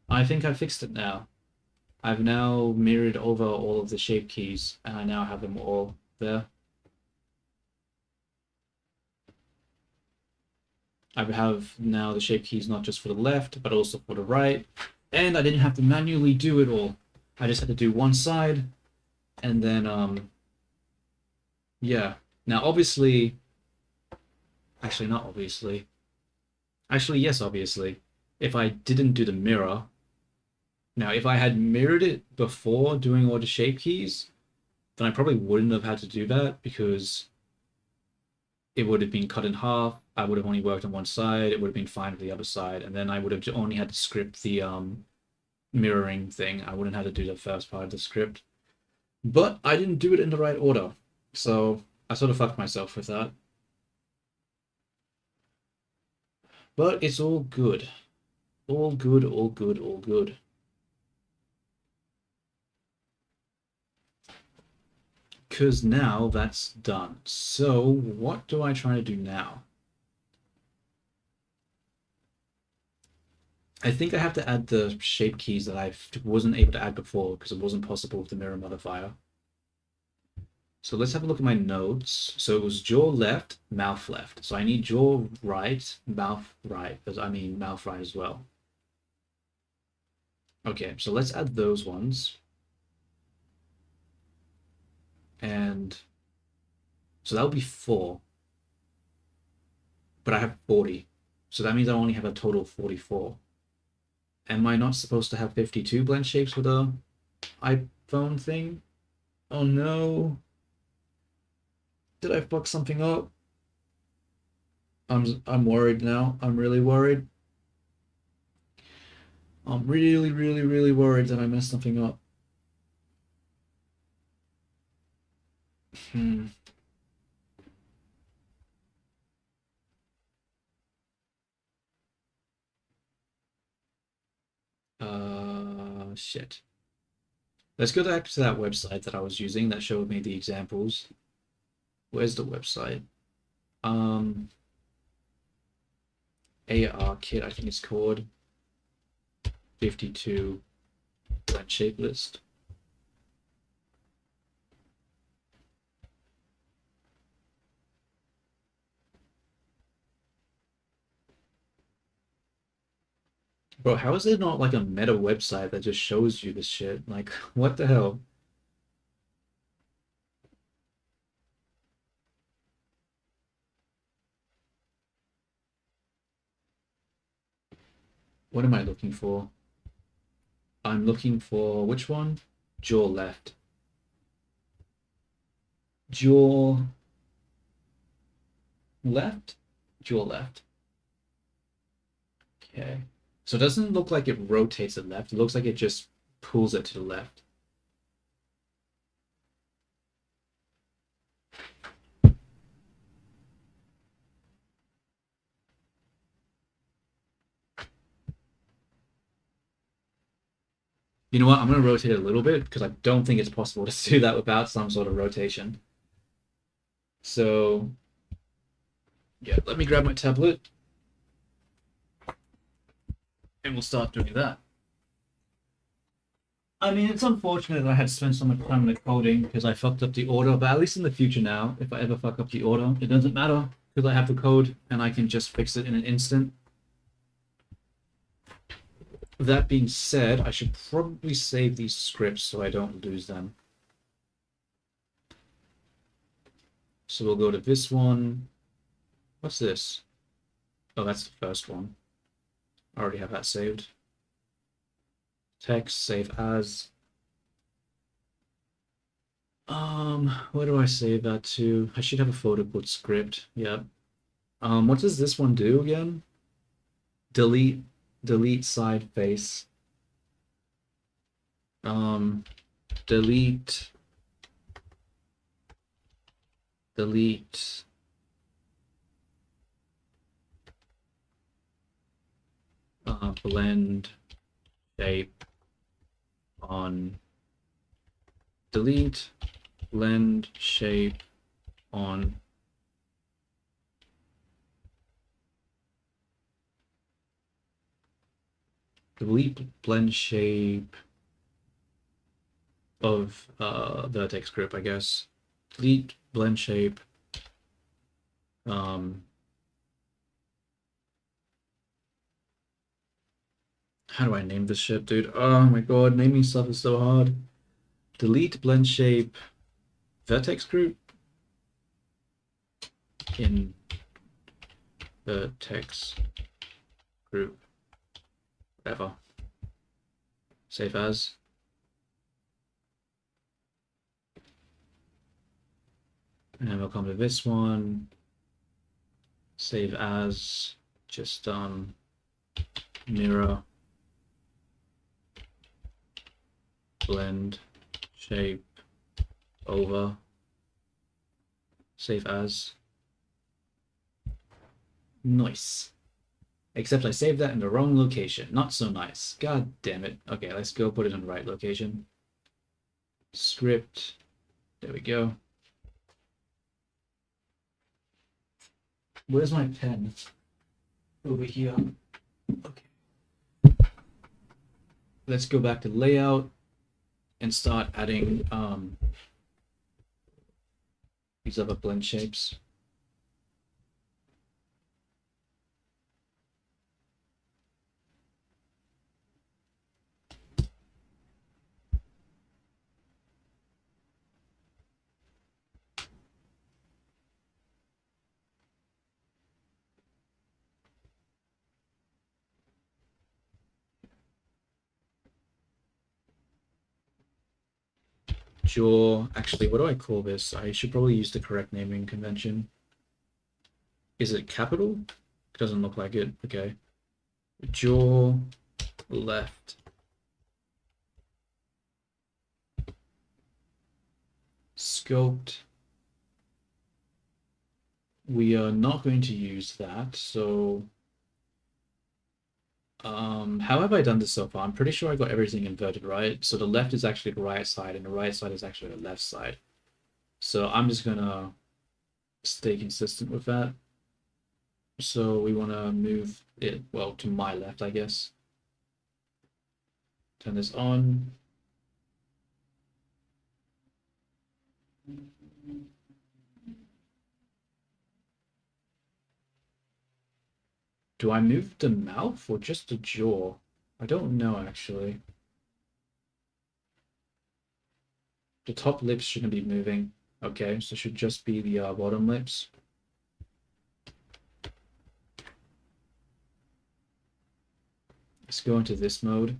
I think I fixed it now. I've now mirrored over all of the shape keys and I now have them all there. I have now the shape keys not just for the left, but also for the right. And I didn't have to manually do it all. I just had to do one side and then, yeah. Now, obviously, actually, not obviously. Actually, yes, obviously. If I didn't do the mirror, now, if I had mirrored it before doing all the shape keys, then I probably wouldn't have had to do that because it would have been cut in half. I would have only worked on one side. It would have been fine for the other side. And then I would have only had to script the mirroring thing. I wouldn't have to do the first part of the script. But I didn't do it in the right order. So I sort of fucked myself with that. But it's all good. All good, all good, all good. Because now that's done. So what do I try to do now? I think I have to add the shape keys that I wasn't able to add before because it wasn't possible with the mirror modifier. So let's have a look at my notes. So it was jaw left, mouth left. So I need jaw right, mouth right, because I mean mouth right as well. Okay, so let's add those ones. And so that would be 4. But I have 40. So that means I only have a total of 44. Am I not supposed to have 52 blend shapes with a iPhone thing? Oh no. Did I fuck something up? I'm worried now. I'm really worried. I'm really, really, really worried that I messed something up. Hmm. Shit. Let's go back to that website that I was using that showed me the examples. Where's the website? Um, ARKit, I think it's called. 52 blend shape list. Bro, how is there not like a meta website that just shows you this shit? Like, what the hell? What am I looking for? I'm looking for which one? Jaw left. Jaw left? Jaw left. Okay. So it doesn't look like it rotates it left. It looks like it just pulls it to the left. You know what? I'm going to rotate it a little bit because I don't think it's possible to do that without some sort of rotation. So, yeah, let me grab my tablet and we'll start doing that. I mean, it's unfortunate that I had to spend so much time on the coding because I fucked up the order, but at least in the future now, if I ever fuck up the order, it doesn't matter because I have the code and I can just fix it in an instant. That being said, I should probably save these scripts so I don't lose them. So we'll go to this one. What's this? Oh, that's the first one. I already have that saved. Text, save as. Where do I save that to? I should have a folder called script. Yep. What does this one do again? Delete side face. Delete blend shape on delete blend shape on delete blend shape of vertex group, I guess. Delete blend shape. How do I name this shit, dude? Oh my god, naming stuff is so hard. Delete blend shape vertex group in vertex group. Whatever. Save as. And we'll come to this one. Save as. Just mirror blend shape over. Save as. Nice. Except I saved that in the wrong location. Not so nice. God damn it. Okay, let's go put it in the right location. Script. There we go. Where's my pen? Over here. Okay. Let's go back to layout and start adding these other blend shapes. Jaw. Actually, what do I call this? I should probably use the correct naming convention. Is it capital? It doesn't look like it. Okay. Jaw left. Scoped. We are not going to use that, so how have I done this so far? I'm pretty sure I got everything inverted, right? So the left is actually the right side, and the right side is actually the left side. So I'm just gonna stay consistent with that. So we want to move it, well, to my left, I guess. Turn this on. Do I move the mouth or just the jaw? I don't know, actually. The top lips shouldn't be moving. Okay, so it should just be the bottom lips. Let's go into this mode.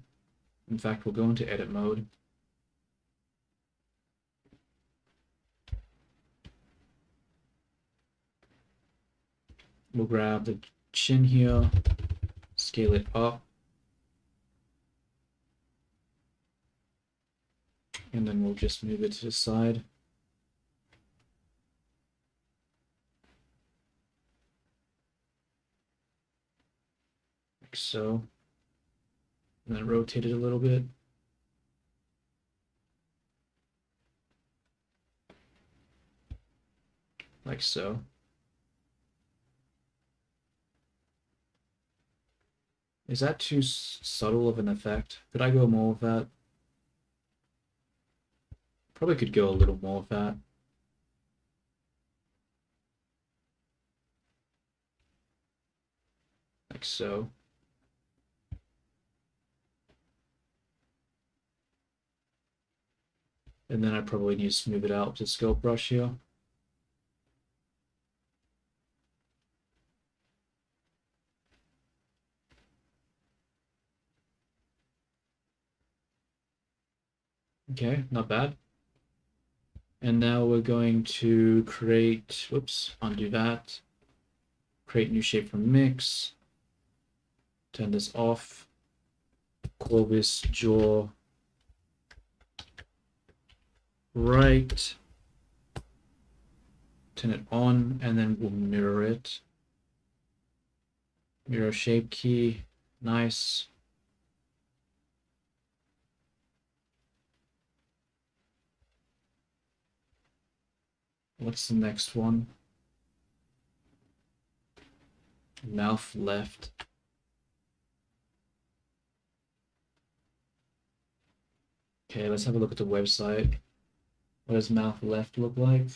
In fact, we'll go into edit mode. We'll grab the chin here, scale it up, and then we'll just move it to the side. Like so. And then rotate it a little bit. Like so. Is that too subtle of an effect? Could I go more with that? Probably could go a little more with that. Like so. And then I probably need to smooth it out with the sculpt brush here. Okay, not bad. And now we're going to create, whoops, undo that. Create new shape from mix. Turn this off. Call this jaw right. Turn it on, and then we'll mirror it. Mirror shape key, nice. What's the next one? Mouth left. Okay, let's have a look at the website. What does mouth left look like?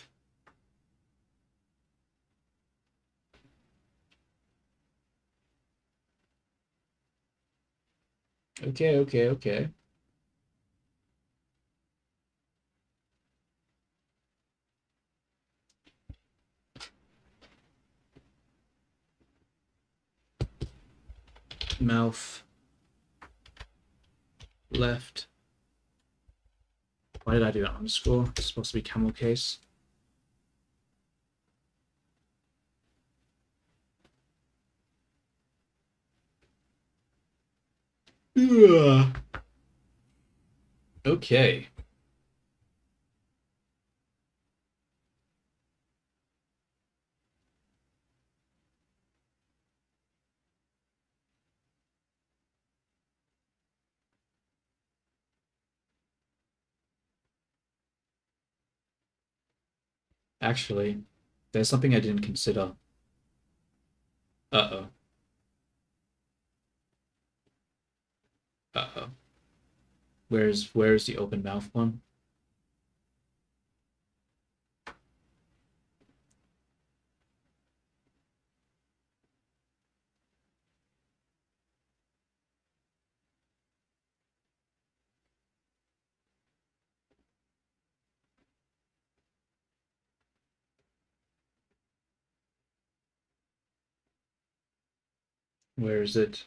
Okay. Mouth left. Why did I do an underscore? It's supposed to be camel case. Ugh. Okay. Actually, there's something I didn't consider. Uh-oh. Uh-oh. Where's the open mouth one? Where is it?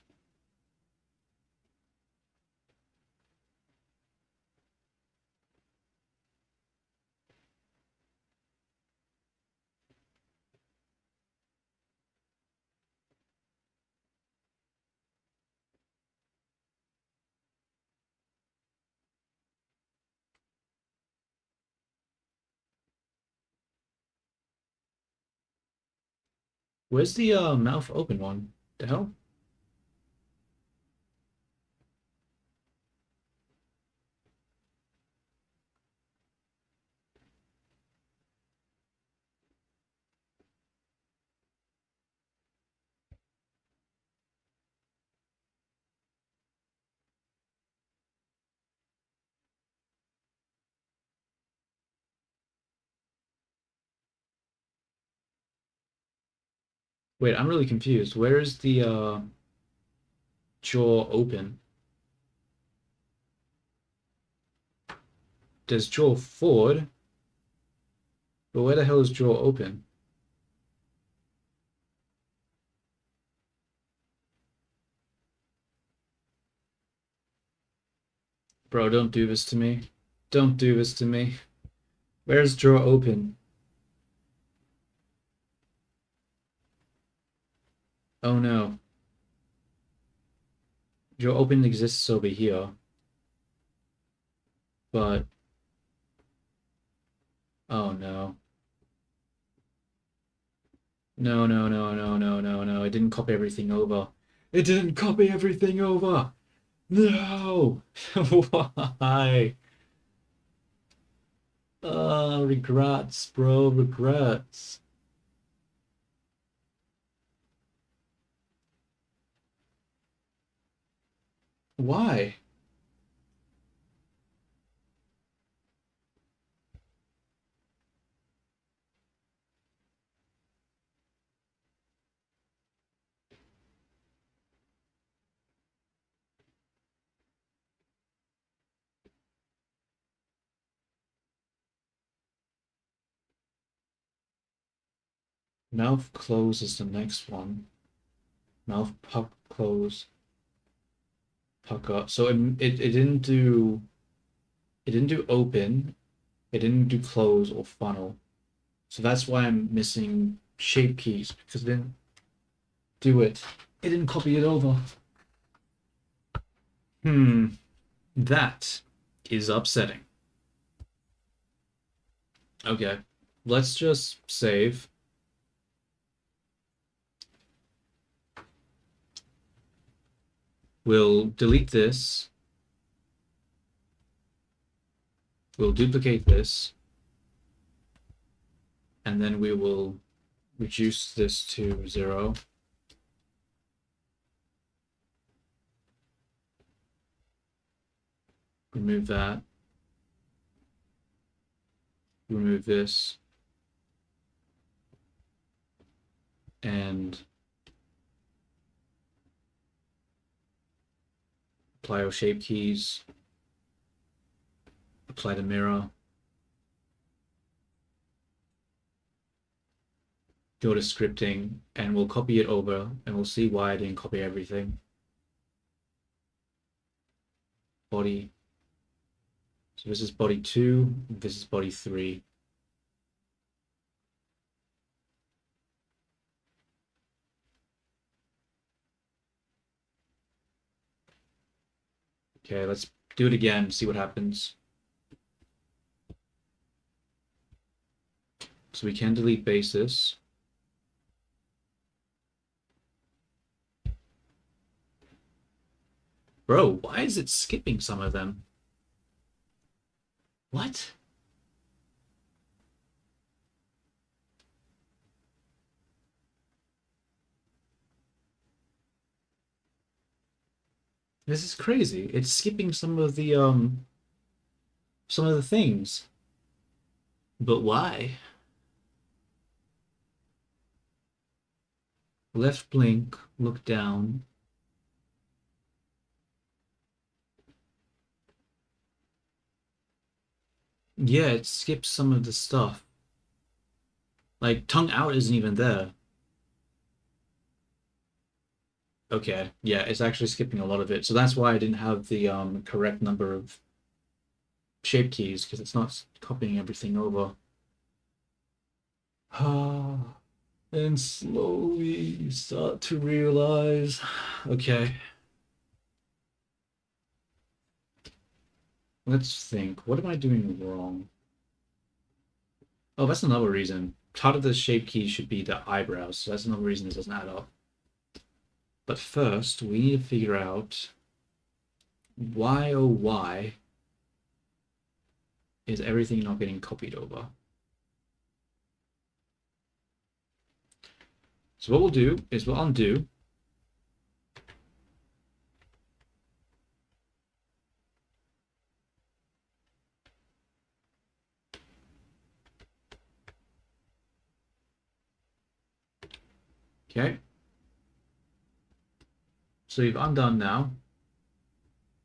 Where's the mouth open one? The hell? Wait, I'm really confused. Where is the jaw open? There's jaw forward, but where the hell is jaw open? Bro, don't do this to me. Don't do this to me. Where's jaw open? Oh no. Jaw open exists over here, but oh no. No, no, no, no, no, no, no. It didn't copy everything over. It didn't copy everything over. No. Why? Regrets, bro, regrets. Why? Mouth close is the next one. Mouth puck close, puck up. So it didn't do open, it didn't do close or funnel. So that's why I'm missing shape keys because it didn't do it. It didn't copy it over. That is upsetting. Okay, let's just save. We'll delete this. We'll duplicate this. And then we will reduce this to 0. Remove that. Remove this. And apply our shape keys. Apply the mirror. Go to scripting, and we'll copy it over, and we'll see why I didn't copy everything. Body. So this is body 2, this is body 3. Okay, let's do it again, see what happens. So we can delete basis. Bro, why is it skipping some of them? What? This is crazy. It's skipping some of the things. But why? Left blink, look down. Yeah, it skips some of the stuff. Like, tongue out isn't even there. Okay, yeah, it's actually skipping a lot of it. So that's why I didn't have the correct number of shape keys, because it's not copying everything over. And slowly you start to realize, okay. Let's think. What am I doing wrong? Oh, that's another reason. part of the shape key should be the eyebrows, so that's another reason this doesn't add up. But first, we need to figure out why, oh why, is everything not getting copied over? So what we'll do is we'll undo. Okay. So we've undone now.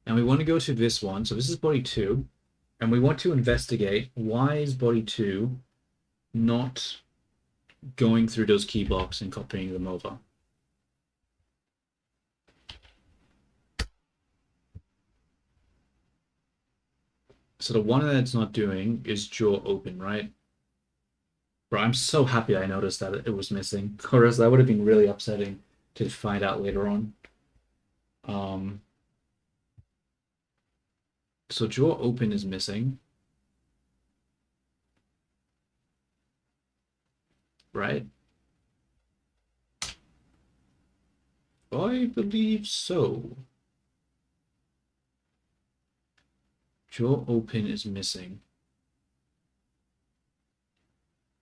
And we want to go to this one. So this is body 2. And we want to investigate why is body 2 not going through those key blocks and copying them over. So the one that it's not doing is jaw open, right? Bro, I'm so happy I noticed that it was missing. Or else that would have been really upsetting to find out later on. So jaw open is missing. Right? I believe so. Jaw open is missing.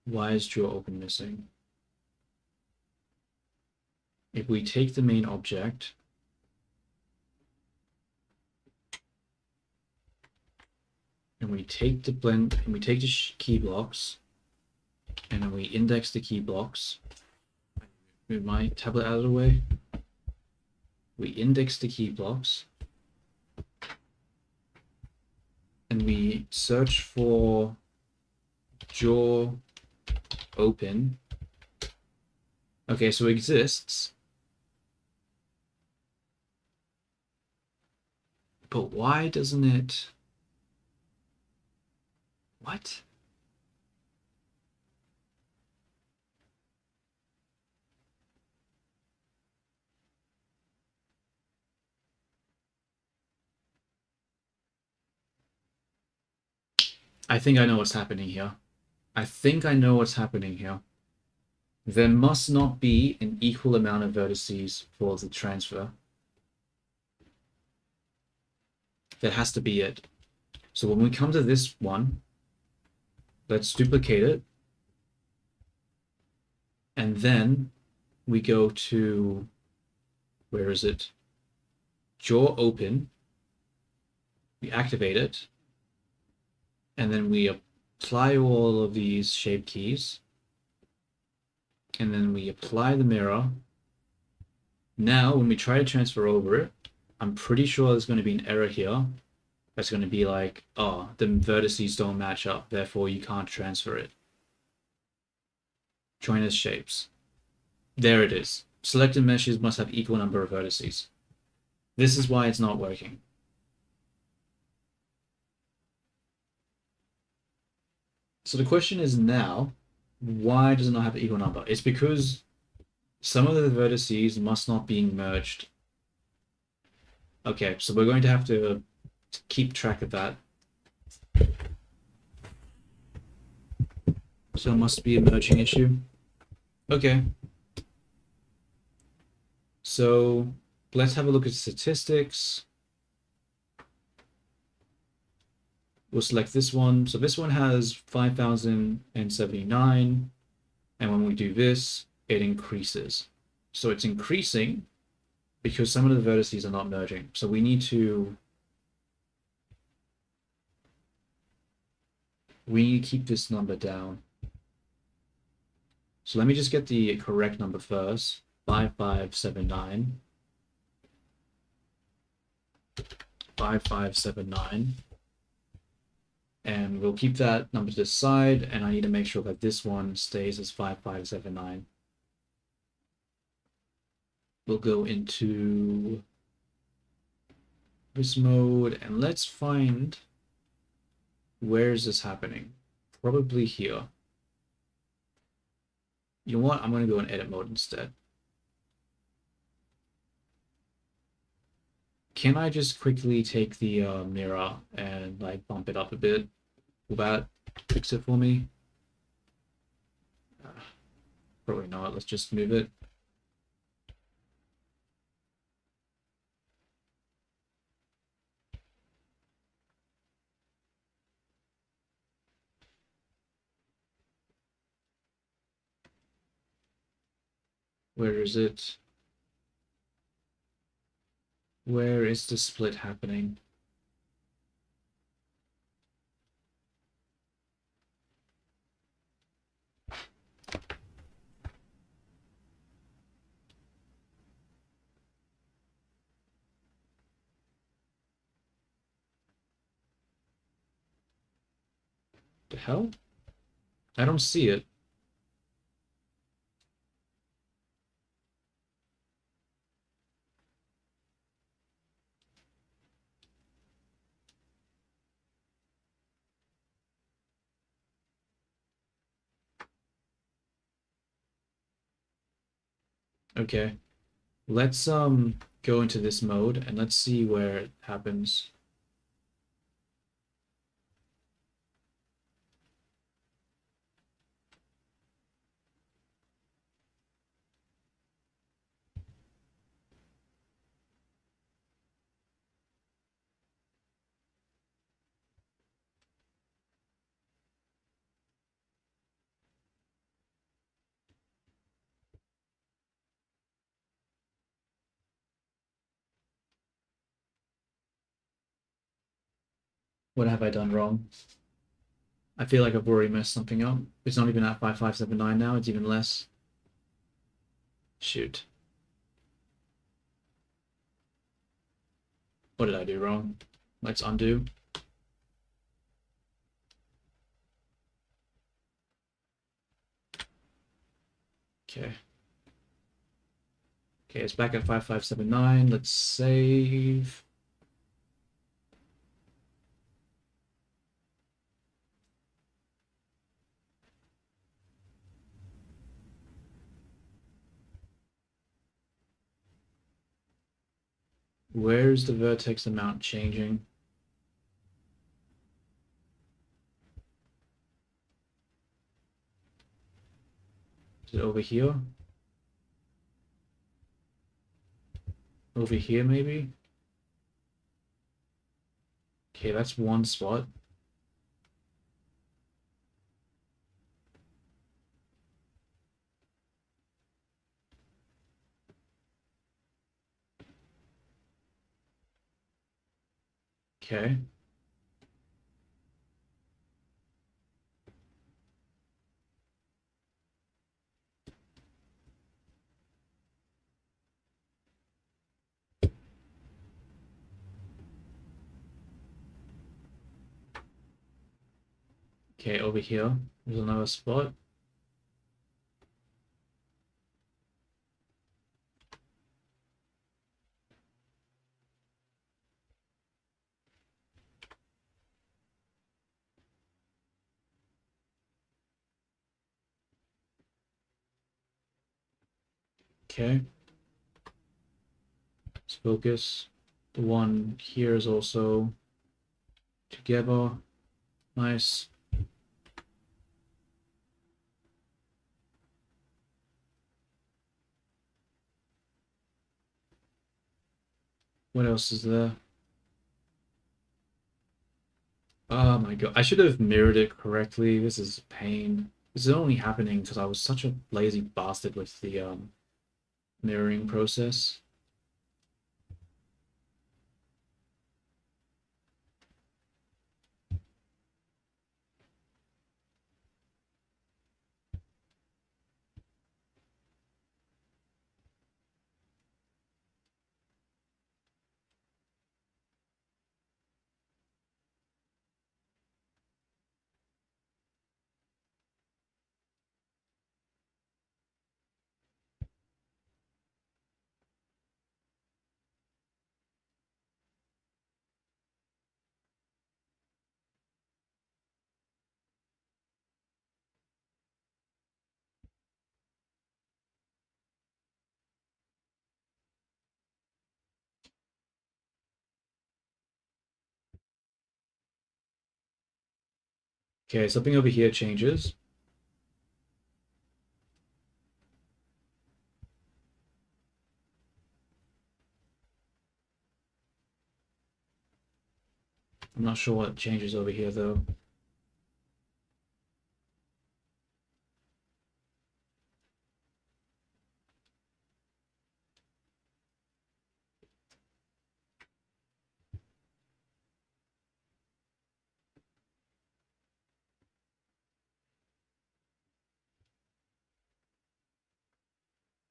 Why is jaw open missing? If we take the main object and we take the blend and we take the key blocks and then we index the key blocks. Move my tablet out of the way. We index the key blocks and we search for jaw open. Okay, so it exists. But why doesn't it? What? I think I know what's happening here. I think I know what's happening here. There must not be an equal amount of vertices for the transfer. That has to be it. So when we come to this one, let's duplicate it. And then we go to, where is it? Jaw open. We activate it. And then we apply all of these shape keys. And then we apply the mirror. Now, when we try to transfer over it, I'm pretty sure there's going to be an error here. That's going to be like, oh, the vertices don't match up, therefore you can't transfer it. Join as shapes. There it is. Selected meshes must have equal number of vertices. This is why it's not working. So the question is now, why does it not have an equal number? It's because some of the vertices must not be merged. Okay, so we're going to have to keep track of that. So it must be a merging issue. Okay. So let's have a look at statistics. We'll select this one. So this one has 5,079. And when we do this, it increases. So it's increasing because some of the vertices are not merging. So we need to keep this number down. So let me just get the correct number first. 5579. 5579. And we'll keep that number to the side, and I need to make sure that this one stays as 5579. We'll go into this mode, and let's find where is this happening. Probably here. You know what? I'm going to go in edit mode instead. Can I just quickly take the mirror and like bump it up a bit? Will that fix it for me? Probably not. Let's just move it. Where is it? Where is the split happening? The hell? I don't see it. Okay. Let's go into this mode and let's see where it happens. What have I done wrong? I feel like I've already messed something up. It's not even at 5579 now, it's even less. Shoot. What did I do wrong? Let's undo. Okay. Okay, it's back at 5579. Let's save. Where's the vertex amount changing? Is it over here? Over here, maybe? Okay, that's one spot. Okay. Okay, over here. There's another spot. Okay. Let's focus. The one here is also together. Nice. What else is there? Oh my god. I should have mirrored it correctly. This is a pain. This is only happening because I was such a lazy bastard with the mirroring process. Okay, something over here changes. I'm not sure what changes over here though.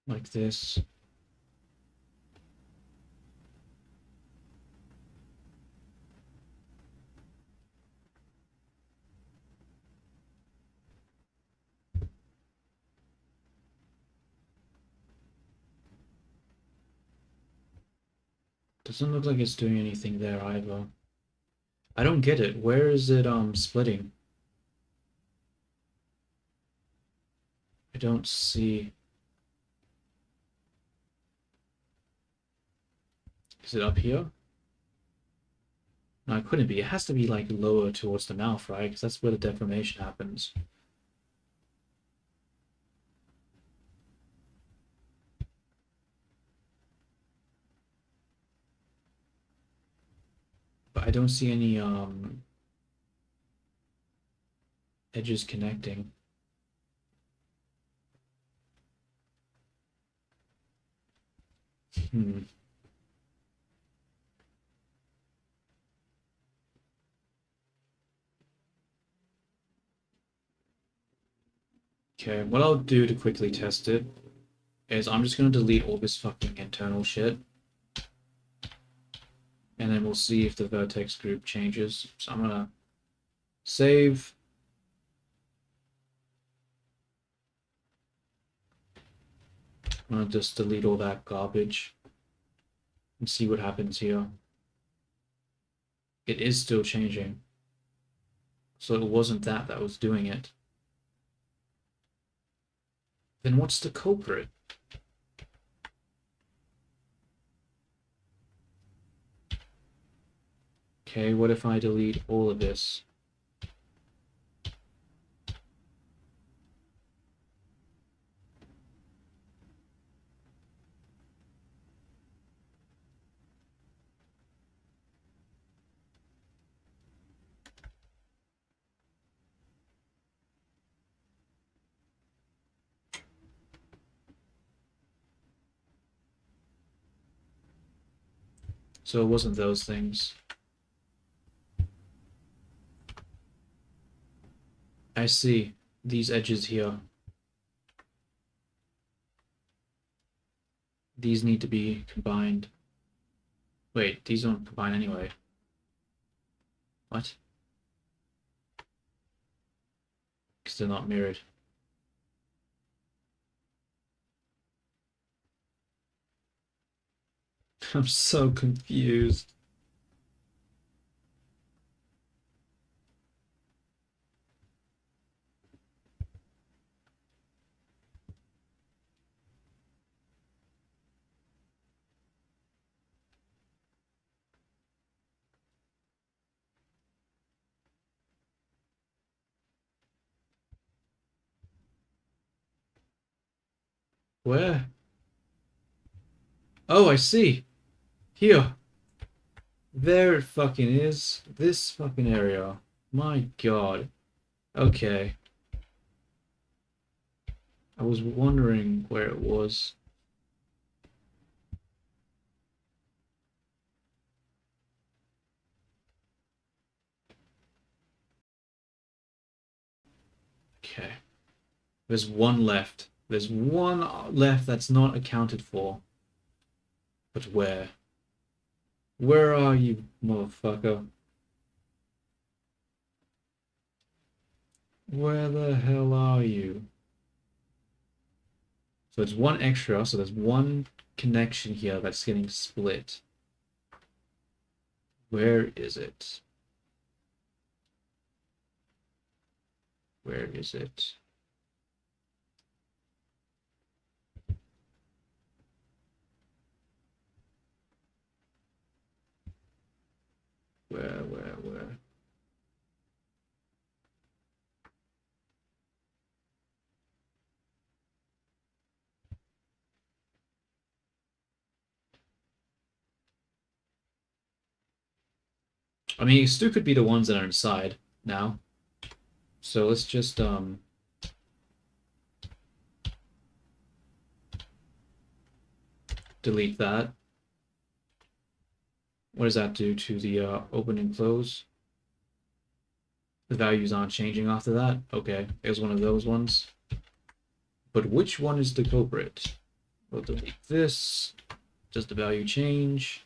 Like this. Doesn't look like it's doing anything there either. I don't get it. Where is it splitting? I don't see. Is it up here? No, it couldn't be. It has to be like lower towards the mouth, right? Because that's where the deformation happens. But I don't see any edges connecting. Hmm. Okay, what I'll do to quickly test it is I'm just gonna delete all this fucking internal shit. And then we'll see if the vertex group changes. So I'm gonna save. I'm gonna just delete all that garbage and see what happens here. It is still changing. So it wasn't that was doing it. Then what's the culprit? Okay, what if I delete all of this? So it wasn't those things. I see these edges here. These need to be combined. Wait, these don't combine anyway. What? Because they're not mirrored. I'm so confused. Where? Oh, I see. Here. There it fucking is. This fucking area. My God. Okay. I was wondering where it was. Okay. There's one left. There's one left that's not accounted for. But where? Where are you, motherfucker? Where the hell are you? So it's one extra, so there's one connection here that's getting split. Where is it? Where is it? Where? I mean, it still could be the ones that are inside now. So let's just delete that. What does that do to the open and close? The values aren't changing after that? Okay, it was one of those ones. But which one is the culprit? We'll delete this. Does the value change?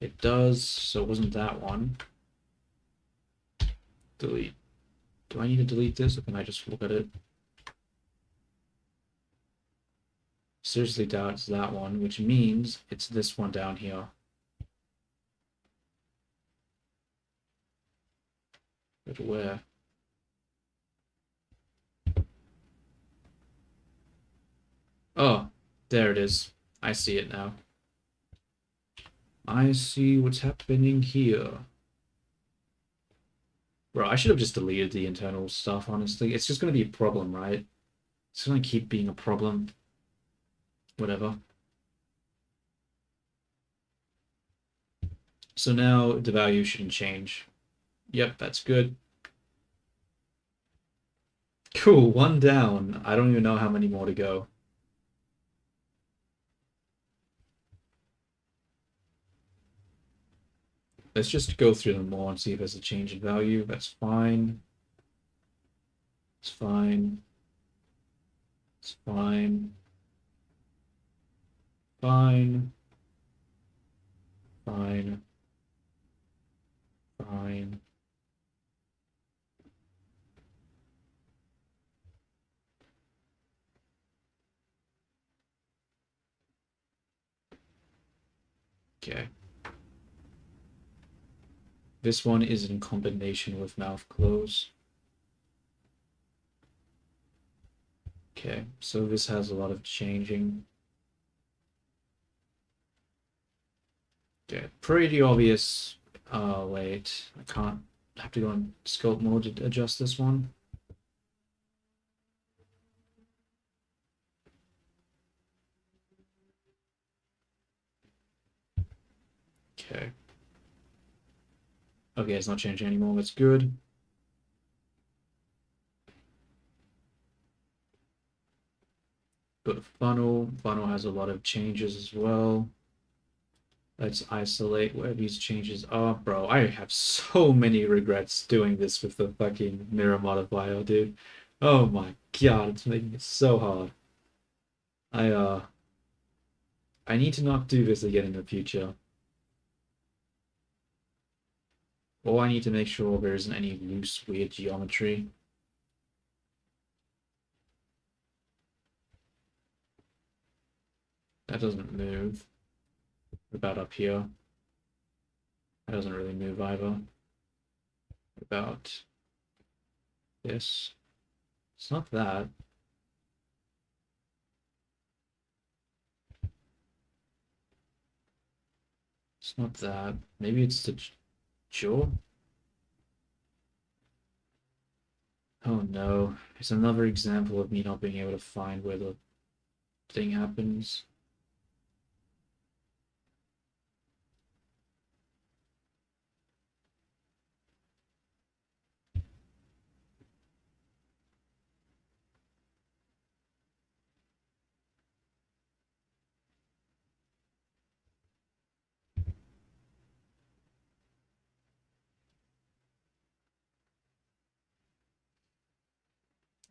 It does, so it wasn't that one. Delete. Do I need to delete this, or can I just look at it? Seriously doubt it's that one, which means it's this one down here. But where? Oh, there it is. I see it now. I see what's happening here. Bro, I should have just deleted the internal stuff, honestly. It's just going to be a problem, right? It's going to keep being a problem. Whatever. So now the value shouldn't change. Yep, that's good. Cool, one down. I don't even know how many more to go. Let's just go through them more and see if there's a change in value. That's fine. It's fine. It's fine. Fine. Fine. Fine. Okay. This one is in combination with mouth close. Okay, so this has a lot of changing. Okay, pretty obvious. Wait, I can't. I have to go in scope mode to adjust this one. Okay. Okay, it's not changing anymore. That's good. Go to funnel. Funnel has a lot of changes as well. Let's isolate where these changes are. Bro, I have so many regrets doing this with the fucking mirror modifier, dude. Oh my god, it's making it so hard. I need to not do this again in the future. Or I need to make sure there isn't any loose, weird geometry. That doesn't move. What about up here? That doesn't really move either. What about this? It's not that. It's not that. Maybe it's the jaw? Oh no. It's another example of me not being able to find where the thing happens.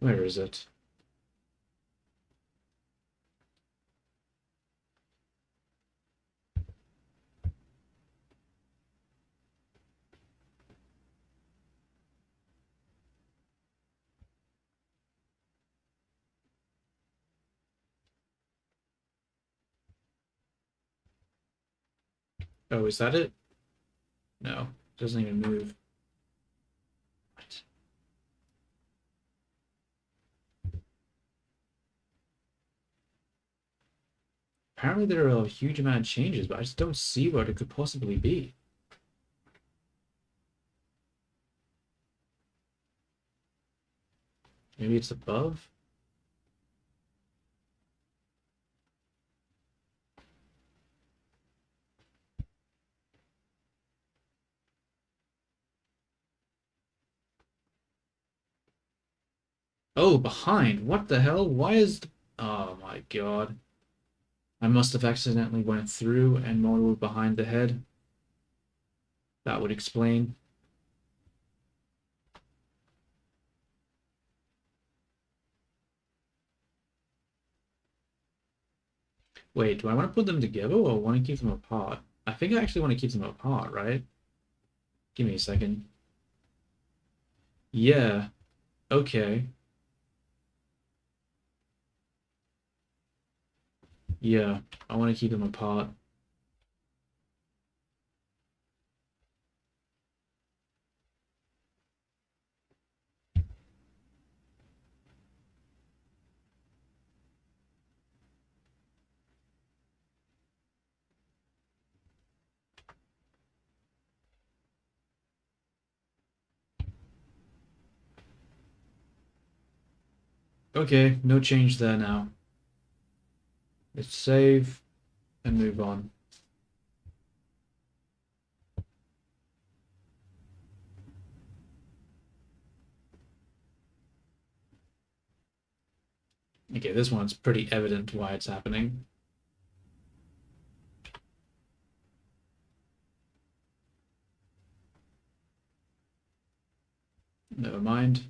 Where is it? Oh, is that it? No, it doesn't even move. What? Apparently there are a huge amount of changes, but I just don't see what it could possibly be. Maybe it's above? Oh, behind. What the hell? Why is... Oh my god. I must have accidentally went through and modeled behind the head. That would explain. Wait, do I want to put them together or want to keep them apart? I think I actually want to keep them apart, right? Give me a second. Yeah, okay. Yeah, I want to keep them apart. Okay, no change there now. Let's save and move on. Okay, this one's pretty evident why it's happening. Never mind.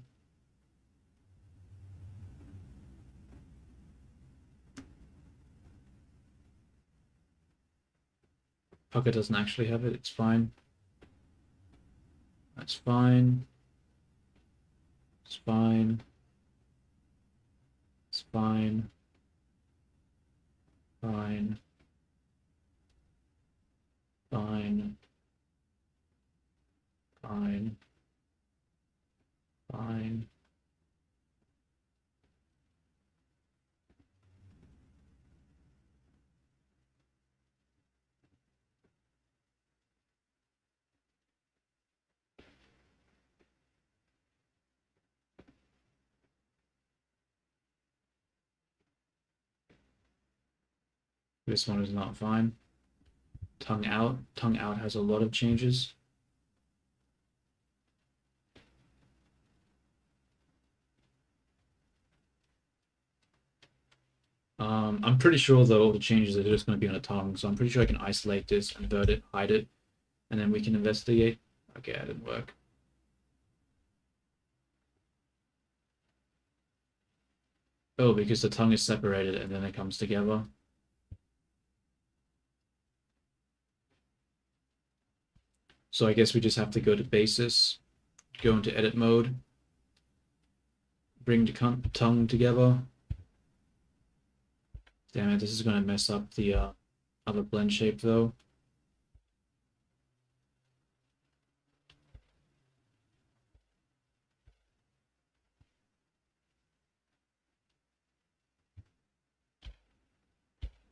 Pucker doesn't actually have it, it's fine. That's fine. It's fine. It's fine. Fine. Fine. Fine. Fine. This one is not fine. Tongue out. Tongue out has a lot of changes. I'm pretty sure though all the changes are just going to be on a tongue, so I'm pretty sure I can isolate this, invert it, hide it, and then we can investigate. Okay, that didn't work. Oh, because the tongue is separated and then it comes together. So I guess we just have to go to basis, go into edit mode, bring the tongue together. Damn it, this is going to mess up the other blend shape though.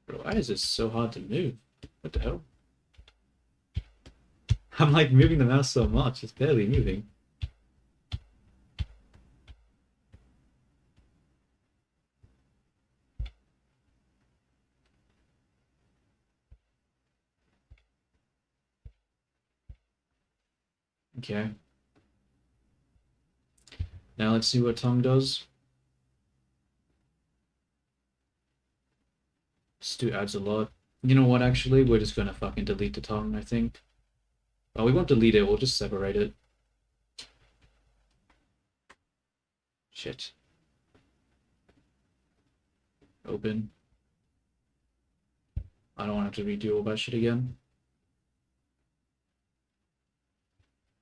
Bro, why is this so hard to move? What the hell? I'm like moving the mouse so much, it's barely moving. Okay. Now let's see what tongue does. Stu adds a lot. You know what, actually? We're just gonna fucking delete the tongue, I think. Oh, we won't delete it, we'll just separate it. Shit. Open. I don't want to have to redo all that shit again.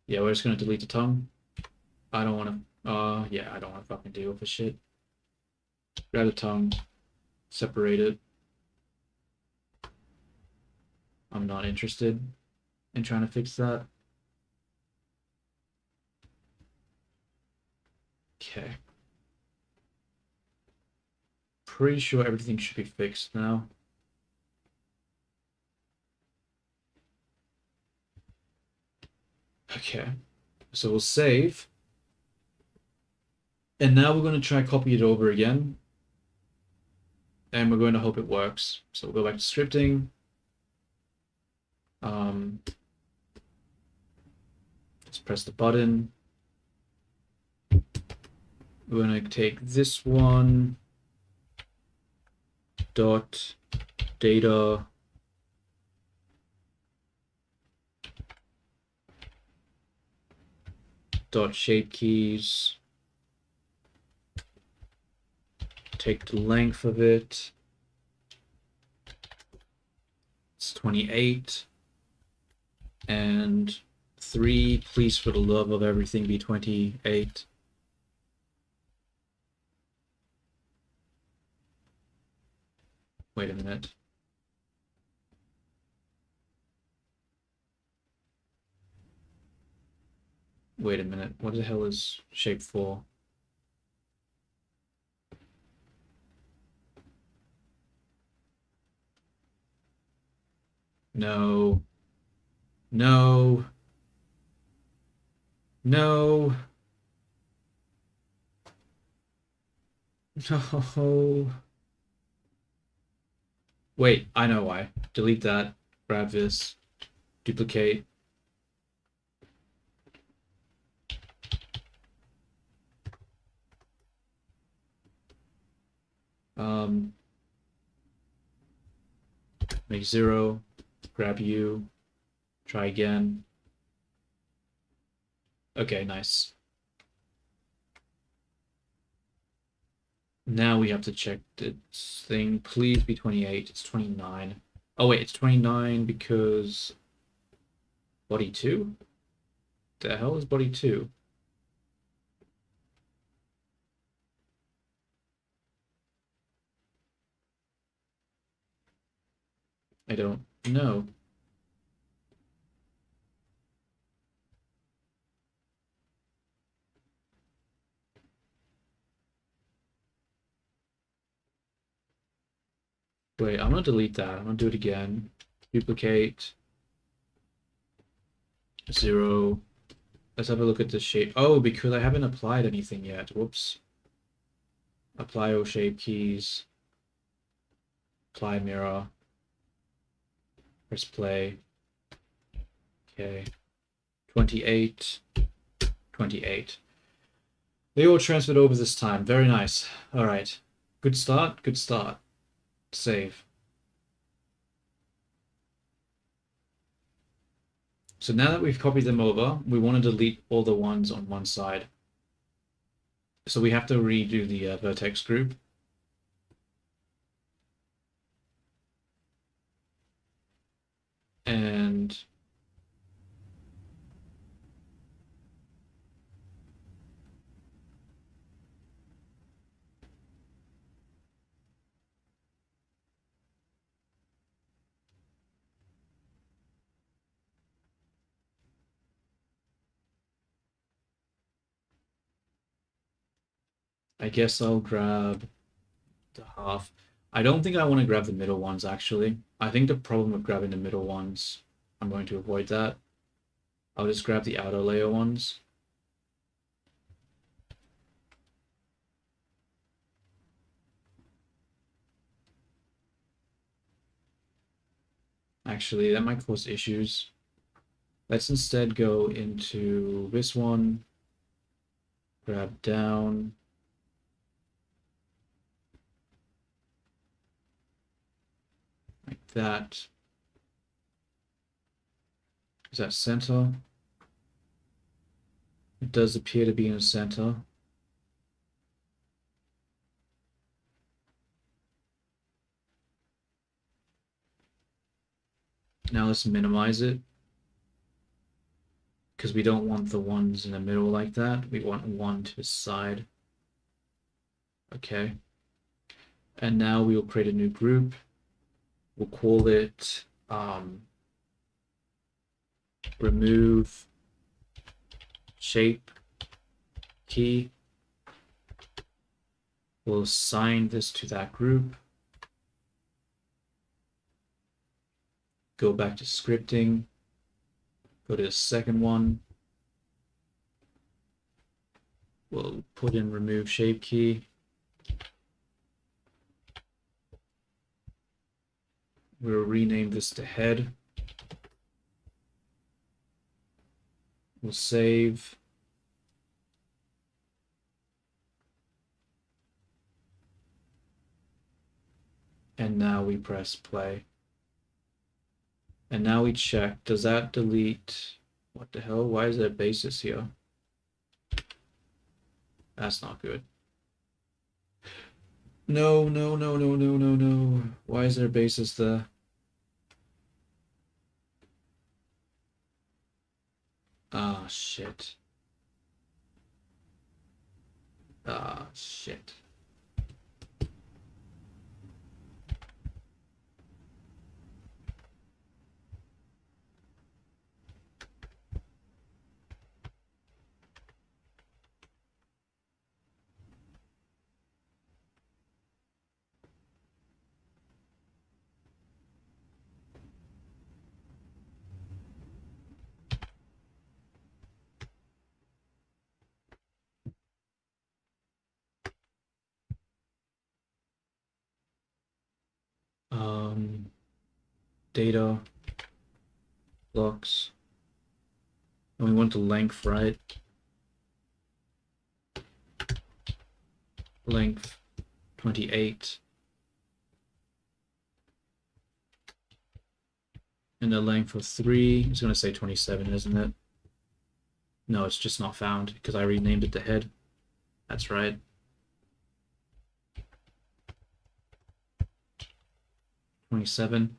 Yeah, we're just gonna delete the tongue. I don't want to, yeah, I don't want to fucking deal with this shit. Grab the tongue, separate it. I'm not interested in trying to fix that. Okay. Pretty sure everything should be fixed now. Okay. So we'll save. And now we're going to try copy it over again. And we're going to hope it works. So we'll go back to scripting. Just press the button. we're gonna take this one dot data dot shape keys, take the length of it, it's 28, and 3, please for the love of everything be 28. Wait a minute. Wait a minute, what the hell is shape 4? No. No. No. No. Wait, I know why. Delete that. Grab this. Duplicate. Make 0. Grab you. Try again. Okay, nice. Now we have to check this thing. Please be 28. It's 29. Oh wait, it's 29 because body 2? The hell is body 2? I don't know. Wait, I'm gonna delete that. I'm gonna do it again. Duplicate. 0. Let's have a look at the shape. Oh, because I haven't applied anything yet. Whoops. Apply all shape keys. Apply mirror. Press play. Okay. 28. 28. They all transferred over this time. Very nice. All right. Good start. Good start. Save. So now that we've copied them over, we want to delete all the ones on one side. So we have to redo the vertex group. And I guess I'll grab the half. I don't think I want to grab the middle ones, actually. I think the problem with grabbing the middle ones, I'm going to avoid that. I'll just grab the outer layer ones. Actually, that might cause issues. Let's instead go into this one, grab down, like that. Is that center? It does appear to be in the center. Now let's minimize it, because we don't want the ones in the middle like that. We want one to the side. Okay. And now we will create a new group. We'll call it remove shape key. We'll assign this to that group. Go back to scripting. Go to the second one. We'll put in remove shape key. We'll rename this to head. We'll save. And now we press play. And now we check, does that delete, what the hell? Why is there basis here? That's not good. No, no, no, no, no, no, no. Why is there basis there? Ah, shit. Ah, shit. Data blocks. And we want the length, right? Length 28. And the length of 3 is going to say 27, isn't it? No, it's just not found because I renamed it to head. That's right. $27.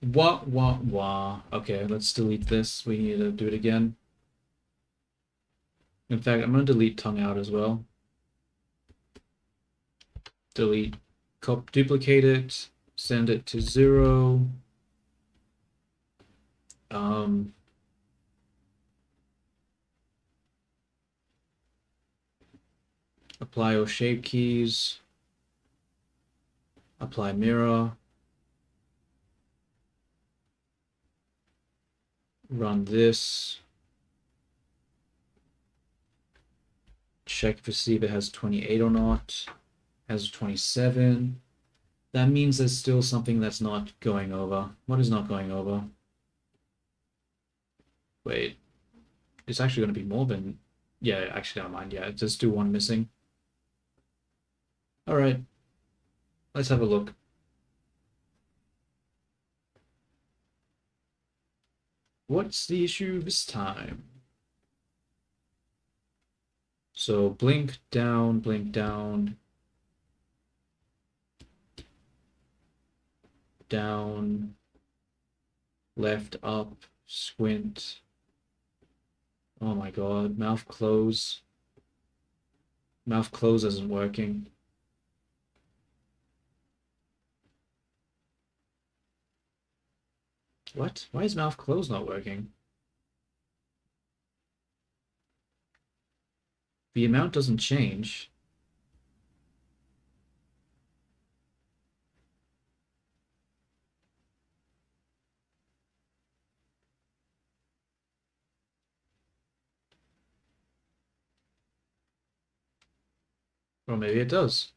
Wah. Okay, let's delete this. We need to do it again. In fact, I'm going to delete tongue out as well. Delete, duplicate it, send it to 0. Apply all shape keys. Apply mirror. Run this. Check to see if it has 28 or not. Has 27. That means there's still something that's not going over. What is not going over? Wait. It's actually going to be more than... Yeah, actually, never mind. Yeah, just do one missing. All right. Let's have a look. What's the issue this time? So blink down, down, left, up, squint. Oh my god, mouth close. Mouth close isn't working. What? Why is mouth close not working? The amount doesn't change. Or maybe it does.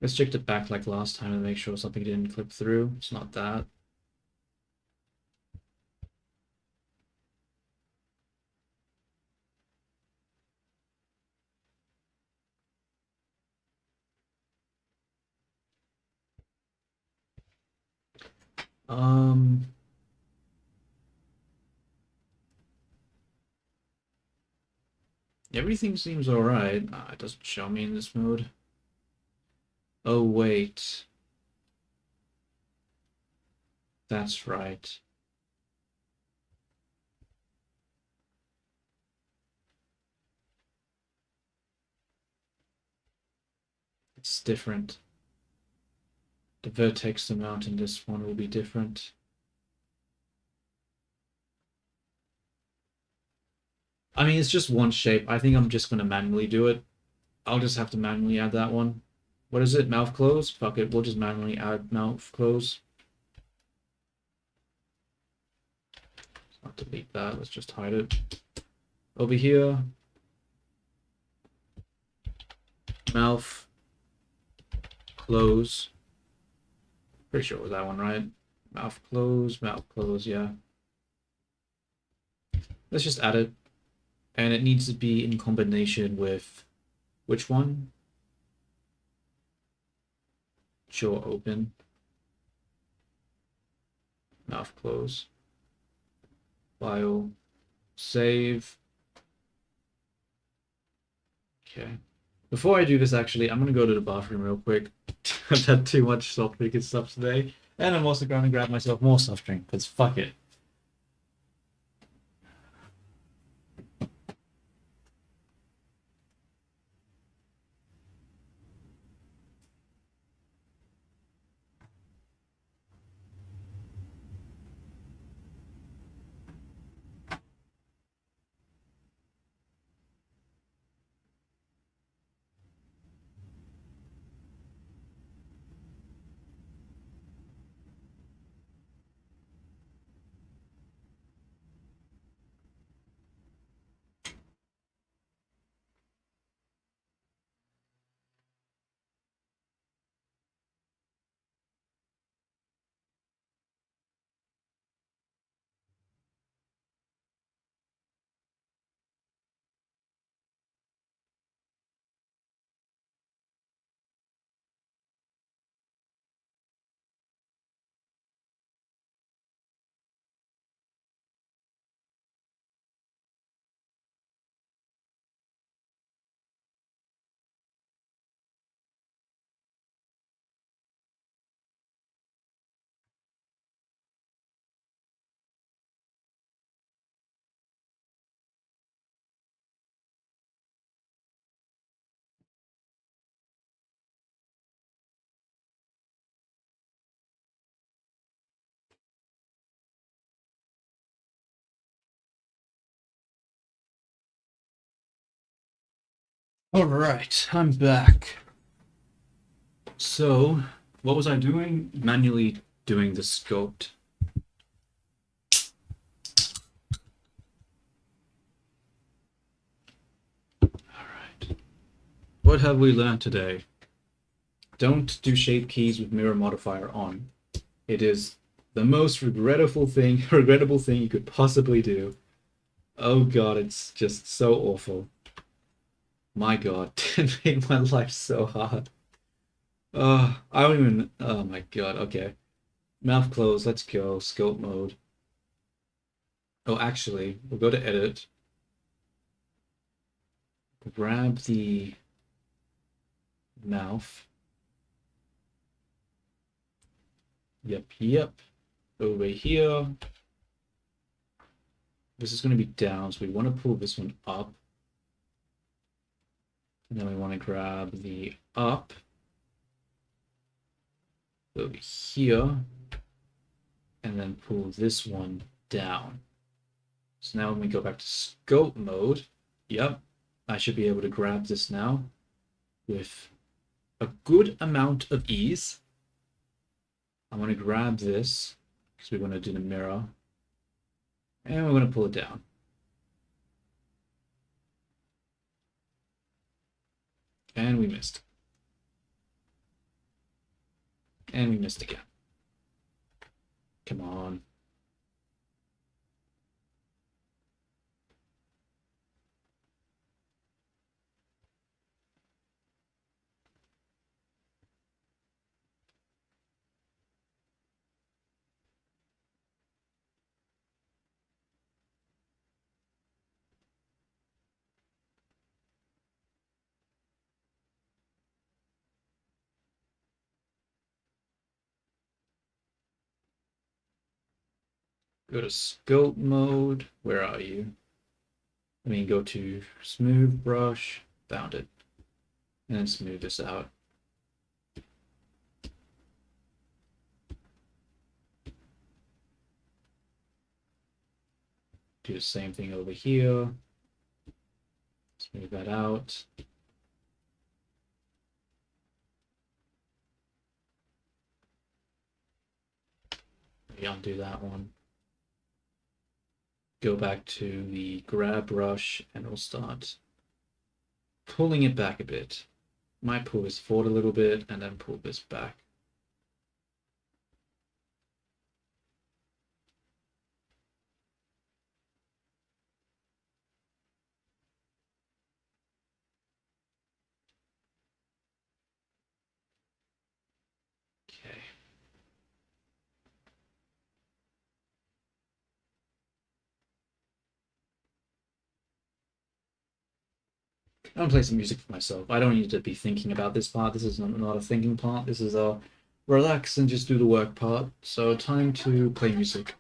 Let's check it back like last time to make sure something didn't clip through. It's not that. Everything seems alright. It doesn't show me in this mode. Oh, wait. That's right. It's different. The vertex amount in this one will be different. I mean, it's just one shape. I think I'm just gonna manually do it. I'll just have to manually add that one. What is it? Mouth close? Fuck it. We'll just manually add mouth close. Let's not delete that. Let's just hide it. Over here, mouth close. Pretty sure it was that one, right? Mouth close, yeah. Let's just add it. And it needs to be in combination with which one? Jaw open. Mouth close. File. Save. Okay. Before I do this, actually, I'm gonna go to the bathroom real quick. I've had too much soft drink and stuff today. And I'm also gonna grab myself more soft drink, because fuck it. All right, I'm back. So, what was I doing? Manually doing the sculpt. All right. What have we learned today? Don't do shape keys with mirror modifier on. It is the most regrettable thing you could possibly do. Oh god, it's just so awful. My god, it made my life so hard. I don't even. Oh my god. Okay, mouth closed. Let's go. Scope mode. Oh, actually, we'll go to edit. Grab the mouth. Yep. Over here. This is going to be down, so we want to pull this one up. And then we want to grab the up over here. And then pull this one down. So now when we go back to scope mode, yep, I should be able to grab this now with a good amount of ease. I'm going to grab this because we want to do the mirror. And we're going to pull it down. And we missed. And we missed again. Come on. Go to scope mode. Where are you? I mean, go to smooth brush. Found it. And then smooth this out. Do the same thing over here. Leave that out. Maybe undo that one. Go back to the grab brush and we'll start pulling it back a bit. Might pull this forward a little bit and then pull this back. Okay. I'm gonna play some music for myself. I don't need to be thinking about this part. This is not a thinking part. This is a relax and just do the work part. So time to play music.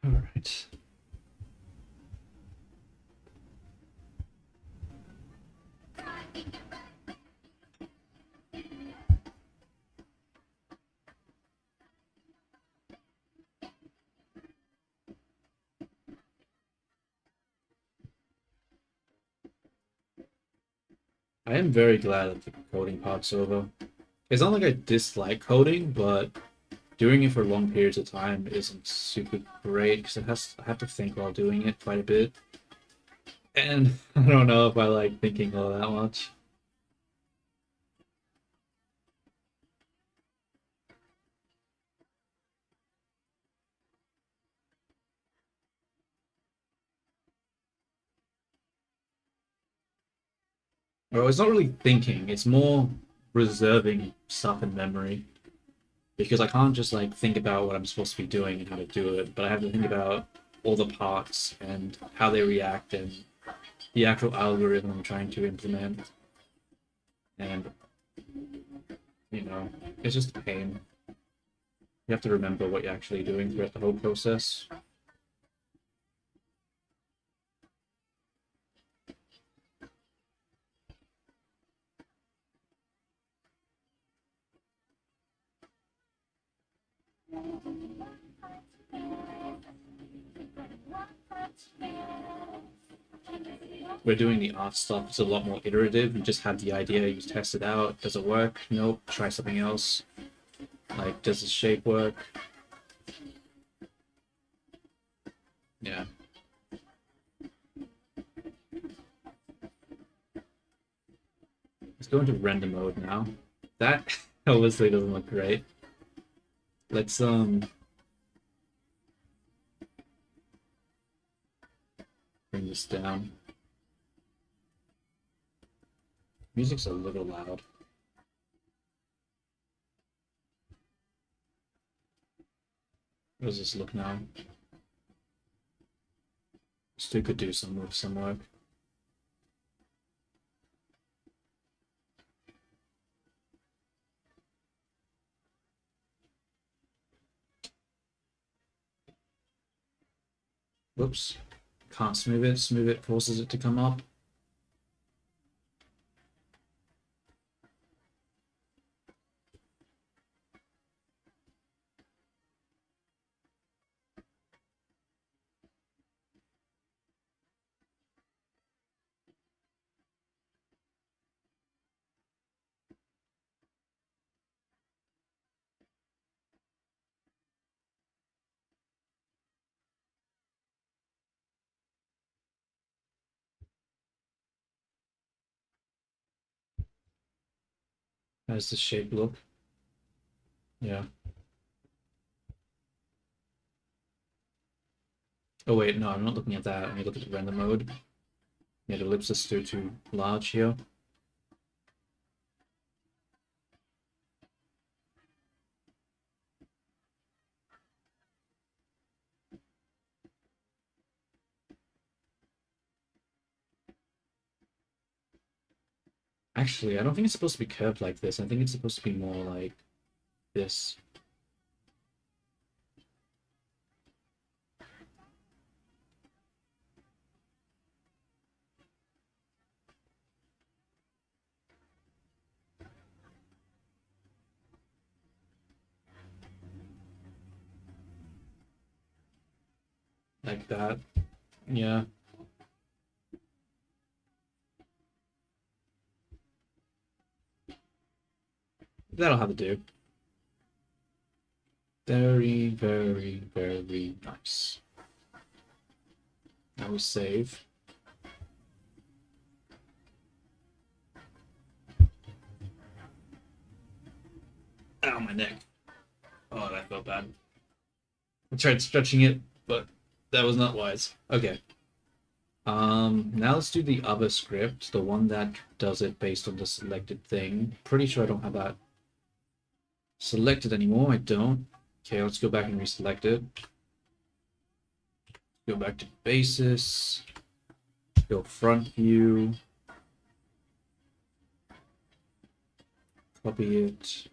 All right. I am very glad that the coding part's over. It's not like I dislike coding, but doing it for long periods of time isn't super great because I have to think while doing it quite a bit. And I don't know if I like thinking all that much. Well, it's not really thinking, it's more reserving stuff in memory. Because I can't just like think about what I'm supposed to be doing and how to do it, but I have to think about all the parts and how they react and the actual algorithm I'm trying to implement. And it's just a pain. You have to remember what you're actually doing throughout the whole process. We're doing the art stuff. It's a lot more iterative. You just have the idea, you test it out. Does it work? Nope. Try something else. Like, does the shape work? Yeah. Let's go into render mode now. That obviously doesn't look great. Let's bring this down. Music's a little loud. How does this look now? Still could do some work. Whoops. Can't smooth it. Smooth it forces it to come up. How does the shape look? Yeah. Oh wait, no, I'm not looking at that. Let me look at the render mode. Yeah, the ellipse is still too large here. Actually, I don't think it's supposed to be curved like this. I think it's supposed to be more like this. Like that. Yeah. That'll have to do. Very, very, very nice. Now we save. Ow, my neck. Oh, that felt bad. I tried stretching it, but that was not wise. Okay. Now let's do the other script, the one that does it based on the selected thing. Pretty sure I don't have that selected anymore. I don't. Okay, let's go back and reselect it. Go back to basis. Go front view. Copy it.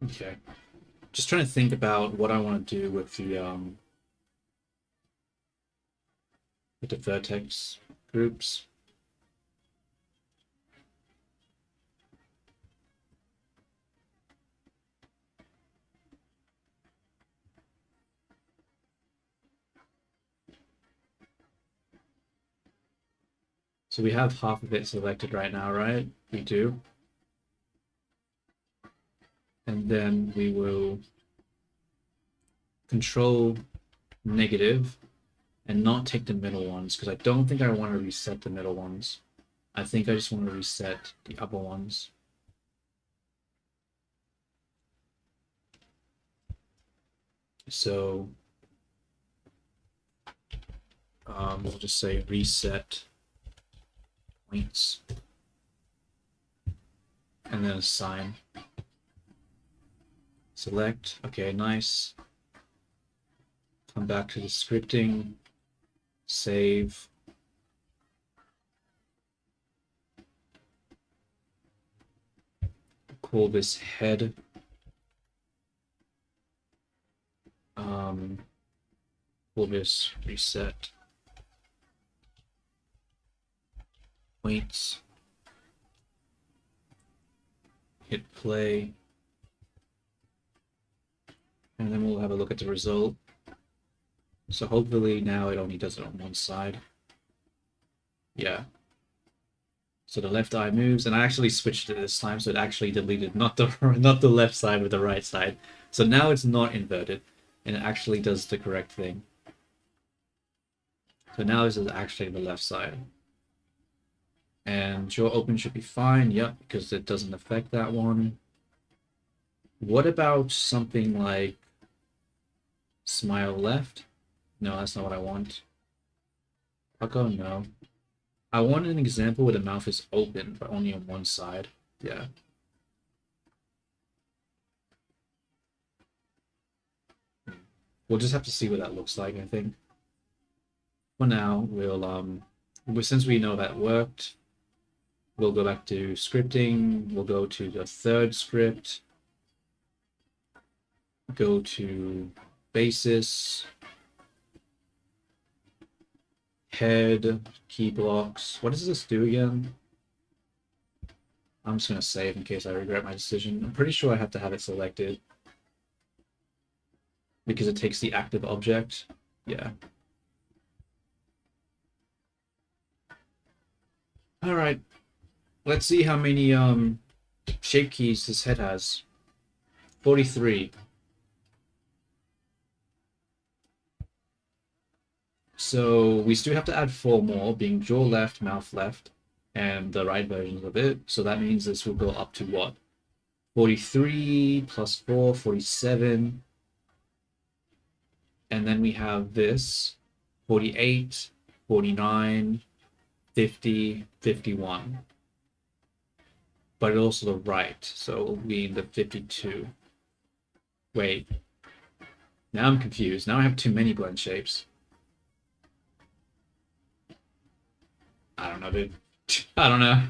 Okay. Just trying to think about what I want to do with the vertex groups. So we have half of it selected right now, right? We do. And then we will control negative and not take the middle ones because I don't think I want to reset the middle ones. I think I just want to reset the upper ones. So we'll just say reset points and then assign. Select. Okay, nice. Come back to the scripting. Save. Call this head. Call this reset. Points. Hit play. And then we'll have a look at the result. So hopefully now it only does it on one side. Yeah. So the left eye moves, and I actually switched it this time, so it actually deleted not the left side with the right side. So now it's not inverted, and it actually does the correct thing. So now this is actually the left side. And jaw open should be fine, yep, because it doesn't affect that one. What about something like smile left? No, that's not what I want. I'll go no. I want an example where the mouth is open, but only on one side. Yeah. We'll just have to see what that looks like, I think. For now, since we know that worked, we'll go back to scripting. We'll go to the third script. Go to basis. Head, key blocks. What does this do again? I'm just going to save in case I regret my decision. I'm pretty sure I have to have it selected because it takes the active object. Yeah. All right. Let's see how many shape keys this head has. 43. So we still have to add 4 more, being jaw left, mouth left, and the right versions of it. So that means this will go up to what? 43 plus 4, 47. And then we have this 48, 49, 50, 51. But also the right, so it will be in the 52. Wait. Now I'm confused. Now I have too many blend shapes. I don't know, dude. I don't know.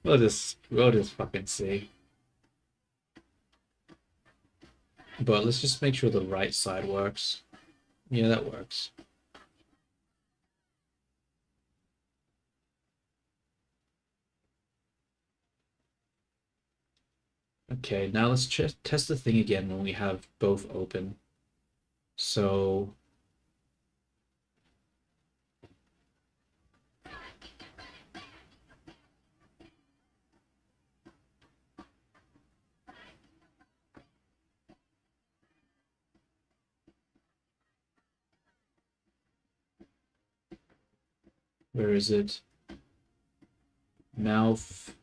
We'll just fucking see. But let's just make sure the right side works. Yeah, that works. Okay, now let's test the thing again when we have both open. So where is it? Mouth.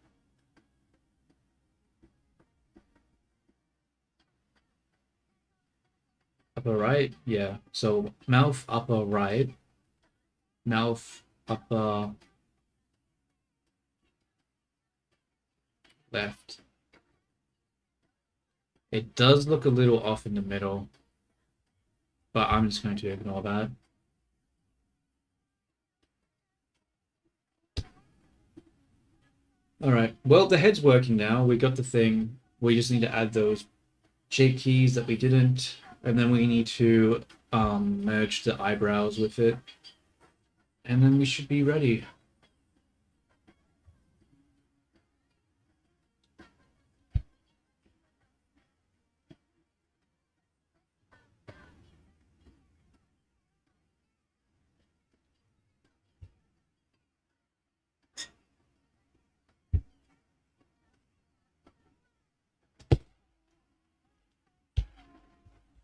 Upper right? Yeah. So mouth upper right. Mouth upper left. It does look a little off in the middle, but I'm just going to ignore that. All right. Well, the head's working now. We got the thing. We just need to add those shape keys that we didn't, and then we need to merge the eyebrows with it, and then we should be ready.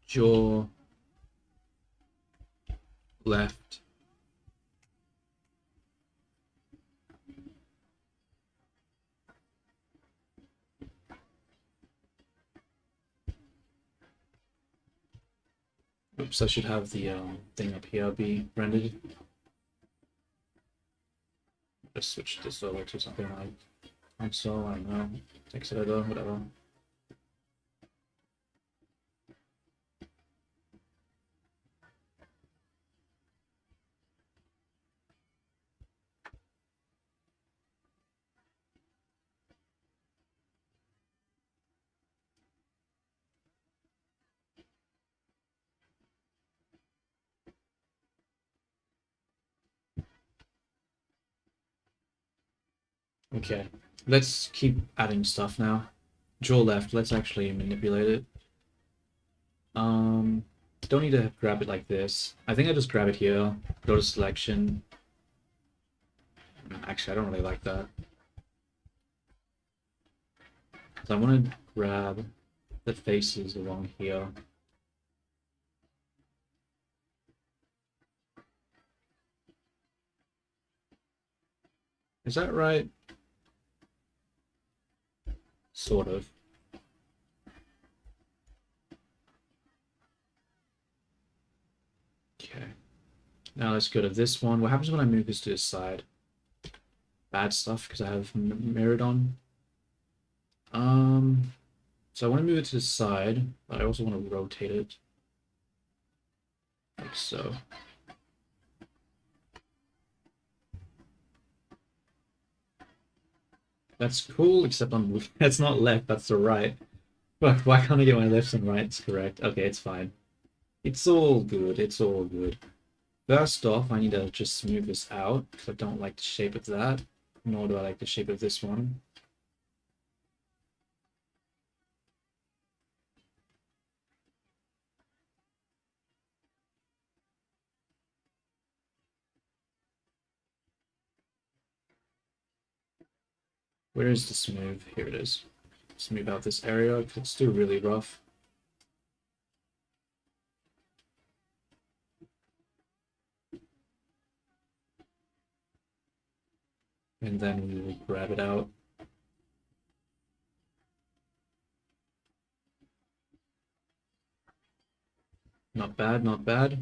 Jaw left. Oops, I should have the thing up here be rendered. Just switch this over to something like console, I don't know, text editor, whatever. Okay, let's keep adding stuff now. Jaw left, let's actually manipulate it. Don't need to grab it like this. I think I just grab it here, go to selection. Actually, I don't really like that. So I want to grab the faces along here. Is that right? Sort of. Okay. Now let's go to this one. What happens when I move this to the side? Bad stuff because I have mirrored on. So I want to move it to the side, but I also want to rotate it. Like so. That's cool, except on that's not left, that's the right. But why can't I get my lefts and rights correct? Okay, it's fine. It's all good, it's all good. First off, I need to just smooth this out, because I don't like the shape of that, nor do I like the shape of this one. Where is the smooth? Here it is. Smooth out this area, because it's still really rough. And then we will grab it out. Not bad, not bad.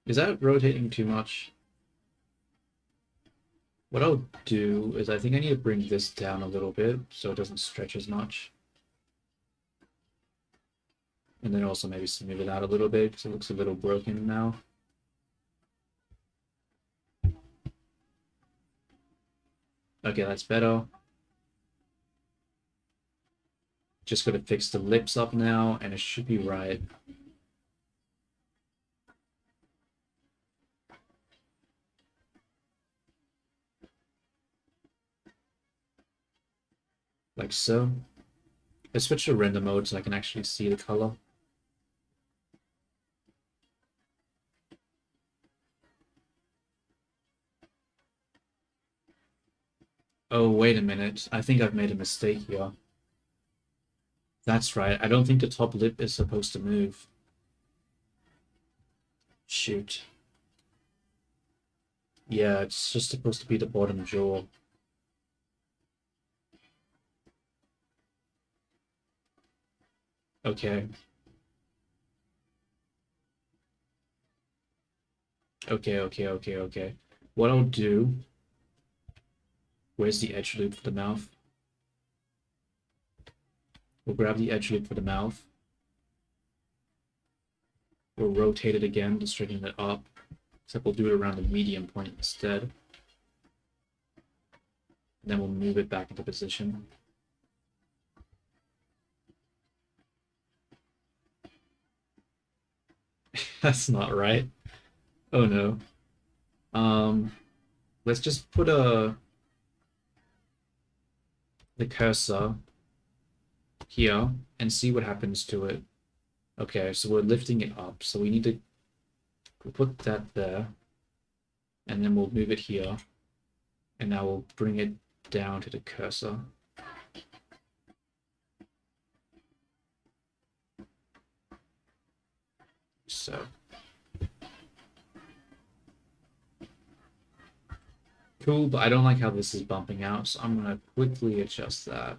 Is that rotating too much? What I'll do is I think I need to bring this down a little bit so it doesn't stretch as much. And then also maybe smooth it out a little bit because it looks a little broken now. Okay, that's better. Just gotta fix the lips up now and it should be right. Like so. Let's switch to render mode so I can actually see the color. Oh, wait a minute. I think I've made a mistake here. That's right. I don't think the top lip is supposed to move. Shoot. Yeah, it's just supposed to be the bottom jaw. Okay. Okay. What I'll do... Where's the edge loop for the mouth? We'll grab the edge loop for the mouth. We'll rotate it again to straighten it up. Except we'll do it around the medium point instead. And then we'll move it back into position. That's not right. Oh no. Let's just put the cursor here and see what happens to it. Okay, so we're lifting it up. So we need to put that there. And then we'll move it here. And now we'll bring it down to the cursor. So. Cool, but I don't like how this is bumping out, so I'm going to quickly adjust that.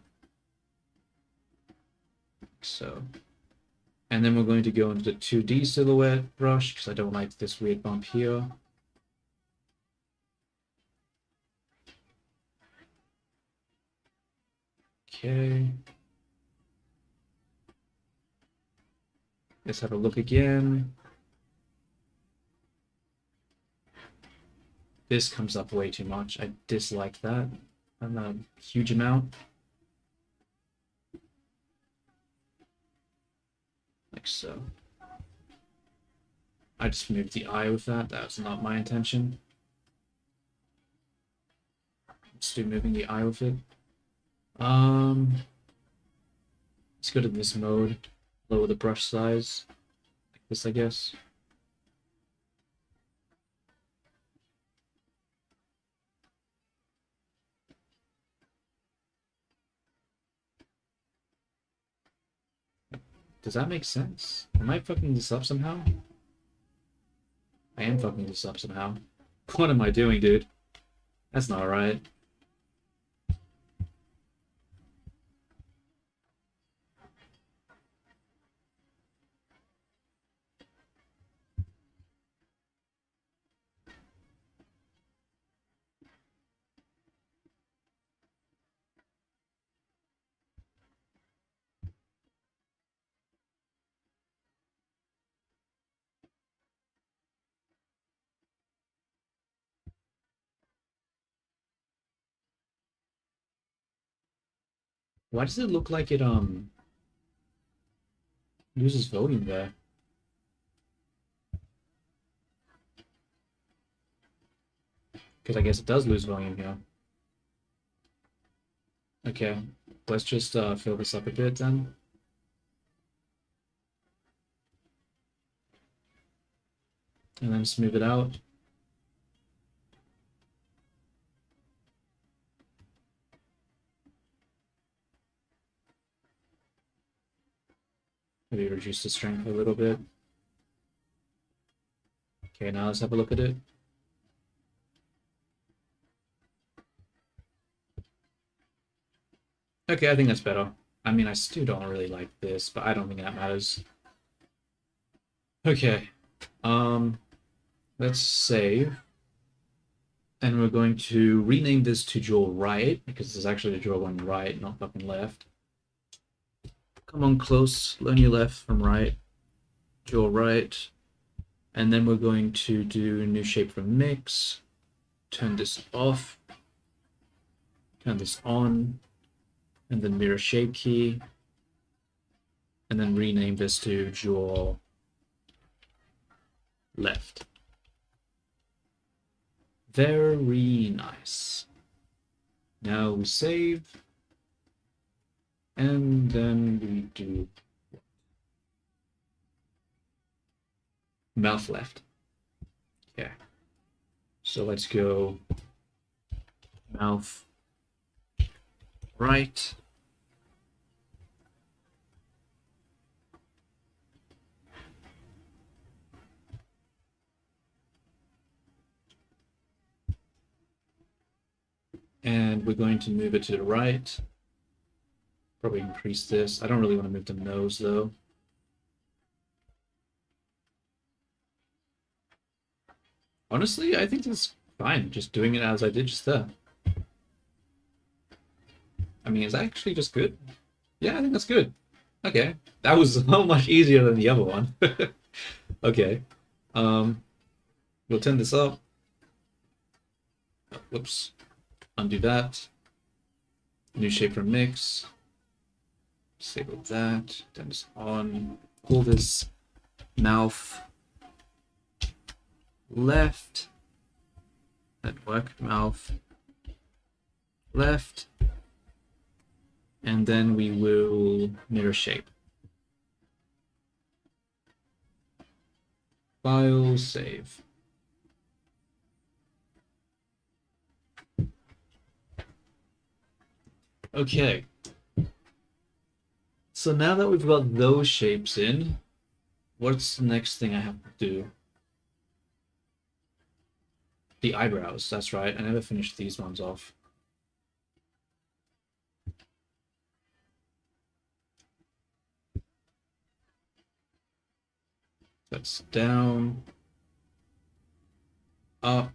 So. And then we're going to go into the 2D silhouette brush, because I don't like this weird bump here. Okay. Let's have a look again. This comes up way too much. I dislike that. And a huge amount. Like so. I just moved the eye with that. That's not my intention. Let's do moving the eye with it. Let's go to this mode. Lower the brush size. Like this, I guess. Does that make sense? Am I fucking this up somehow? I am fucking this up somehow. What am I doing, dude? That's not right. Why does it look like it loses volume there? Because I guess it does lose volume here. Okay, let's just fill this up a bit then. And then smooth it out. Maybe reduce the strength a little bit. Okay, now let's have a look at it. Okay, I think that's better. I mean, I still don't really like this, but I don't think that matters. Okay, let's save. And we're going to rename this to draw right, because this is actually to draw one right, not fucking left. Come on close, learn your left from right, draw right. And then we're going to do a new shape from mix, turn this off, turn this on, and then mirror shape key, and then rename this to draw left. Very nice. Now we save, and then we do mouth left. Okay. So let's go mouth right. And we're going to move it to the right. Probably increase this. I don't really want to move the nose though. Honestly, I think that's fine, just doing it as I did just there. I mean, is that actually just good? Yeah, I think that's good. Okay, that was so much easier than the other one. Okay, we'll turn this up. Whoops, undo that. New shape from mix. Disable that. Turn this on. Pull this mouth left. That work. Mouth left. And then we will mirror shape. File, save. Okay. So now that we've got those shapes in, what's the next thing I have to do? The eyebrows, that's right. I never finished these ones off. That's down, up,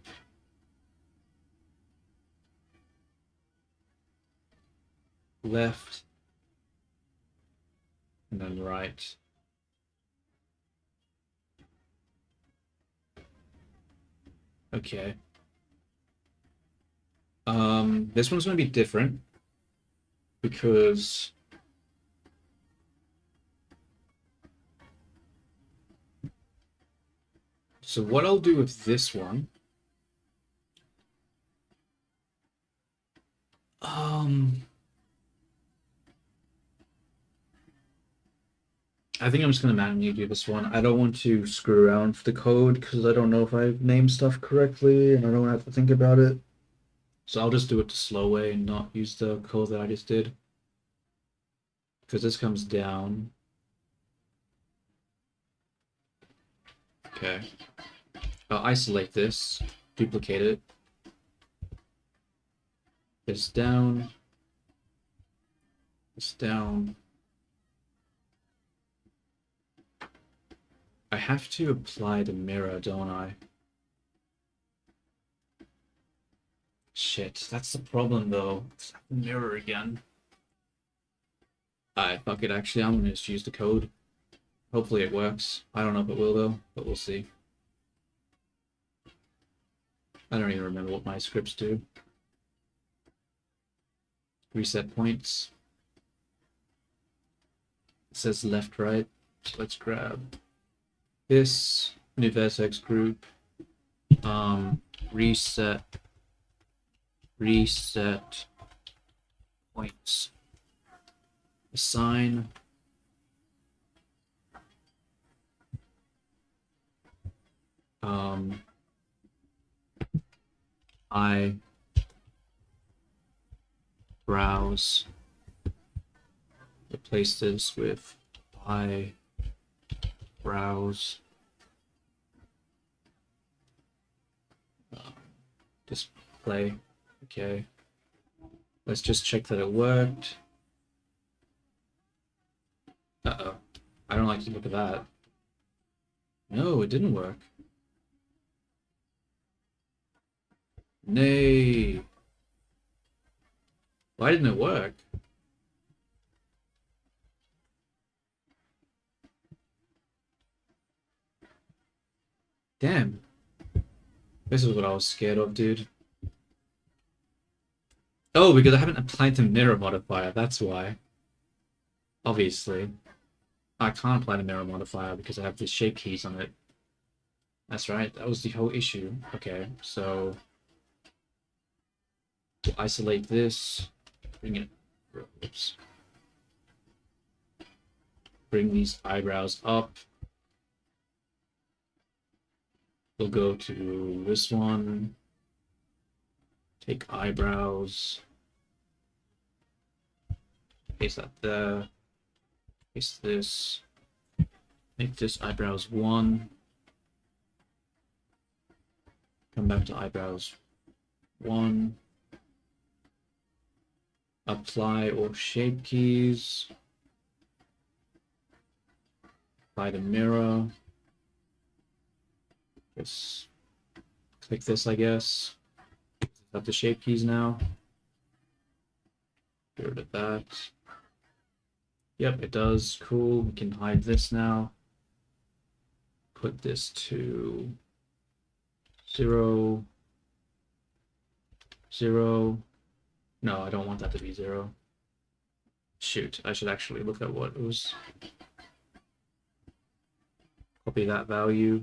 left, and then right. Okay. This one's going to be different because so what I'll do with this one, I think I'm just going to manually do this one. I don't want to screw around with the code because I don't know if I've named stuff correctly and I don't have to think about it. So I'll just do it the slow way and not use the code that I just did. Because this comes down. Okay. I'll isolate this, duplicate it. This down. This down. I have to apply the mirror, don't I? Shit, that's the problem though. It's the mirror again. Alright, fuck it, actually, I'm gonna just use the code. Hopefully it works. I don't know if it will though, but we'll see. I don't even remember what my scripts do. Reset points. It says left, right. So let's grab this new vertex group. Reset points. Assign. I browse. Replace this with I browse. Display. Okay. Let's just check that it worked. Uh-oh. I don't like to look at that. No, it didn't work. Nay. Why didn't it work? Damn. This is what I was scared of, dude. Oh, because I haven't applied the mirror modifier, that's why. Obviously. I can't apply the mirror modifier because I have the shape keys on it. That's right, that was the whole issue. Okay, so we'll isolate this, bring it, oops. Bring these eyebrows up. We'll go to this one, take eyebrows, paste that there, paste this, make this eyebrows 1, come back to eyebrows 1, apply all shape keys, apply the mirror, just click this, I guess. Got the shape keys now. Get rid of that. Yep, it does. Cool. We can hide this now. Put this to 0, 0. No, I don't want that to be 0. Shoot, I should actually look at what it was. Copy that value.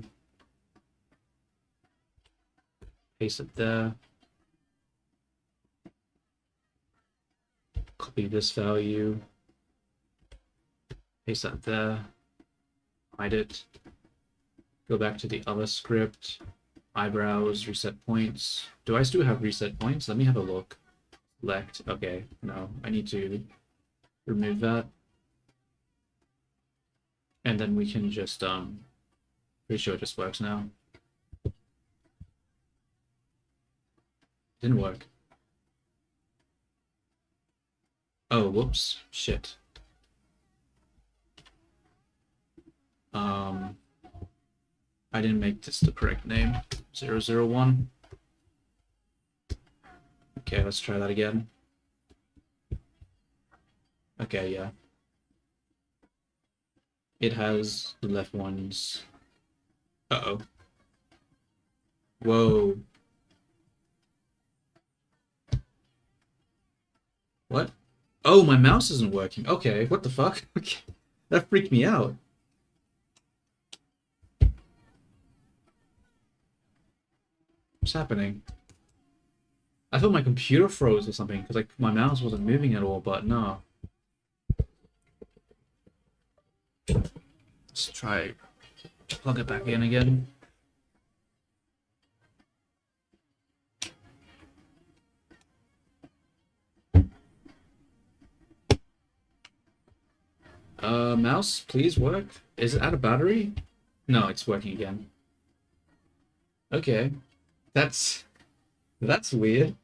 Paste it there. Copy this value. Paste that there. Hide it. Go back to the other script. Eyebrows, reset points. Do I still have reset points? Let me have a look. Select. Okay, no, I need to remove that. And then we can just, pretty sure it just works now. Didn't work. Oh, whoops. Shit. I didn't make this the correct name. 001. Okay, let's try that again. Okay, yeah. It has the left ones. Uh-oh. Whoa. What? Oh, my mouse isn't working. Okay, what the fuck? Okay. That freaked me out. What's happening? I thought my computer froze or something because like my mouse wasn't moving at all, but no. Let's try plug it back in again. Mouse, please work. Is it out of battery? No, it's working again. Okay. That's weird.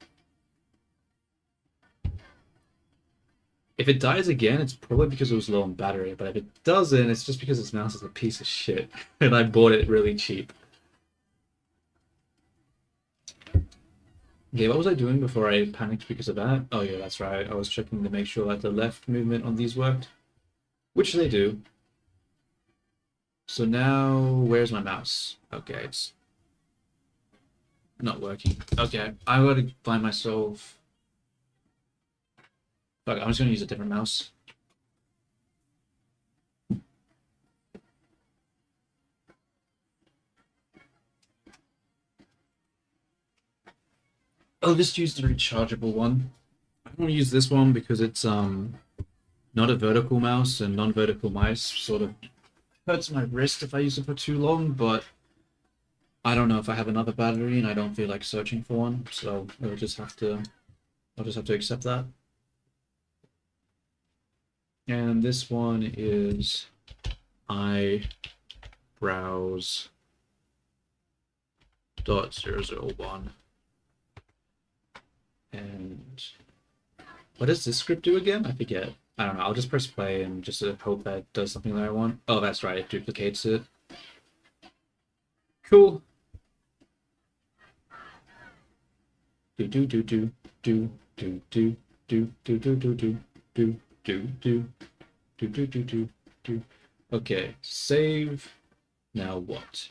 If it dies again, it's probably because it was low on battery, but if it doesn't, it's just because this mouse is a piece of shit, and I bought it really cheap. Okay, what was I doing before I panicked because of that? Oh yeah, that's right. I was checking to make sure that the left movement on these worked, which they do. So now, where's my mouse? Okay, it's not working. Okay, I gotta find myself. Fuck, I'm just gonna use a different mouse. I'll just use the rechargeable one. I don't want to use this one because it's not a vertical mouse, and non-vertical mice sort of hurts my wrist if I use it for too long, but I don't know if I have another battery and I don't feel like searching for one, so I'll just have to accept that. And this one is eyebrows .001. And what does this script do again? I forget. I don't know. I'll just press play and just hope that does something that I want. Oh, that's right. It duplicates it. Cool. Do do do do do do do do do do do do do do do do do do do do. Okay, save. Now what?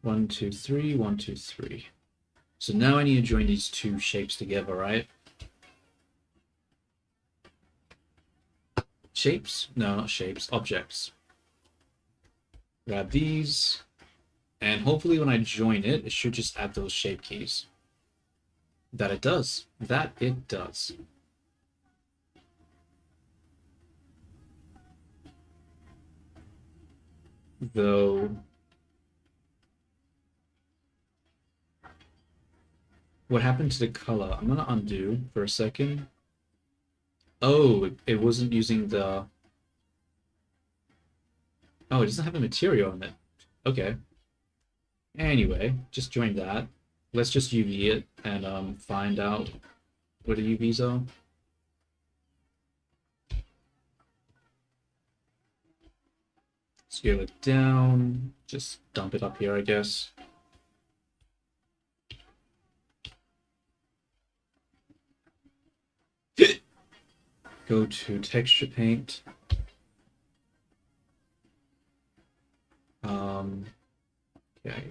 1, 2, 3, 1, 2, 3. So now I need to join these two shapes together, right? Shapes? No, not shapes. Objects. Grab these, and hopefully when I join it, it should just add those shape keys. That it does. That it does. Though, what happened to the color? I'm gonna undo for a second. Oh, it wasn't using the... Oh, it doesn't have a material on it. Okay. Anyway, just join that. Let's just UV it and find out what the UVs are. Scale it down. Just dump it up here, I guess. Go to texture paint.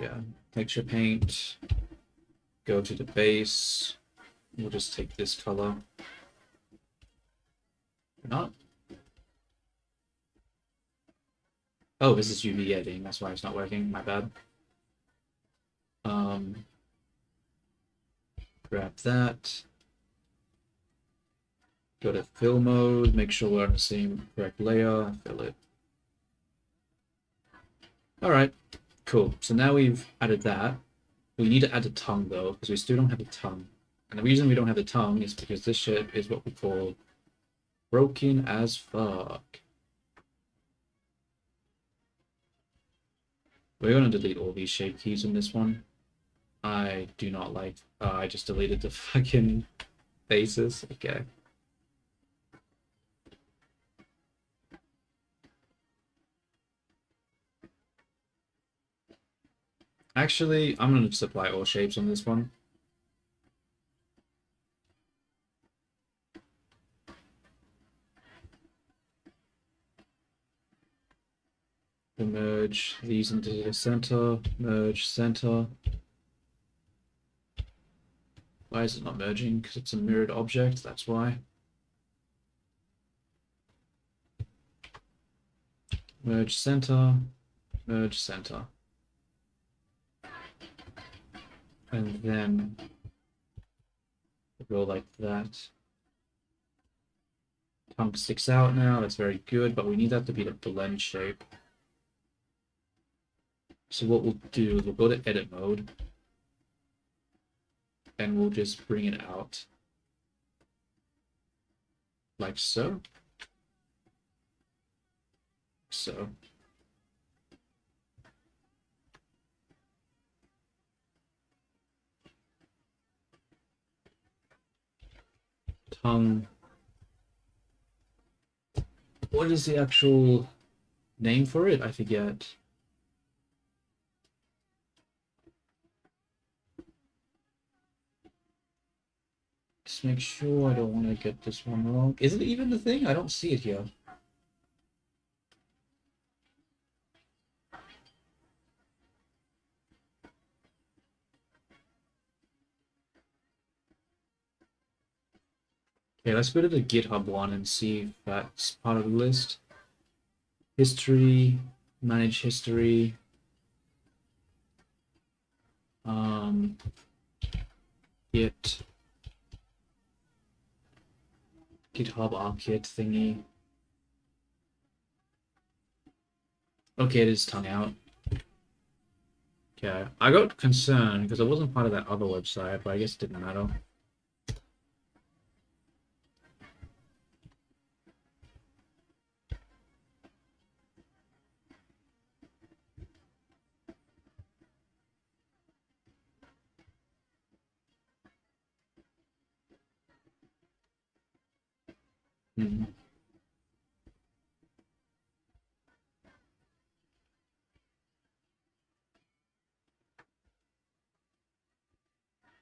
Yeah, texture paint. Go to the base. We'll just take this color. Not. Oh, this is UV editing. That's why it's not working. My bad. Grab that. Go to fill mode. Make sure we're on the same correct layer. Fill it. All right. Cool. So now we've added that. We need to add a tongue though, because we still don't have a tongue. And the reason we don't have a tongue is because this shit is what we call broken as fuck. We're going to delete all these shape keys in this one. I do not like... I just deleted the fucking faces. Okay. Actually, I'm going to just apply all shapes on this one. We'll merge these into the center. Merge center. Why is it not merging? Because it's a mirrored object, that's why. Merge center. Merge center. And then we'll go like that. Tongue sticks out now, that's very good, but we need that to be the blend shape. So what we'll do is we'll go to edit mode and we'll just bring it out like so. So. Tongue. What is the actual name for it? I forget. Just make sure I don't want to get this one wrong. Is it even the thing? I don't see it here. Okay, let's go to the GitHub one and see if that's part of the list. History, manage history. Git GitHub ARKit thingy. Okay, it is tongue out. Okay, I got concerned because I wasn't part of that other website, but I guess it didn't matter. Hmm.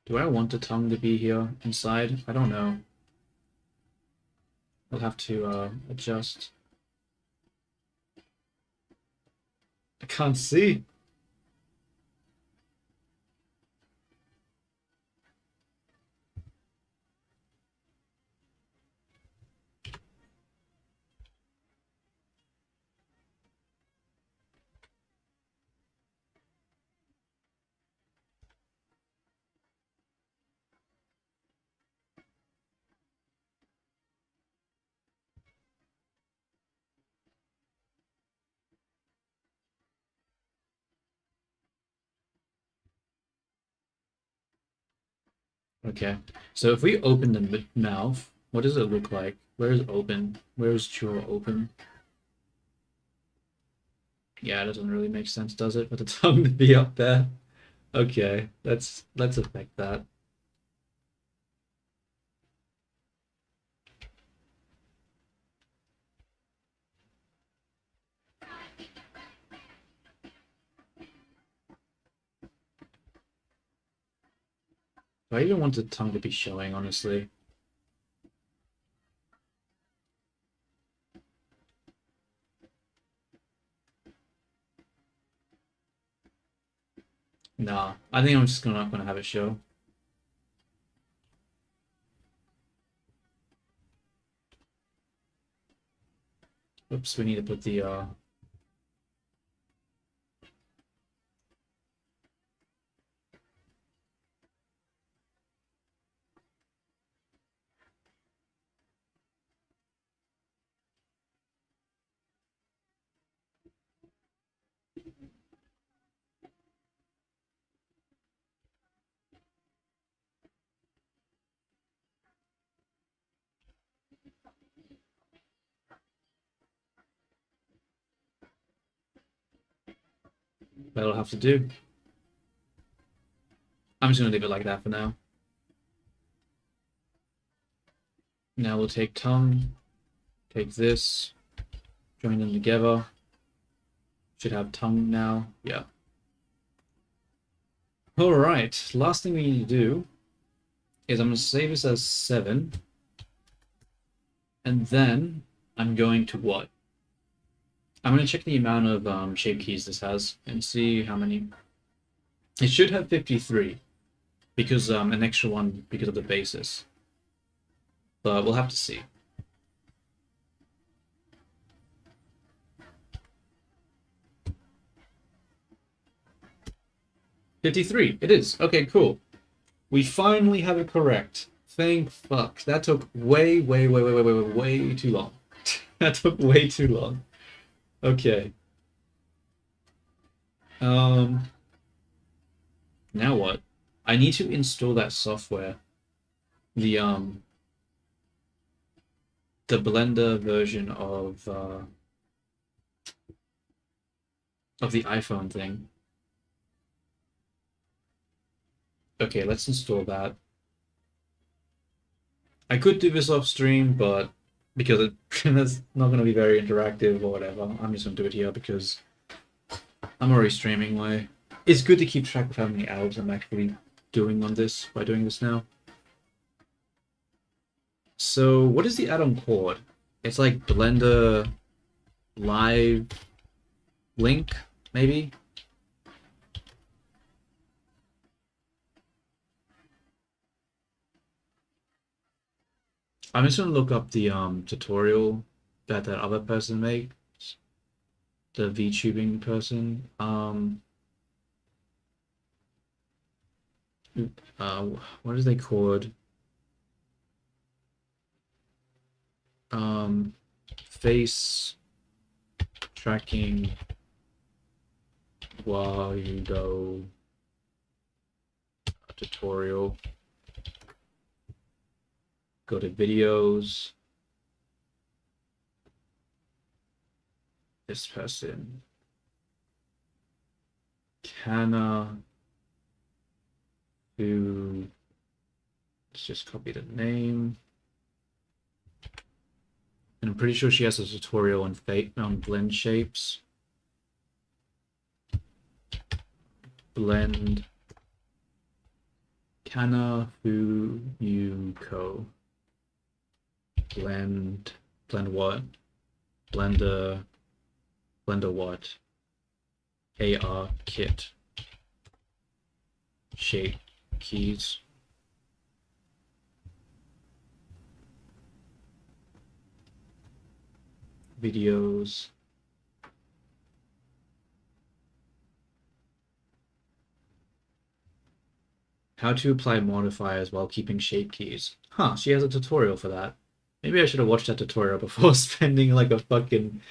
Do I want the tongue to be here inside? I don't know. I'll have to adjust. I can't see. Okay, so if we open the mouth, what does it look like? Where is open? Where is jaw open? Yeah, it doesn't really make sense, does it? For the tongue to be up there. Okay, let's affect that. Do I even want the tongue to be showing, honestly? Nah, I think I'm just not gonna have it show. Oops, we need to put the that'll have to do. I'm just gonna leave it like that for now. Now we'll take tongue, take this, join them together. Should have tongue now. Yeah. All right. Last thing we need to do is I'm going to save this as 7. And then I'm going to what? I'm going to check the amount of shape keys this has and see how many. It should have 53 because an extra one because of the basis. But we'll have to see. $53. It is. Okay, cool. We finally have it correct. Thank fuck. That took way too long. That took way too long. Okay. Now what? I need to install that software. The Blender version of the iPhone thing. Okay, let's install that. I could do this off stream, but because that's not going to be very interactive or whatever, I'm just going to do it here because I'm already streaming. Like, it's good to keep track of how many hours I'm actually doing on this by doing this now. So, what is the add-on called? It's like Blender Live Link, maybe? I'm just gonna look up the tutorial that other person makes, the VTubing person. What is they called? Face tracking while you go tutorial. Go to videos. This person. Kana. Who? Let's just copy the name. And I'm pretty sure she has a tutorial on blend shapes. Blend Kana Fuyuko. Blend what? Blender what? AR kit. Shape keys. Videos. How to apply modifiers while keeping shape keys. Huh, she has a tutorial for that. Maybe I should have watched that tutorial before spending like a fucking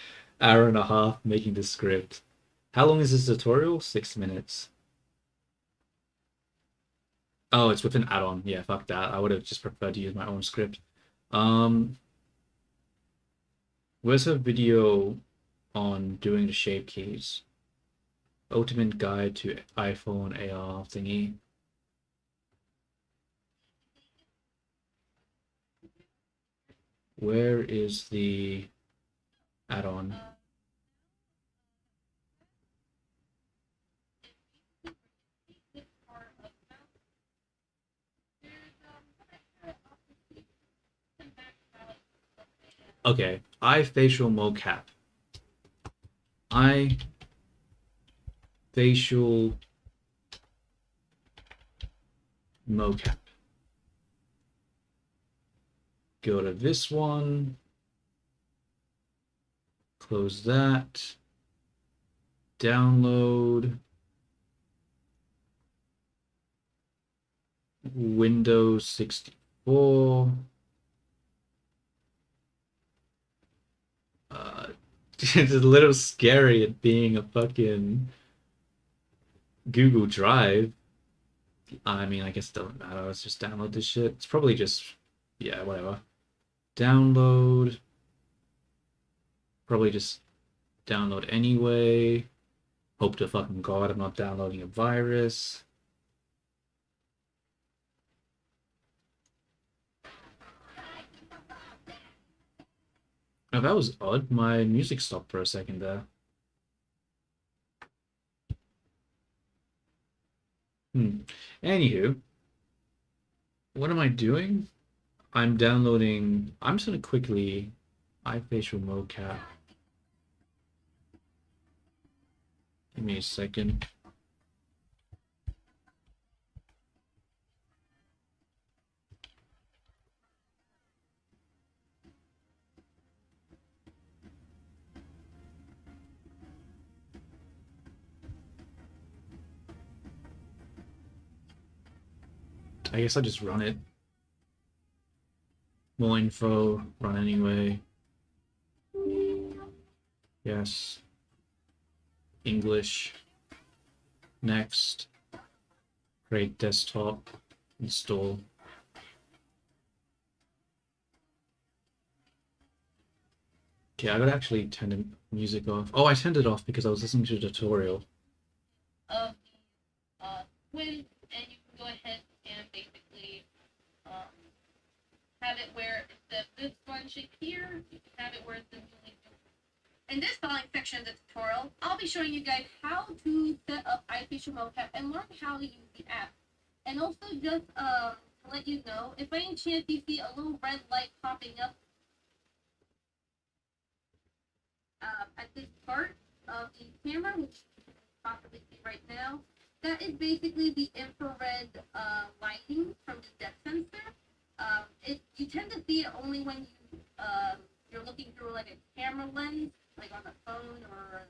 hour and a half making this script. How long is this tutorial? 6 minutes. Oh, it's with an add-on. Yeah, fuck that. I would have just preferred to use my own script. Um, where's her video on doing the shape keys? Ultimate guide to iPhone AR thingy. Where is the add-on? Okay, eye facial mocap. Eye facial mocap. Go to this one. Close that. Download. Windows 64. It's a little scary at being a fucking Google Drive. I mean, I guess it doesn't matter. Let's just download this shit. It's probably just, yeah, whatever. Download. Probably just download anyway. Hope to fucking God I'm not downloading a virus. Oh, that was odd. My music stopped for a second there. Anywho, what am I doing? I'm downloading. I'm just gonna quickly iFacial mocap. Give me a second. I guess I just run it. More info, run anyway. Yes. English. Next. Create desktop. Install. Okay, I gotta actually turn the music off. Oh, I turned it off because I was listening to the tutorial. Of the twin, and you can go ahead and basically have it where instead of this one shape here, you can have it where it's the newly. In this following section of the tutorial, I'll be showing you guys how to set up iFacial mocap and learn how to use the app. And also just to let you know, if by any chance you see a little red light popping up at this part of the camera, which you can possibly see right now, that is basically the infrared lighting from the depth sensor. You tend to see it only when you're looking through like a camera lens, like on a phone or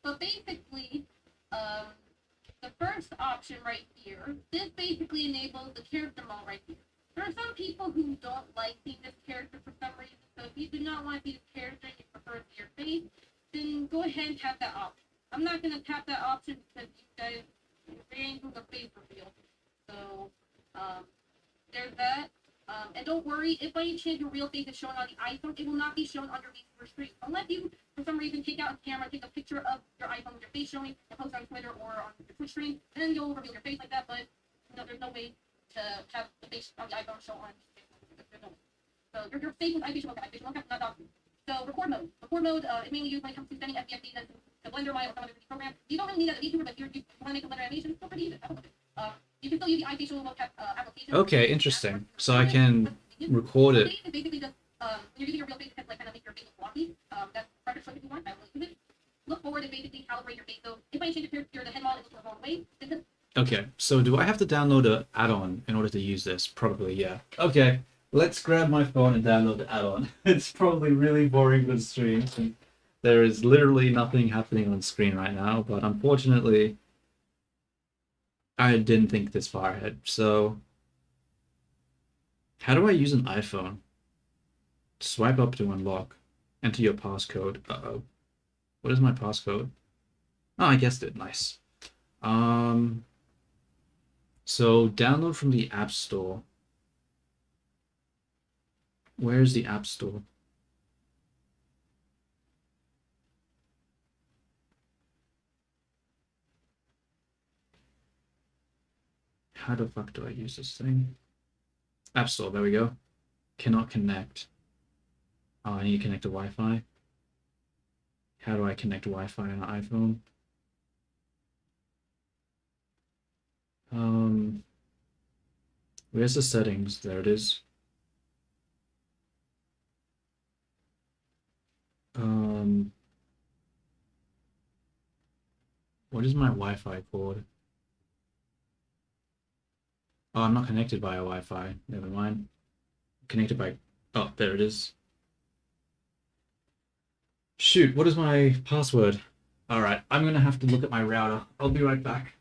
but basically the first option right here, this basically enables the character mode right here. There are some people who don't like seeing this character for some reason, so if you do not want to see this character and you prefer to see your face, then go ahead and tap that option. I'm not going to tap that option because you guys, they ain't doing a face reveal. So, there's that. And don't worry, if by any chance your real face is shown on the iPhone, it will not be shown underneath your screen. Unless you, for some reason, take out a camera, take a picture of your iPhone with your face showing, and post it on Twitter or on your Twitch stream, and then you'll reveal your face like that, but no, there's no way to have the face on the iPhone show on there's no way. So your face with iFacial mocap, not document. So record mode. Record mode, it mainly used when it comes to sending FBF data to Blender, Maya, or some other program. You don't really need that at VTuber, but if you want to make a Blender animation, feel free to use it. You can still use the iFacial application. Okay, interesting. So I can record it. It's basically just when you're using your real face, kind of make your face look blocky. That's part of the choice if you want. I will use it. Look forward and basically calibrate your face. So if I change it to the head model, it looks wrong way. Okay, so do I have to download an add-on in order to use this? Probably, yeah. Okay, let's grab my phone and download the add-on. It's probably really boring to stream. And there is literally nothing happening on screen right now, but unfortunately, I didn't think this far ahead. So, how do I use an iPhone? Swipe up to unlock. Enter your passcode. Uh-oh. What is my passcode? Oh, I guessed it. Nice. So download from the App Store. Where's the App Store? How the fuck do I use this thing? App Store, there we go. Cannot connect. Oh, I need to connect to Wi-Fi. How do I connect to Wi-Fi on an iPhone? Where's the settings? There it is. What is my Wi-Fi called? Oh, I'm not connected via Wi-Fi. Never mind. Connected by... Oh, there it is. Shoot, what is my password? Alright, I'm gonna have to look at my router. I'll be right back.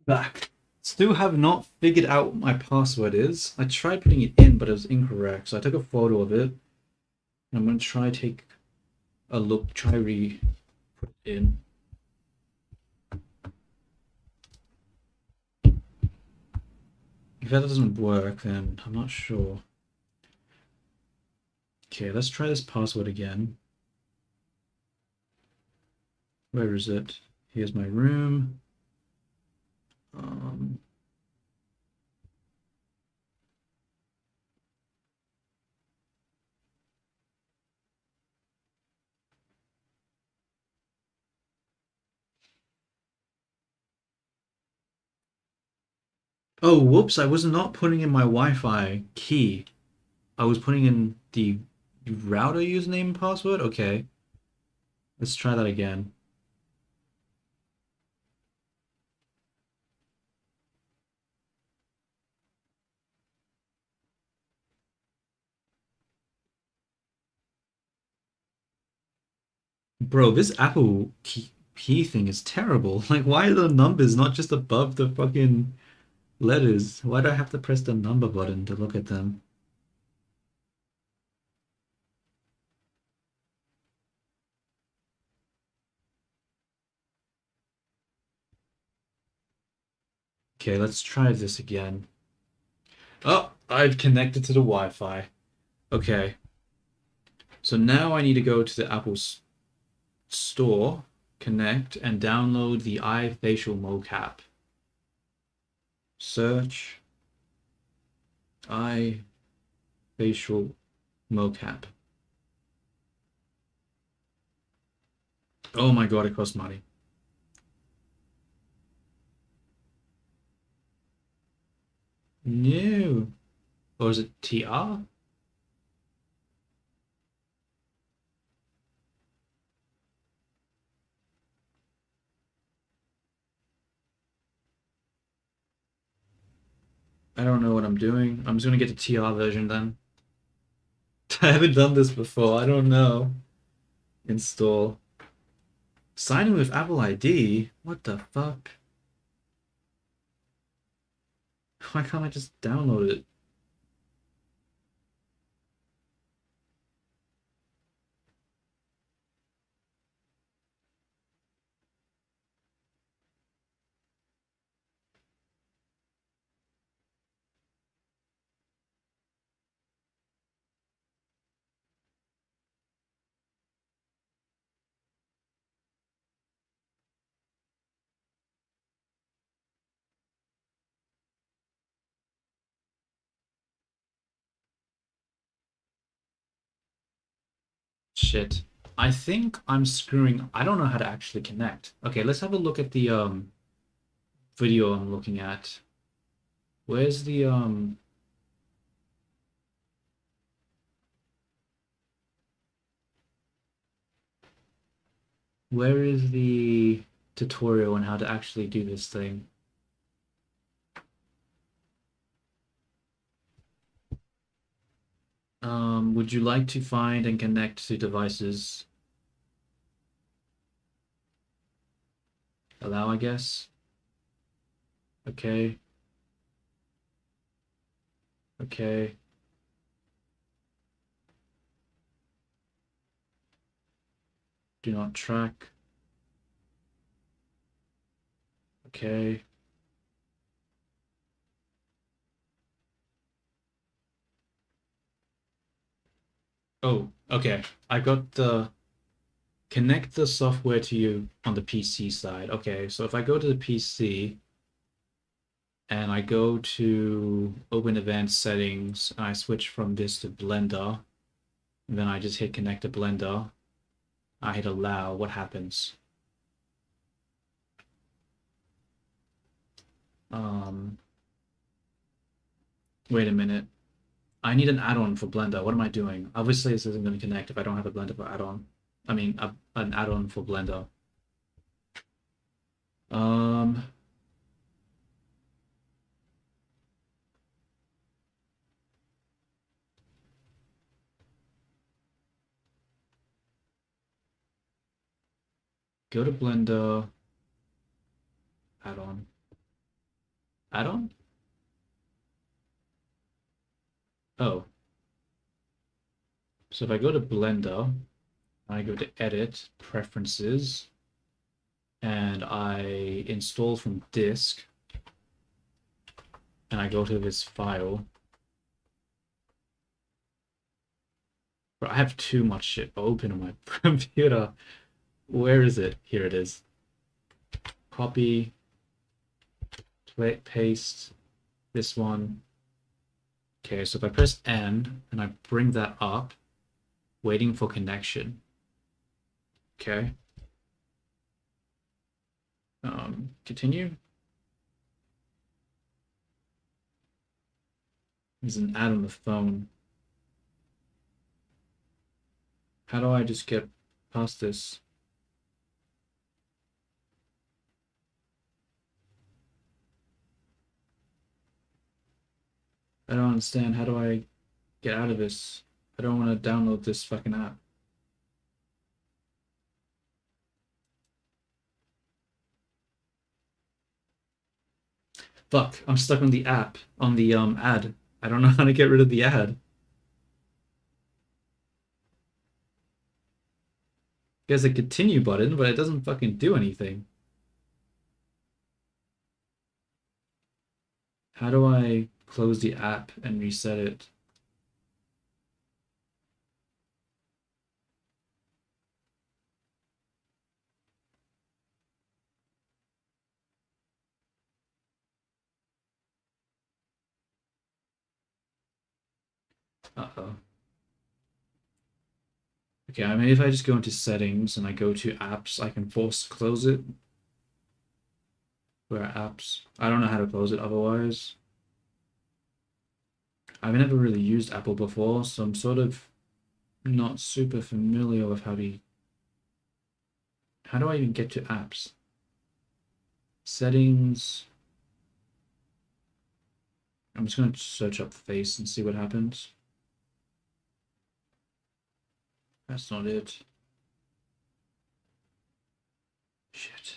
Back. Still have not figured out what my password is. I tried putting it in, but it was incorrect. So I took a photo of it. And I'm going to try take a look, try put it in. that doesn't work, then I'm not sure. Okay, let's try this password again. Where is it? Here's my room. Um, oh, whoops, I was not putting in my Wi-Fi key. I was putting in the router username and password? Okay. Let's try that again. Bro, this Apple key thing is terrible. Like, why are the numbers not just above the fucking letters? Why do I have to press the number button to look at them? Okay, let's try this again. Oh, I've connected to the Wi-Fi. Okay. So now I need to go to the Apple Store, connect, and download the iFacial mocap. Search iFacial mocap. Oh my god, it costs money. No. Or is it TR? I don't know what I'm doing. I'm just gonna get the TR version then. I haven't done this before. I don't know. Install. Sign in with Apple ID? What the fuck? Why can't I just download it? Shit. I think I'm screwing. I don't know how to actually connect. Okay, let's have a look at the video I'm looking at. Where's the where is the tutorial on how to actually do this thing? Would you like to find and connect to devices? Allow, I guess. Okay. Okay. Do not track. Okay. Oh, okay. I got the connect the software to you on the PC side. Okay, so if I go to the PC and I go to open advanced settings, and I switch from this to Blender, and then I just hit connect to Blender, I hit allow, what happens? Um, Wait a minute. I need an add-on for Blender. What am I doing? Obviously, this isn't going to connect if I don't have a Blender for add-on. I mean, an add-on for Blender. Um, Go to Blender, add-on. Add-on? Oh. So if I go to Blender, I go to Edit, Preferences, and I install from disk. and I go to this file. But I have too much shit open on my computer. Where is it? Here it is. Copy, paste this one. Okay, so if I press N and I bring that up, waiting for connection. Okay. Continue. There's an ad on the phone. How do I just get past this? I don't understand. How do I get out of this? I don't want to download this fucking app. Fuck, I'm stuck on the app, on the ad. I don't know how to get rid of the ad. There's a continue button, but it doesn't fucking do anything. How do I close the app and reset it? Uh-oh. Okay, I mean, if I just go into settings and I go to apps, I can force close it. Where are apps? I don't know how to close it otherwise. I've never really used Apple before, so I'm sort of not super familiar with how to... How do I even get to apps? Settings. I'm just going to search up Face and see what happens. That's not it. Shit.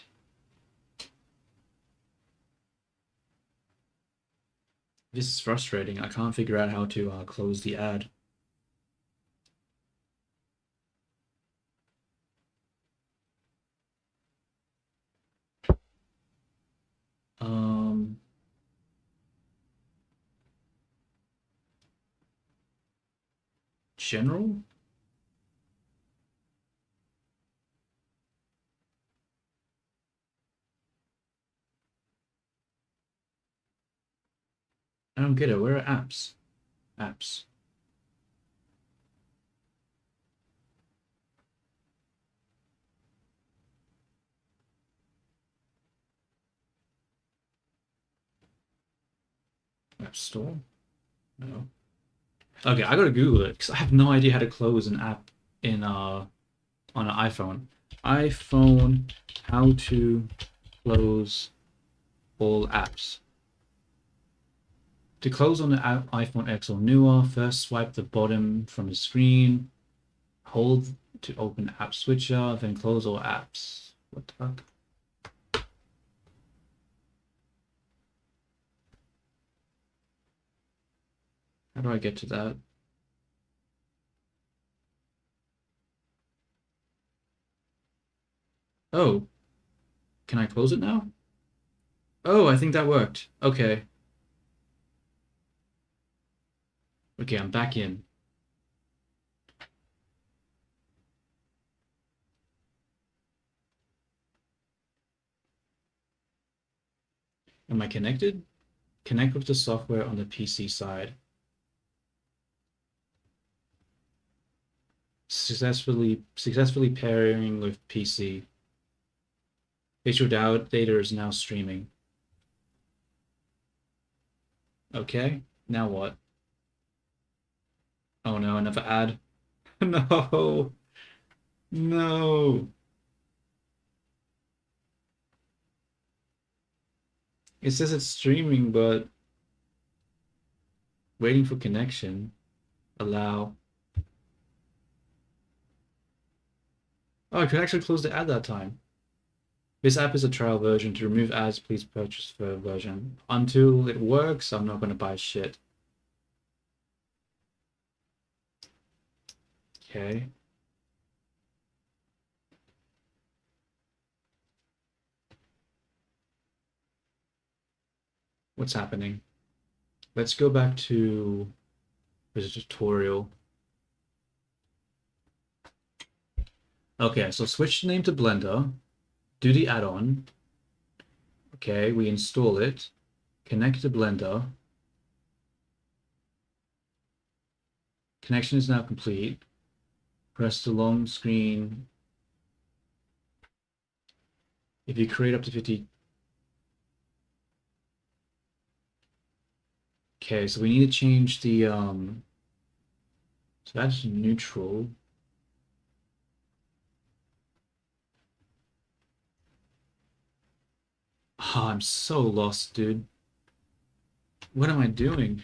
This is frustrating. I can't figure out how to close the ad. General? I don't get it. Where are apps? Apps. App Store? No. Okay, I gotta Google it because I have no idea how to close an app in on an iPhone. iPhone, how to close all apps. To close on the iPhone X or newer, first swipe the bottom from the screen, hold to open App Switcher, then close all apps. What the fuck? How do I get to that? Oh, can I close it now? Oh, I think that worked. Okay. Okay, I'm back in. Am I connected? Connect with the software on the PC side. Successfully pairing with PC. Visual data is now streaming. Okay, now what? Oh no, another ad. No. No. It says it's streaming, but waiting for connection. Allow. Oh, I could actually close the ad that time. This app is a trial version. To remove ads, please purchase the version. Until it works, I'm not going to buy shit. Okay. What's happening? Let's go back to the tutorial. Okay, so switch the name to Blender, do the add-on. Okay, we install it, connect to Blender. Connection is now complete. Press the long screen. If you create up to 50. Okay, so we need to change the so that's neutral. Oh, I'm so lost, dude. What am I doing?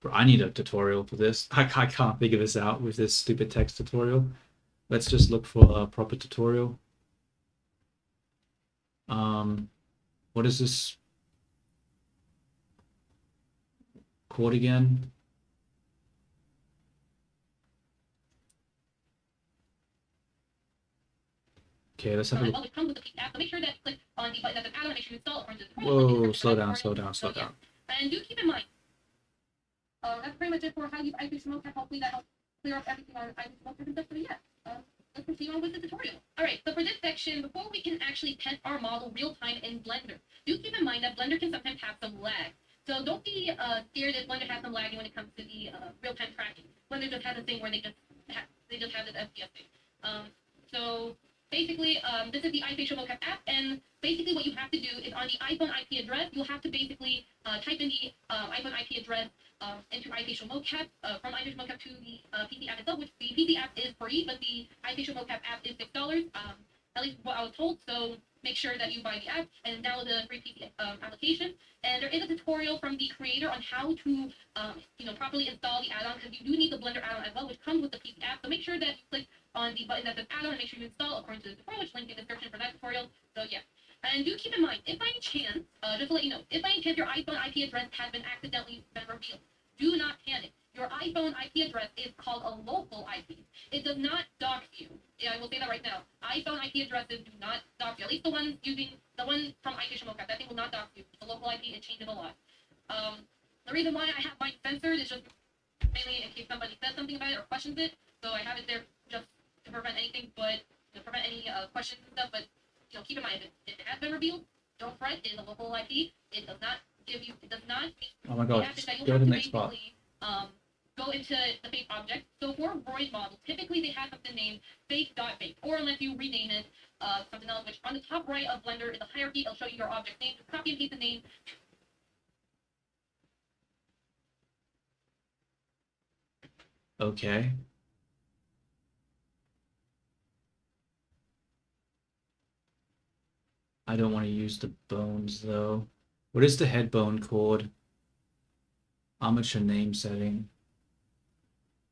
Bro, I need a tutorial for this. I can't figure this out with this stupid text tutorial. Let's just look for a proper tutorial. What is this code again? Okay, let's have a look. Make sure that click on the button that says add-on, make sure you install according to the Whoa, slow down. And do keep in mind, that's pretty much it for how you use iFacial mocap. Hopefully that helps clear up everything on iFacial mocap and stuff. So yeah, let's continue on with the tutorial. Alright, so for this section, before we can actually test our model real time in Blender, do keep in mind that Blender can sometimes have some lag. So don't be scared that Blender has some lagging when it comes to the real time tracking. Blender just has a thing where they just have this FPS thing. So basically, this is the iFacial mocap app, and basically what you have to do is on the iPhone IP address, you'll have to basically type in the iPhone IP address into iFacial mocap, from iFacial mocap to the PC app itself, which the PC app is free, but the iFacial mocap app is $6, at least what I was told, so make sure that you buy the app and download the free PC application. And there is a tutorial from the creator on how to properly install the add-on, because you do need the Blender add-on as well, which comes with the PC app, so make sure that you click on the button that says add-on and make sure you install according to the tutorial, which link in the description for that tutorial. So yeah. And do keep in mind, if by any chance, just to let you know, if by any chance your iPhone IP address has been accidentally revealed, do not panic. Your iPhone IP address is called a local IP. It does not dox you. Yeah, I will say that right now. iPhone IP addresses do not dox you. At least the one from iFacial mocap, that thing will not dox you. It's a local IP. It changes a lot. The reason why I have mine censored is just mainly in case somebody says something about it or questions it. So I have it there just to prevent anything, but prevent any questions and stuff. But keep in mind, if it has been revealed, don't fret. It is a local IP. It does not give you. It does not. Oh my god! Go to the next spot. Go into the fake object. So for Roy's model, typically they have something named fake.fake, or unless you rename it something else, which on the top right of Blender is a hierarchy. It'll show you your object name. Just copy and paste the name. Okay. I don't want to use the bones though. What is the head bone called? Armature name setting.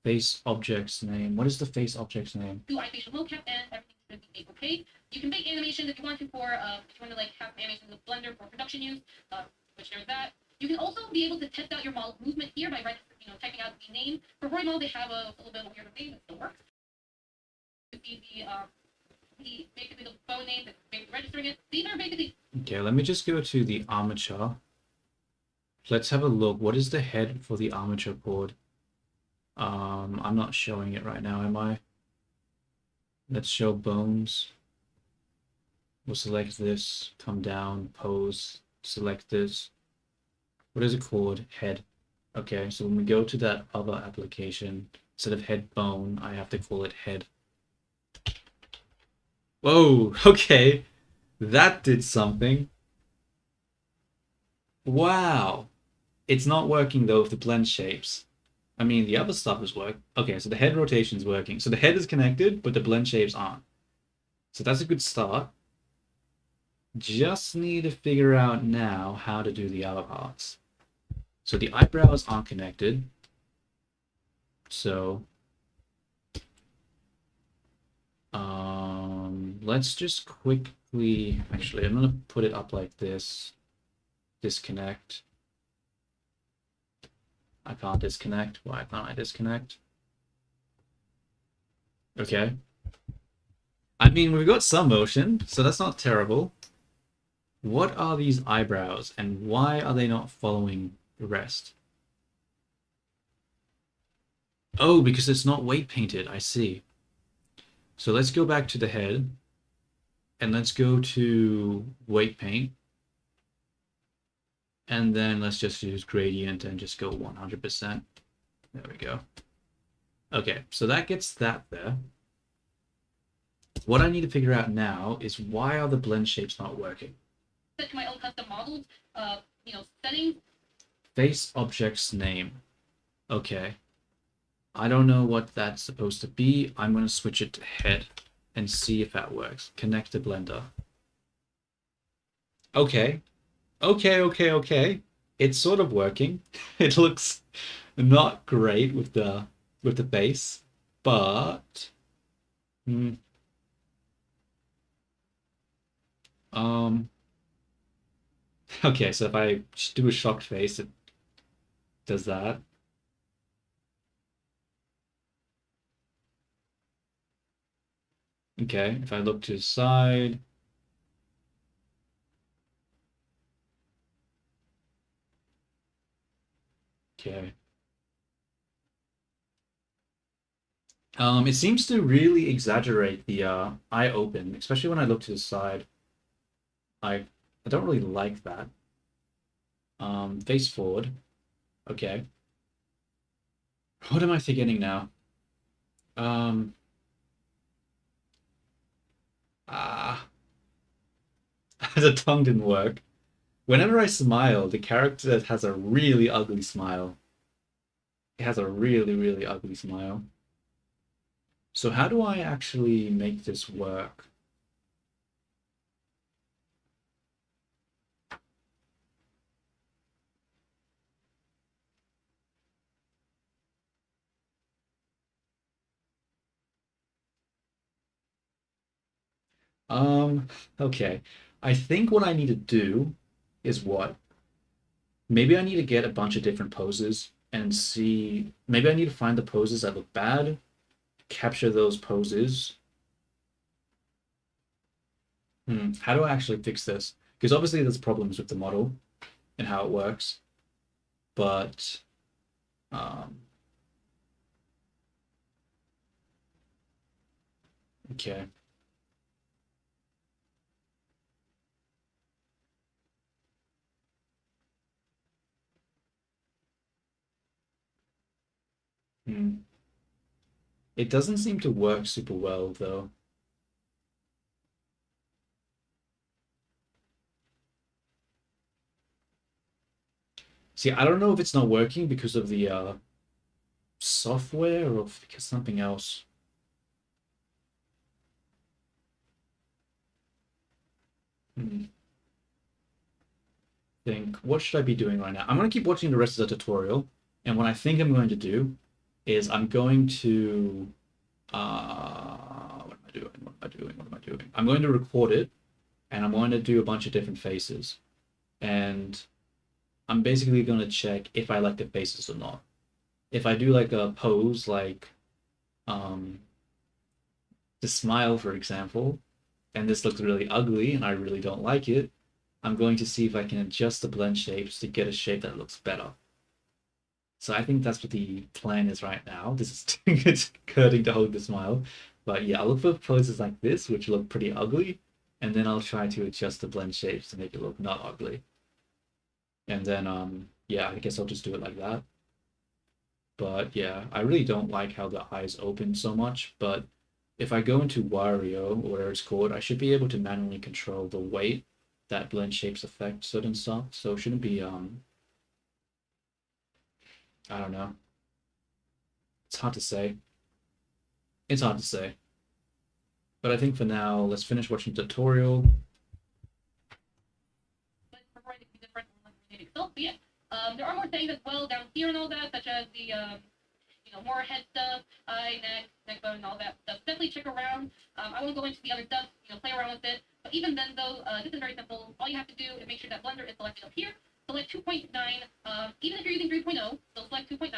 Face object's name. What is the face object's name? Do iFacial mocap and everything should be okay. You can make animations if you want to for if you want to like have animations with Blender for production use, which there's that. You can also be able to test out your model movement here by typing out the name. For Roy model, they have a little bit of a weird name, it still works. You see basically the phone name that's basically registering it. These are basically. Okay, let me just go to the armature. Let's have a look. What is the head for the armature board? I'm not showing it right now, am I? Let's show bones. We'll select this, come down, pose, select this. What is it called? Head. Okay, so when we go to that other application, instead of head bone, I have to call it head. Whoa, okay. That did something. Wow. It's not working though with the blend shapes. I mean, the other stuff is working. Okay, so the head rotation is working. So the head is connected, but the blend shapes aren't. So that's a good start. Just need to figure out now how to do the other parts. So the eyebrows aren't connected. So let's just quickly, actually, I'm gonna put it up like this. Disconnect. I can't disconnect. Why can't I disconnect? Okay. I mean, we've got some motion, so that's not terrible. What are these eyebrows, and why are they not following the rest? Oh, because it's not weight painted. I see. So let's go back to the head, and let's go to weight paint, and then let's just use gradient and just go 100%. There we go. Okay, so that gets that there. What I need to figure out now is why are the blend shapes not working? Set my own custom models, settings. Face object's name. Okay. I don't know what that's supposed to be. I'm going to switch it to head and see if that works. Connect to Blender. Okay. Okay. It's sort of working. It looks not great with the base, but okay, so if I just do a shocked face, it does that. Okay, if I look to the side. Okay. It seems to really exaggerate the eye open, especially when I look to the side. I don't really like that. Face forward. Okay. What am I forgetting now? Ah, the tongue didn't work. Whenever I smile, the character has a really ugly smile. It has a really, really ugly smile. So how do I actually make this work? Okay. I think what I need to do is what? Maybe I need to get a bunch of different poses and see. Maybe I need to find the poses that look bad, capture those poses. How do I actually fix this? Because obviously there's problems with the model and how it works, but um, okay. Hmm. It doesn't seem to work super well though. See, I don't know if it's not working because of the software or because something else. Hmm. Think, what should I be doing right now? I'm going to keep watching the rest of the tutorial, and what I think I'm going to do is I'm going to what am I doing? What am I doing? What am I doing? I'm going to record it, and I'm going to do a bunch of different faces, and I'm basically going to check if I like the faces or not. If I do like a pose, like um, the smile, for example, and this looks really ugly, and I really don't like it, I'm going to see if I can adjust the blend shapes to get a shape that looks better. So I think that's what the plan is right now. This is it's hurting to hold the smile. But yeah, I'll look for poses like this, which look pretty ugly, and then I'll try to adjust the blend shapes to make it look not ugly. And then yeah, I guess I'll just do it like that. But yeah, I really don't like how the eyes open so much, but if I go into Wario, or whatever it's called, I should be able to manually control the weight that blend shapes affect certain stuff. So it shouldn't be I don't know. It's hard to say. It's hard to say. But I think for now, let's finish watching the tutorial. But yeah, there are more things as well down here and all that, such as the more head stuff, eye, neck bone, and all that stuff. Definitely check around. I won't go into the other stuff, play around with it. But even then, though, this is very simple. All you have to do is make sure that Blender is selected up here. Select 2.9, even if you're using 3.0, still select 2.9,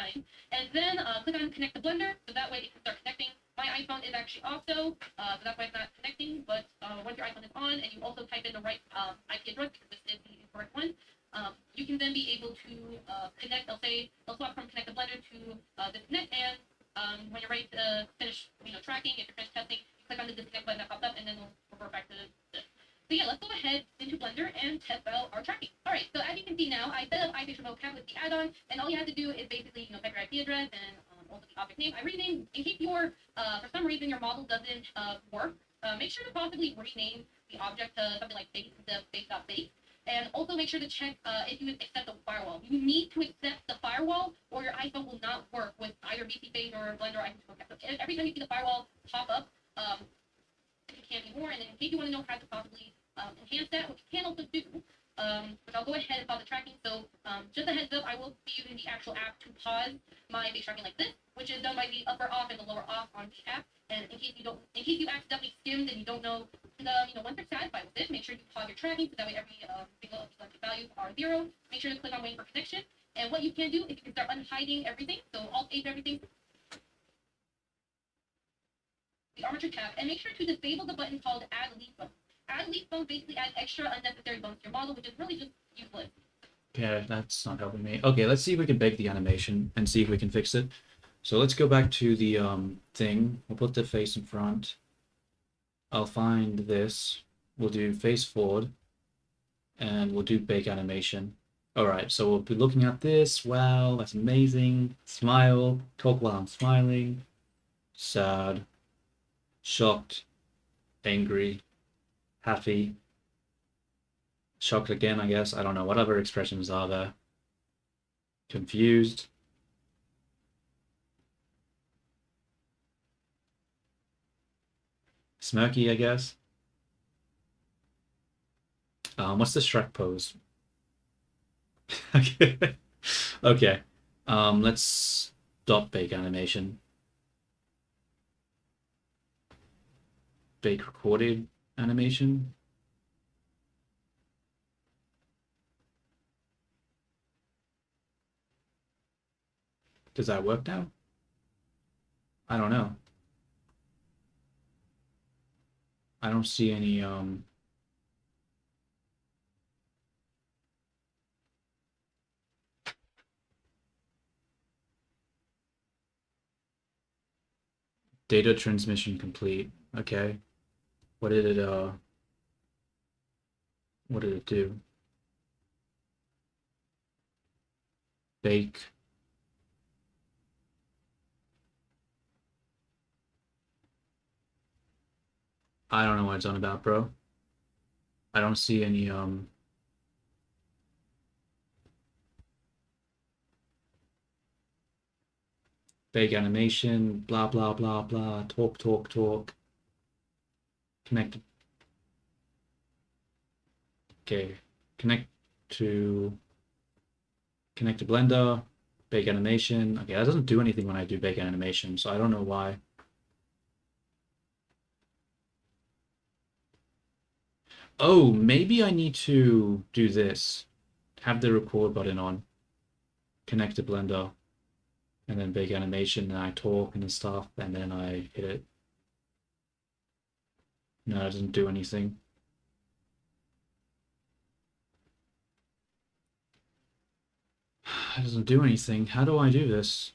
and then click on Connect to Blender, so that way it can start connecting My iPhone is actually off though, so that's why it's not connecting. But once your iPhone is on and you also type in the right IP address, because this is the correct one, you can then be able to connect. They'll swap from Connect to Blender to Disconnect, and when you're ready to finish, tracking, if you're finished testing, you click on the Disconnect button that pops up, and then we'll revert back to this. So yeah, let's go ahead into Blender and test out our tracking. All right, so as you can see now, I set up iFacial Mocap with the add-on, and all you have to do is basically, type your IP address and also the object name. I renamed in case for some reason your model doesn't work. Make sure to possibly rename the object to something like base.base. And also make sure to check if you accept the firewall. You need to accept the firewall, or your iPhone will not work with either VC or Blender or iFacial Mocap. So every time you see the firewall pop up, it can't be more. And then in case you want to know how to possibly enhance that, which you can also do, but I'll go ahead and pause the tracking. So just a heads up, I will be using the actual app to pause my face tracking like this, which is done by the upper off and the lower off on the app. And in case you accidentally skimmed and you don't know, once you're satisfied with this, make sure you pause your tracking so that way every single of the values are 0. Make sure to click on waiting for connection. And what you can do is you can start unhiding everything. So Alt-A everything. The armature tab, and make sure to disable the button called Add Leaf Bone. Add Leaf Bone basically adds extra unnecessary bones to your model, which is really just useless. Okay, that's not helping me. Okay, let's see if we can bake the animation and see if we can fix it. So let's go back to the thing. We'll put the face in front. I'll find this. We'll do face forward, and we'll do bake animation. All right, so we'll be looking at this. Wow, that's amazing. Smile. Talk while I'm smiling. Sad. Shocked. Angry. Happy. Shocked again, I guess. I don't know. Whatever expressions are there. Confused. Smirky, I guess. What's the Shrek pose? Okay. Okay. Let's stop bake animation. Bake recorded animation. Does that work now? I don't know. I don't see any data transmission complete. Okay. What did it do? Bake. I don't know what it's on about, bro. I don't see any bake animation, blah blah blah blah, talk. Connect. Okay, connect to Blender, bake animation. Okay, that doesn't do anything when I do bake animation, so I don't know why. Oh, maybe I need to do this. Have the record button on. Connect to Blender. And then big animation, and I talk and stuff, and then I hit it. No, it doesn't do anything. It doesn't do anything. How do I do this?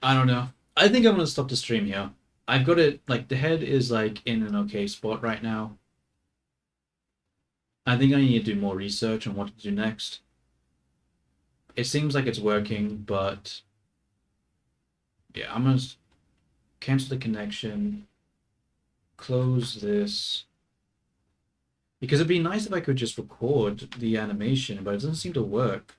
I don't know. I think I'm gonna stop the stream here. I've got it, like, the head is like in an okay spot right now. I think I need to do more research on what to do next. It seems like it's working, but yeah, I'm gonna cancel the connection, close this, because it'd be nice if I could just record the animation, but it doesn't seem to work.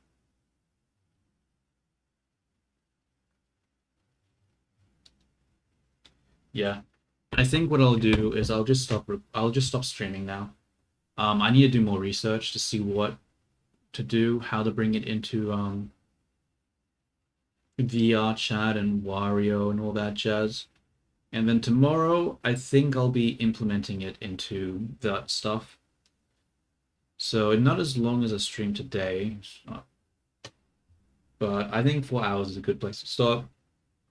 Yeah, I think what I'll do is I'll just stop streaming now. I need to do more research to see what to do, how to bring it into VR chat and Wario and all that jazz. And then tomorrow, I think I'll be implementing it into that stuff. So not as long as I stream today. but I think 4 hours is a good place to stop.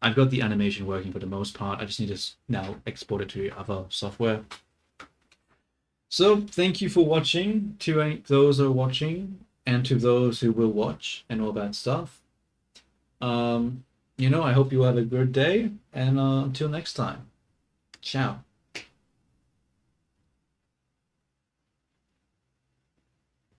I've got the animation working for the most part. I just need to now export it to other software. So thank you for watching, to those who are watching, and to those who will watch, and all that stuff. I hope you have a good day, and until next time, ciao.